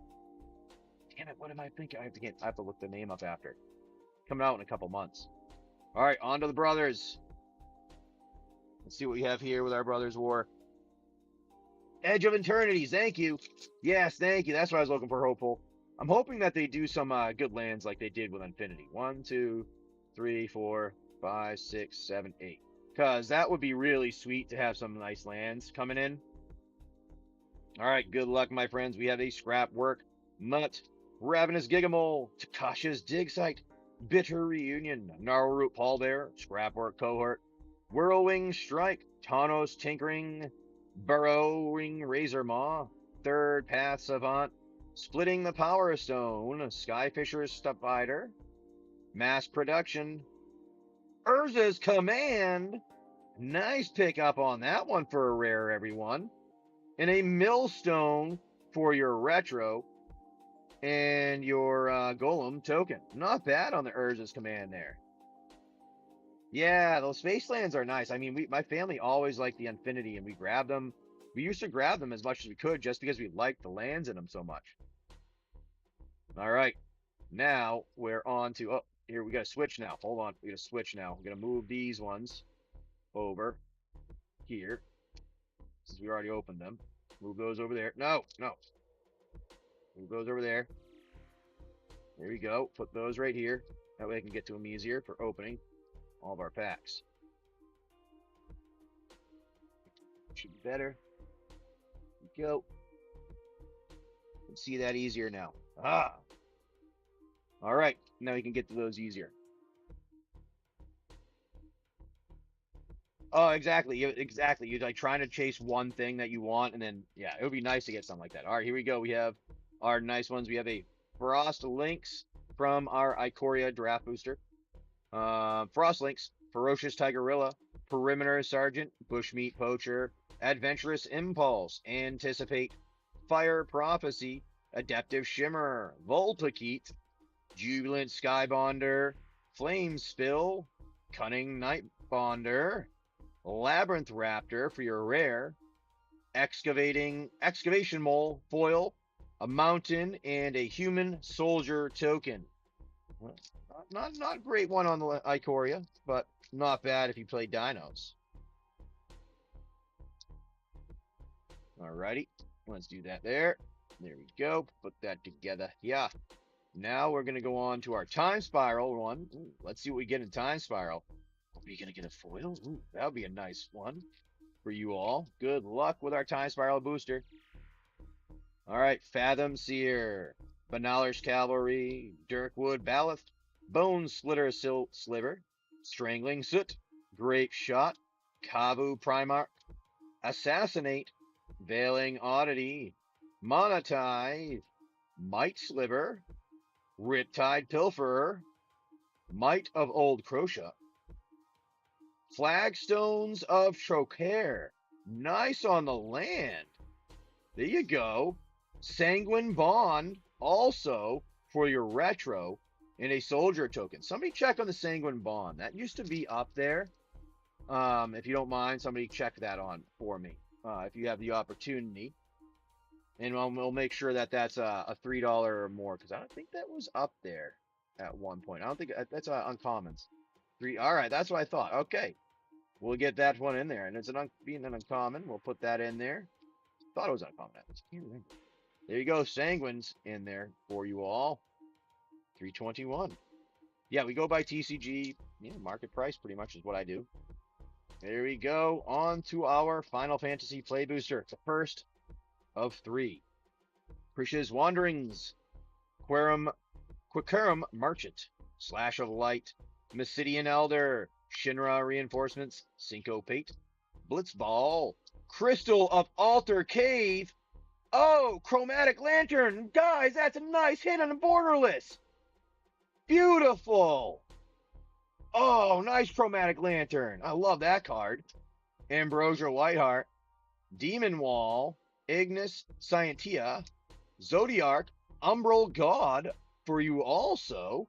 Damn it! What am I thinking? I have to look the name up after. Coming out in a couple months. All right, on to the brothers. Let's see what we have here with our Brothers War. Edge of Eternities, thank you. Yes, thank you. That's what I was looking for, Hopeful. I'm hoping that they do some good lands like they did with Infinity. 1, 2, 3, 4, 5, 6, 7, 8. Because that would be really sweet to have some nice lands coming in. All right, good luck, my friends. We have a Scrap Work, Mutt, Ravenous Gigamole, Takasha's Dig Site, Bitter Reunion, Gnarlroot Pallbearer, Scrap Work Cohort, Whirlwing Strike, Tawnos Tinkering, Burrowing Razor Maw, Third Path Savant, Splitting the Power Stone, Skyfisher's Spider, Mass Production, Urza's Command. Nice pickup on that one for a rare, everyone. And a Millstone for your retro and your Golem token. Not bad on the Urza's Command there. Yeah, those space lands are nice. I mean, my family always liked the Infinity, and we grabbed them. We used to grab them as much as we could just because we liked the lands in them so much. All right, now we're on to, oh, here, we got to switch now. Hold on, we got to switch now. We're going to move these ones over here, since we already opened them. Move those over there. No. Move those over there. There we go. Put those right here. That way I can get to them easier for opening all of our packs. Should be better. There we go. Can see that easier now. Ah. All right. Now we can get to those easier. Oh, exactly. Exactly. You're like trying to chase one thing that you want, and then, yeah, it would be nice to get something like that. All right, here we go. We have our nice ones. We have a Frost Lynx from our Ikoria draft booster. Frost Lynx, Ferocious Tigerilla, Perimeter Sergeant, Bushmeat Poacher, Adventurous Impulse, Anticipate, Fire Prophecy, Adaptive Shimmer, Voltakeet, Jubilant Skybonder, Flame Spill, Cunning Nightbonder, Labyrinth Raptor for your rare, Excavation Mole foil, a mountain, and a human soldier token. Well, not great one on the Ikoria, but not bad if you play dinos. Alrighty, let's do that there. There we go. Put that together. Yeah. Now we're gonna go on to our Time Spiral one. Ooh, let's see what we get in Time Spiral. Are you gonna get a foil? Ooh, that would be a nice one for you all. Good luck with our Time Spiral booster. All right, Fathom Seer, Banaller's Cavalry, Dirkwood Ballast, Bone Slitter Sliver, Strangling Soot, Grape Shot, Kavu Primarch, Assassinate, Veiling Oddity, Monetize, Might Sliver, Riptide Pilferer, Might of Old Crochet, Flagstones of Trocaire. Nice on the land. There you go. Sanguine Bond, also for your retro, and a soldier token. Somebody check on the Sanguine Bond. That used to be up there. If you don't mind, somebody check that on for me. If you have the opportunity. And we'll make sure that that's a $3 or more, because I don't think that was up there at one point. I don't think that's uncommons. All right, that's what I thought. Okay, we'll get that one in there, and it's being an uncommon. We'll put that in there. Thought it was uncommon. I can't remember. There you go, Sanguines in there for you all. 321. Yeah, we go by TCG. Yeah, market price pretty much is what I do. There we go. On to our Final Fantasy Play Booster. The first of 3. Krish's Wanderings, Quickerum Merchant, Slash of Light, Mysidian Elder, Shinra Reinforcements, Syncopate, Blitzball, Crystal of Altar Cave. Oh, Chromatic Lantern. Guys, that's a nice hit on the Borderless. Beautiful. Oh, nice Chromatic Lantern. I love that card. Ambrosia Whiteheart, Demon Wall, Ignis Scientia, Zodiarch, Umbral God for you also.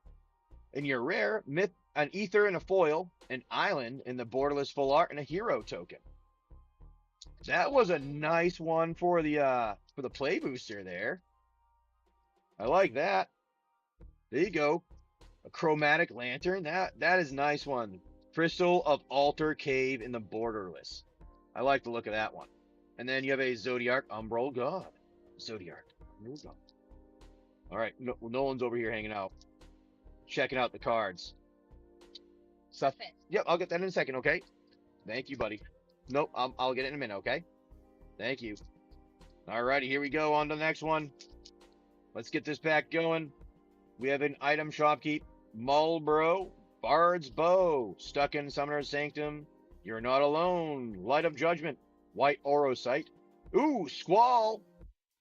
And your rare, Myth, an Ether and a foil, an Island in the Borderless Full Art, and a Hero token. That was a nice one for the Play Booster there. I like that. There you go. A Chromatic Lantern. That is a nice one Crystal of Altar Cave in the Borderless. I like the look of that one. And then you have a Zodiac Umbral God. Zodiac. All right, Nolan's over here hanging out, checking out the cards. Stuff. Yep, I'll get that in a second, okay? Thank you, buddy. Nope, I'll get it in a minute, okay? Thank you. All righty, here we go on to the next one. Let's get this back going. We have an item shopkeep. Marlborough, Bard's Bow, Stuck in Summoner's Sanctum, You're Not Alone, Light of Judgment, White Orosite. Ooh, Squall,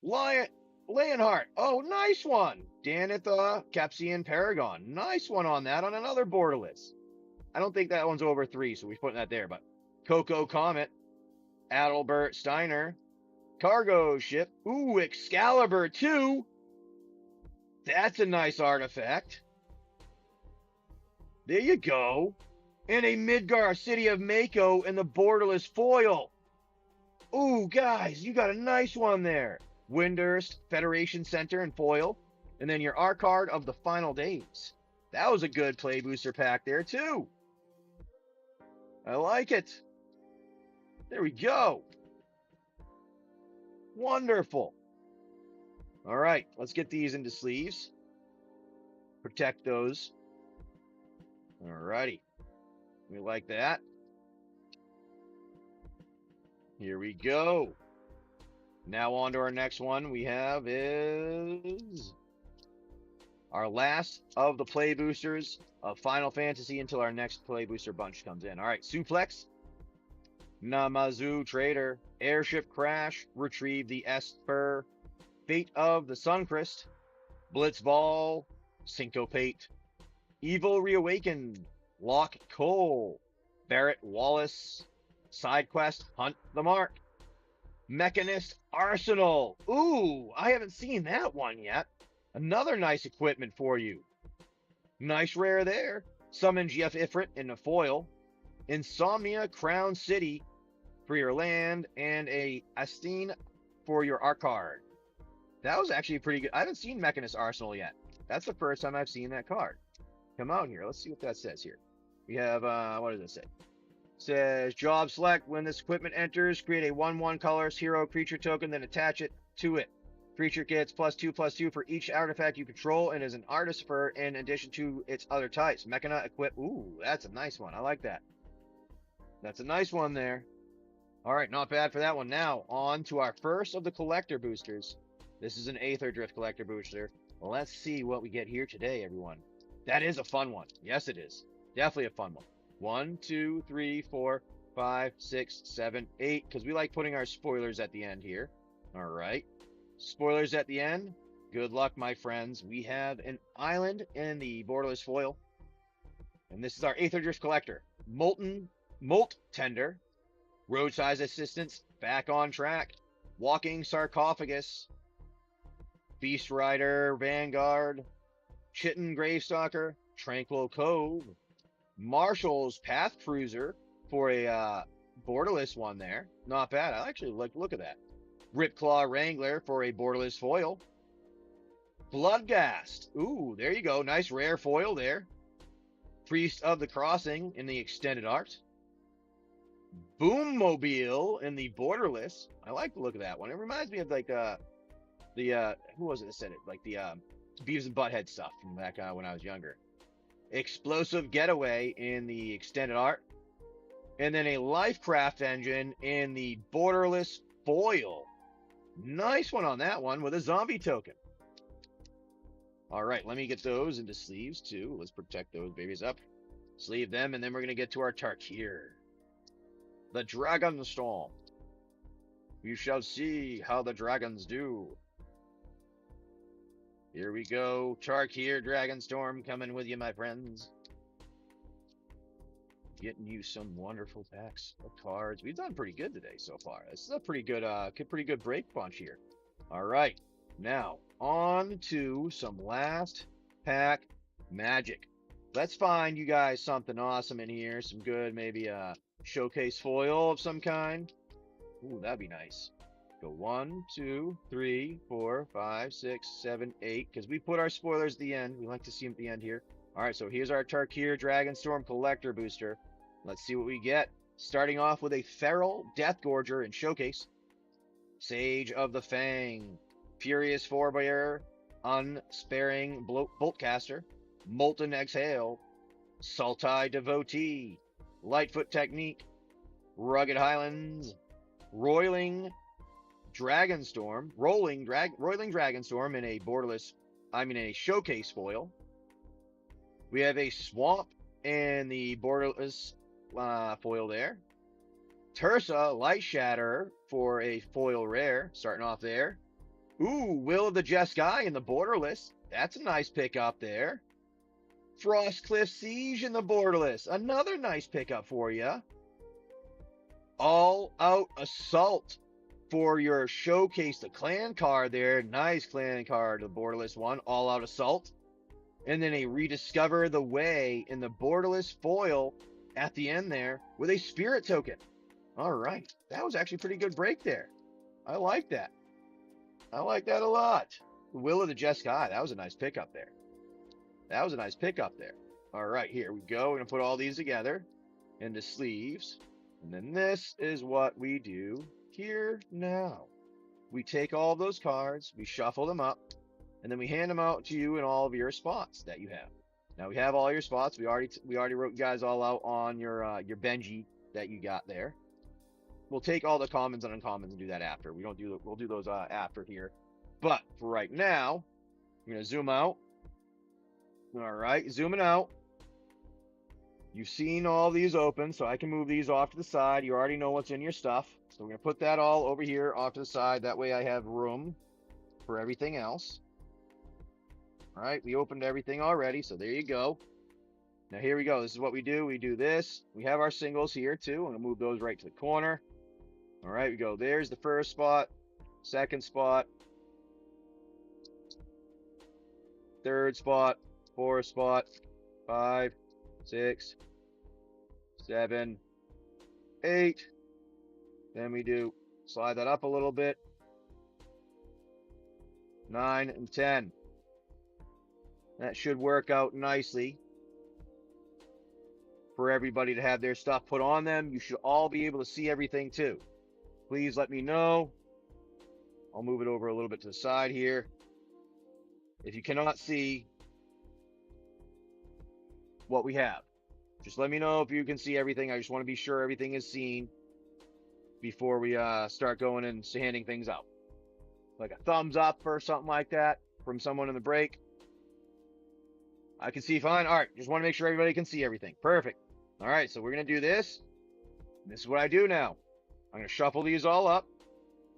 Leonhardt. Oh, nice one. Danitha, Capsian Paragon. Nice one on that on another borderless. I don't think that one's over 3, so we're putting that there, but Coco Comet, Adalbert Steiner, Cargo Ship. Ooh, Excalibur 2. That's a nice artifact. There you go. And a Midgar City of Mako in the borderless foil. Ooh, guys, you got a nice one there. Windurst Federation Center in foil. And then your art card of the Final Days. That was a good play booster pack there, too. I like it. There we go. Wonderful. All right, let's get these into sleeves. Protect those. All righty. We like that. Here we go. Now on to our next one we have is our last of the play boosters of Final Fantasy until our next play booster bunch comes in. All right, Suplex, Namazu Trader, Airship Crash, Retrieve the Esper, Fate of the Suncrest, Blitzball, Syncopate, Evil Reawakened, Lock Cole, Barrett Wallace, Side Quest, Hunt the Mark, Mechanist Arsenal. Ooh, I haven't seen that one yet. Another nice equipment for you. Nice rare there. Summon GF Ifrit in the foil. Insomnia Crown City for your land, and a Astine for your art card. That was actually pretty good. I haven't seen Mechanist Arsenal yet. That's the first time I've seen that card. Come out here. Let's see what that says here. We have, what does it say? It says, job select. When this equipment enters, create a 1/1 colors hero creature token, then attach it to it. Creature gets +2/+2 for each artifact you control and is an artificer in addition to its other types. Mechana equip. Ooh, that's a nice one. I like that. That's a nice one there. All right, not bad for that one. Now, on to our first of the collector boosters. This is an Aether Drift collector booster. Well, let's see what we get here today, everyone. That is a fun one. Yes, it is. Definitely a fun one. 1, 2, 3, 4, 5, 6, 7, 8. Because we like putting our spoilers at the end here. All right. Spoilers at the end. Good luck, my friends. We have an island in the borderless foil. And this is our Aether Drift collector. Molt Tender. Roadside Assistance. Back on Track. Walking Sarcophagus. Beast Rider Vanguard. Chitin Gravestalker. Tranquil Cove. Marshall's Path Cruiser for a borderless one there. Not bad. I actually like look at that. Ripclaw Wrangler for a borderless foil. Bloodghast. Ooh, there you go. Nice rare foil there. Priest of the Crossing in the extended art. Boommobile in the borderless. I like the look of that one. It reminds me of like who was it that said it? Like the Beavis and Butthead stuff from back when I was younger. Explosive Getaway in the extended art. And then a Lifecraft engine in the borderless foil. Nice one on that one with a zombie token. All right, let me get those into sleeves too. Let's protect those babies up. Sleeve them, and then we're going to get to our Tarkir. The Dragon Storm. You shall see how the dragons do. Here we go. Tarkir Dragonstorm coming with you, my friends. Getting you some wonderful packs of cards. We've done pretty good today so far. This is a pretty good break bunch here. All right. Now, on to some last pack magic. Let's find you guys something awesome in here. Some good, maybe a showcase foil of some kind. Ooh, that'd be nice. Go 1, 2, 3, 4, 5, 6, 7, 8. Because we put our spoilers at the end. We like to see them at the end here. All right, so here's our Tarkir Dragonstorm Collector Booster. Let's see what we get. Starting off with a Feral Deathgorger in Showcase. Sage of the Fang. Furious Forebearer. Unsparing Boltcaster. Molten Exhale. Sultai Devotee. Lightfoot Technique. Rugged Highlands. Roiling Dragonstorm. Roiling Dragonstorm in a Showcase foil. We have a Swamp in the borderless foil there. Tursa Light Shatter for a foil rare, starting off there. Ooh, Will of the Jeskai in the borderless. That's a nice pickup there. Frostcliff Siege in the borderless. Another nice pickup for you. All Out Assault for your Showcase the Clan card there. Nice clan card, the borderless one. All Out Assault. And then a Rediscover the Way in the borderless foil at the end there with a Spirit token. All right. That was actually a pretty good break there. I like that. I like that a lot. Will of the Jeskai. That was a nice pickup there. That was a nice pickup there. All right, here we go. We're going to put all these together into sleeves. And then this is what we do here now. We take all of those cards, we shuffle them up, and then we hand them out to you in all of your spots that you have. Now we have all your spots. We already wrote you guys all out on your Benji that you got there. We'll take all the commons and uncommons and do that after. We'll do those after here. But for right now, I'm going to zoom out. All right, zooming out. You've seen all these open, so I can move these off to the side. You already know what's in your stuff. So we're going to put that all over here off to the side. That way I have room for everything else. All right, we opened everything already, so there you go. Now here we go. This is what we do. We do this. We have our singles here too. I'm going to move those right to the corner. All right, we go. There's the first spot, second spot, third spot, fourth spot, 5, 6, 7, 8. Then we do slide that up a little bit. 9 and 10. That should work out nicely for everybody to have their stuff put on them. You should all be able to see everything too. Please let me know. I'll move it over a little bit to the side here. If you cannot see what we have, just let me know if you can see everything. I just want to be sure everything is seen before we start going and handing things out. Like a thumbs up or something like that from someone in the break. I can see fine. All right, just want to make sure everybody can see everything. Perfect. All right, so we're going to do this. This is what I do now. I'm going to shuffle these all up.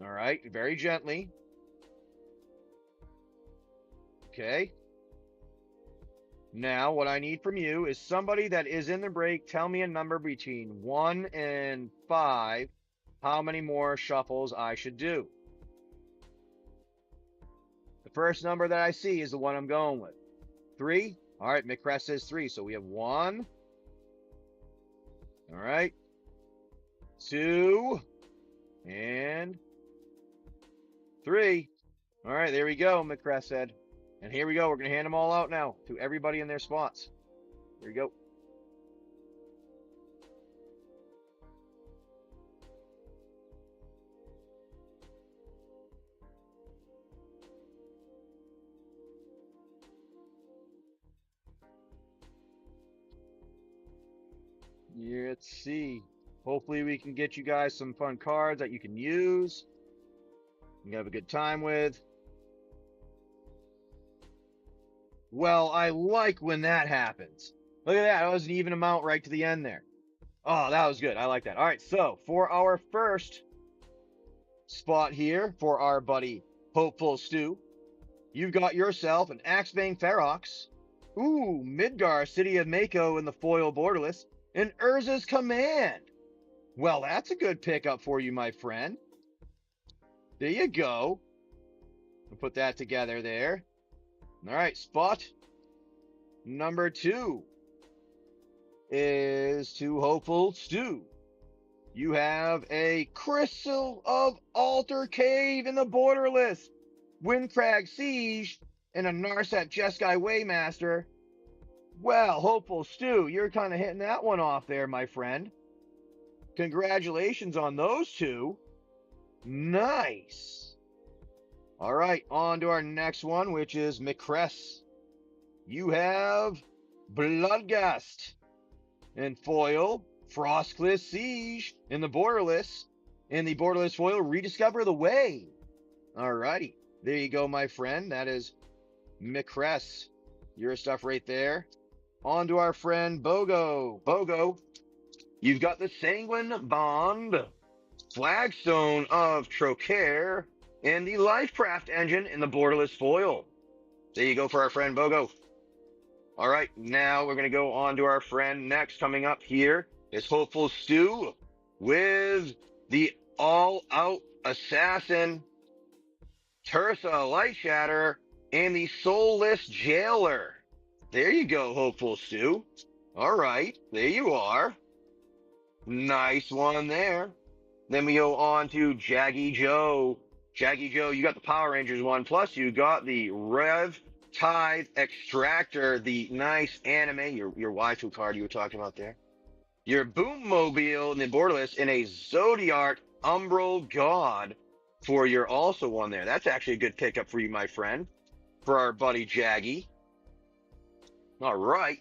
All right, very gently. Okay. Now, what I need from you is somebody that is in the break, tell me a number between 1 and 5, how many more shuffles I should do. The first number that I see is the one I'm going with. 3. All right, McCrest says 3, so we have 1. All right. 2. And 3. All right, there we go, McCrest said. And here we go. We're going to hand them all out now to everybody in their spots. Here we go. Yeah, let's see. Hopefully we can get you guys some fun cards that you can use. You can have a good time with. Well, I like when that happens. Look at that. That was an even amount right to the end there. Oh, that was good. I like that. All right, so for our first spot here for our buddy Hopeful Stu, you've got yourself an Axebane Ferox. Ooh, Midgar, City of Mako in the foil borderless. And Urza's Command. Well, that's a good pickup for you, my friend. There you go. I'll put that together there. All right, spot number 2 is to Hopeful Stew. You have a Crystal of Altar Cave in the borderless, Windcrag Siege, and a Narset Jeskai Waymaster. Well, Hopeful Stu, you're kind of hitting that one off there, my friend. Congratulations on those two. Nice. All right, on to our next one, which is McCress. You have Bloodgust in foil, Frostcliff Siege in the borderless, in the borderless foil, Rediscover the Way. All righty, there you go, my friend. That is McCress. Your stuff right there. On to our friend Bogo. Bogo, you've got the Sanguine Bond, Flagstone of Trocaire, and the Lifecraft engine in the borderless foil. There you go for our friend Bogo. All right, now we're going to go on to our friend next. Coming up here is Hopeful Stu with the all-out assassin, Tersa Light Shatter, and the Soulless Jailer. There you go, Hopeful Stu. All right, there you are. Nice one there. Then we go on to Jaggy Joe. Jaggy Joe, you got the Power Rangers one, plus you got the Rev Tithe Extractor, the nice anime, your waifu card you were talking about there. Your Boom Mobile in the borderless in a Zodiac Umbral God for your also one there. That's actually a good pickup for you, my friend, for our buddy Jaggy. All right.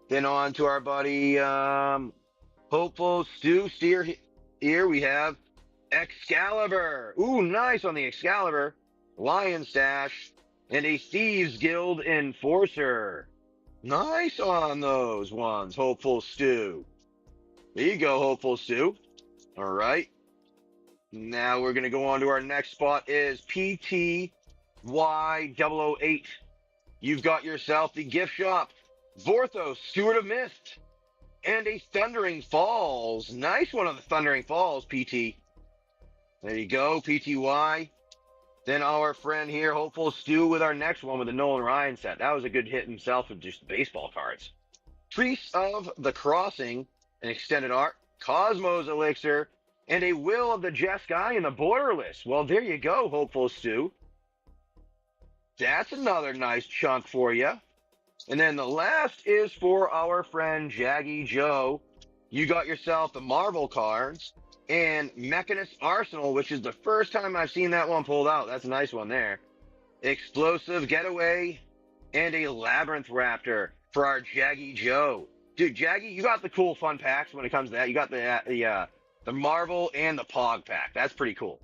Then on to our buddy Hopeful Stu Steer. Here we have Excalibur. Ooh, nice on the Excalibur. Lion Stash and a Thieves Guild Enforcer. Nice on those ones, Hopeful Stu. There you go, Hopeful Stu. All right. Now we're going to go on to our next spot is PTY008. You've got yourself the gift shop, Vorthos, Steward of Mist, and a Thundering Falls. Nice one on the Thundering Falls, PT. There you go, PTY. Then our friend here, Hopeful Stu, with our next one with the Nolan Ryan set. That was a good hit himself with just baseball cards. Priest of the Crossing, an extended art, Cosmos Elixir, and a Will of the Jeskai in the borderless. Well, there you go, Hopeful Stu. That's another nice chunk for you. And then the last is for our friend Jaggy Joe. You got yourself the Marvel cards and Mechanist Arsenal, which is the first time I've seen that one pulled out. That's a nice one there. Explosive Getaway and a Labyrinth Raptor for our Jaggy Joe. Dude, Jaggy, you got the cool fun packs when it comes to that. You got the Marvel and the Pog pack. That's pretty cool.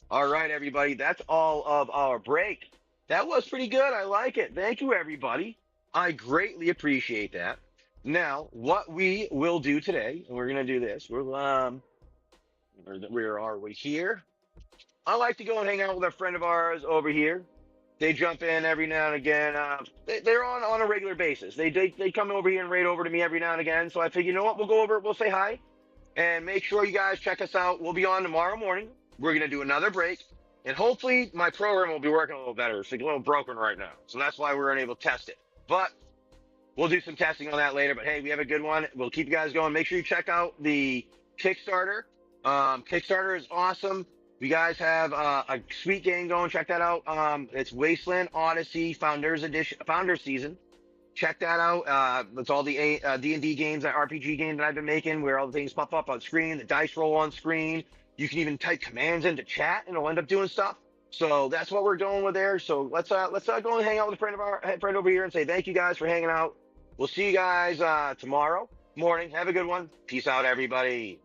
All right, everybody. That's all of our break. That was pretty good. I like it. Thank you, everybody. I greatly appreciate that. Now, what we will do today, and we're going to do this. Where are we here? I like to go and hang out with a friend of ours over here. They jump in every now and again. They're on a regular basis. They come over here and raid over to me every now and again. So I figure, you know what? We'll go over, we'll say hi, and make sure you guys check us out. We'll be on tomorrow morning. We're going to do another break. And hopefully my program will be working a little better. It's a little broken right now. So that's why we're unable to test it. But we'll do some testing on that later. But hey, we have a good one. We'll keep you guys going. Make sure you check out the Kickstarter. Kickstarter is awesome. If you guys have a sweet game going, check that out. It's Wasteland Odyssey Founders Edition, Founders Season. Check that out. It's all the D&D games, that RPG game that I've been making, where all the things pop up on screen, the dice roll on screen. You can even type commands into chat, and it'll end up doing stuff. So that's what we're going with there. So let's go and hang out with a friend over here and say thank you guys for hanging out. We'll see you guys tomorrow morning. Have a good one. Peace out, everybody.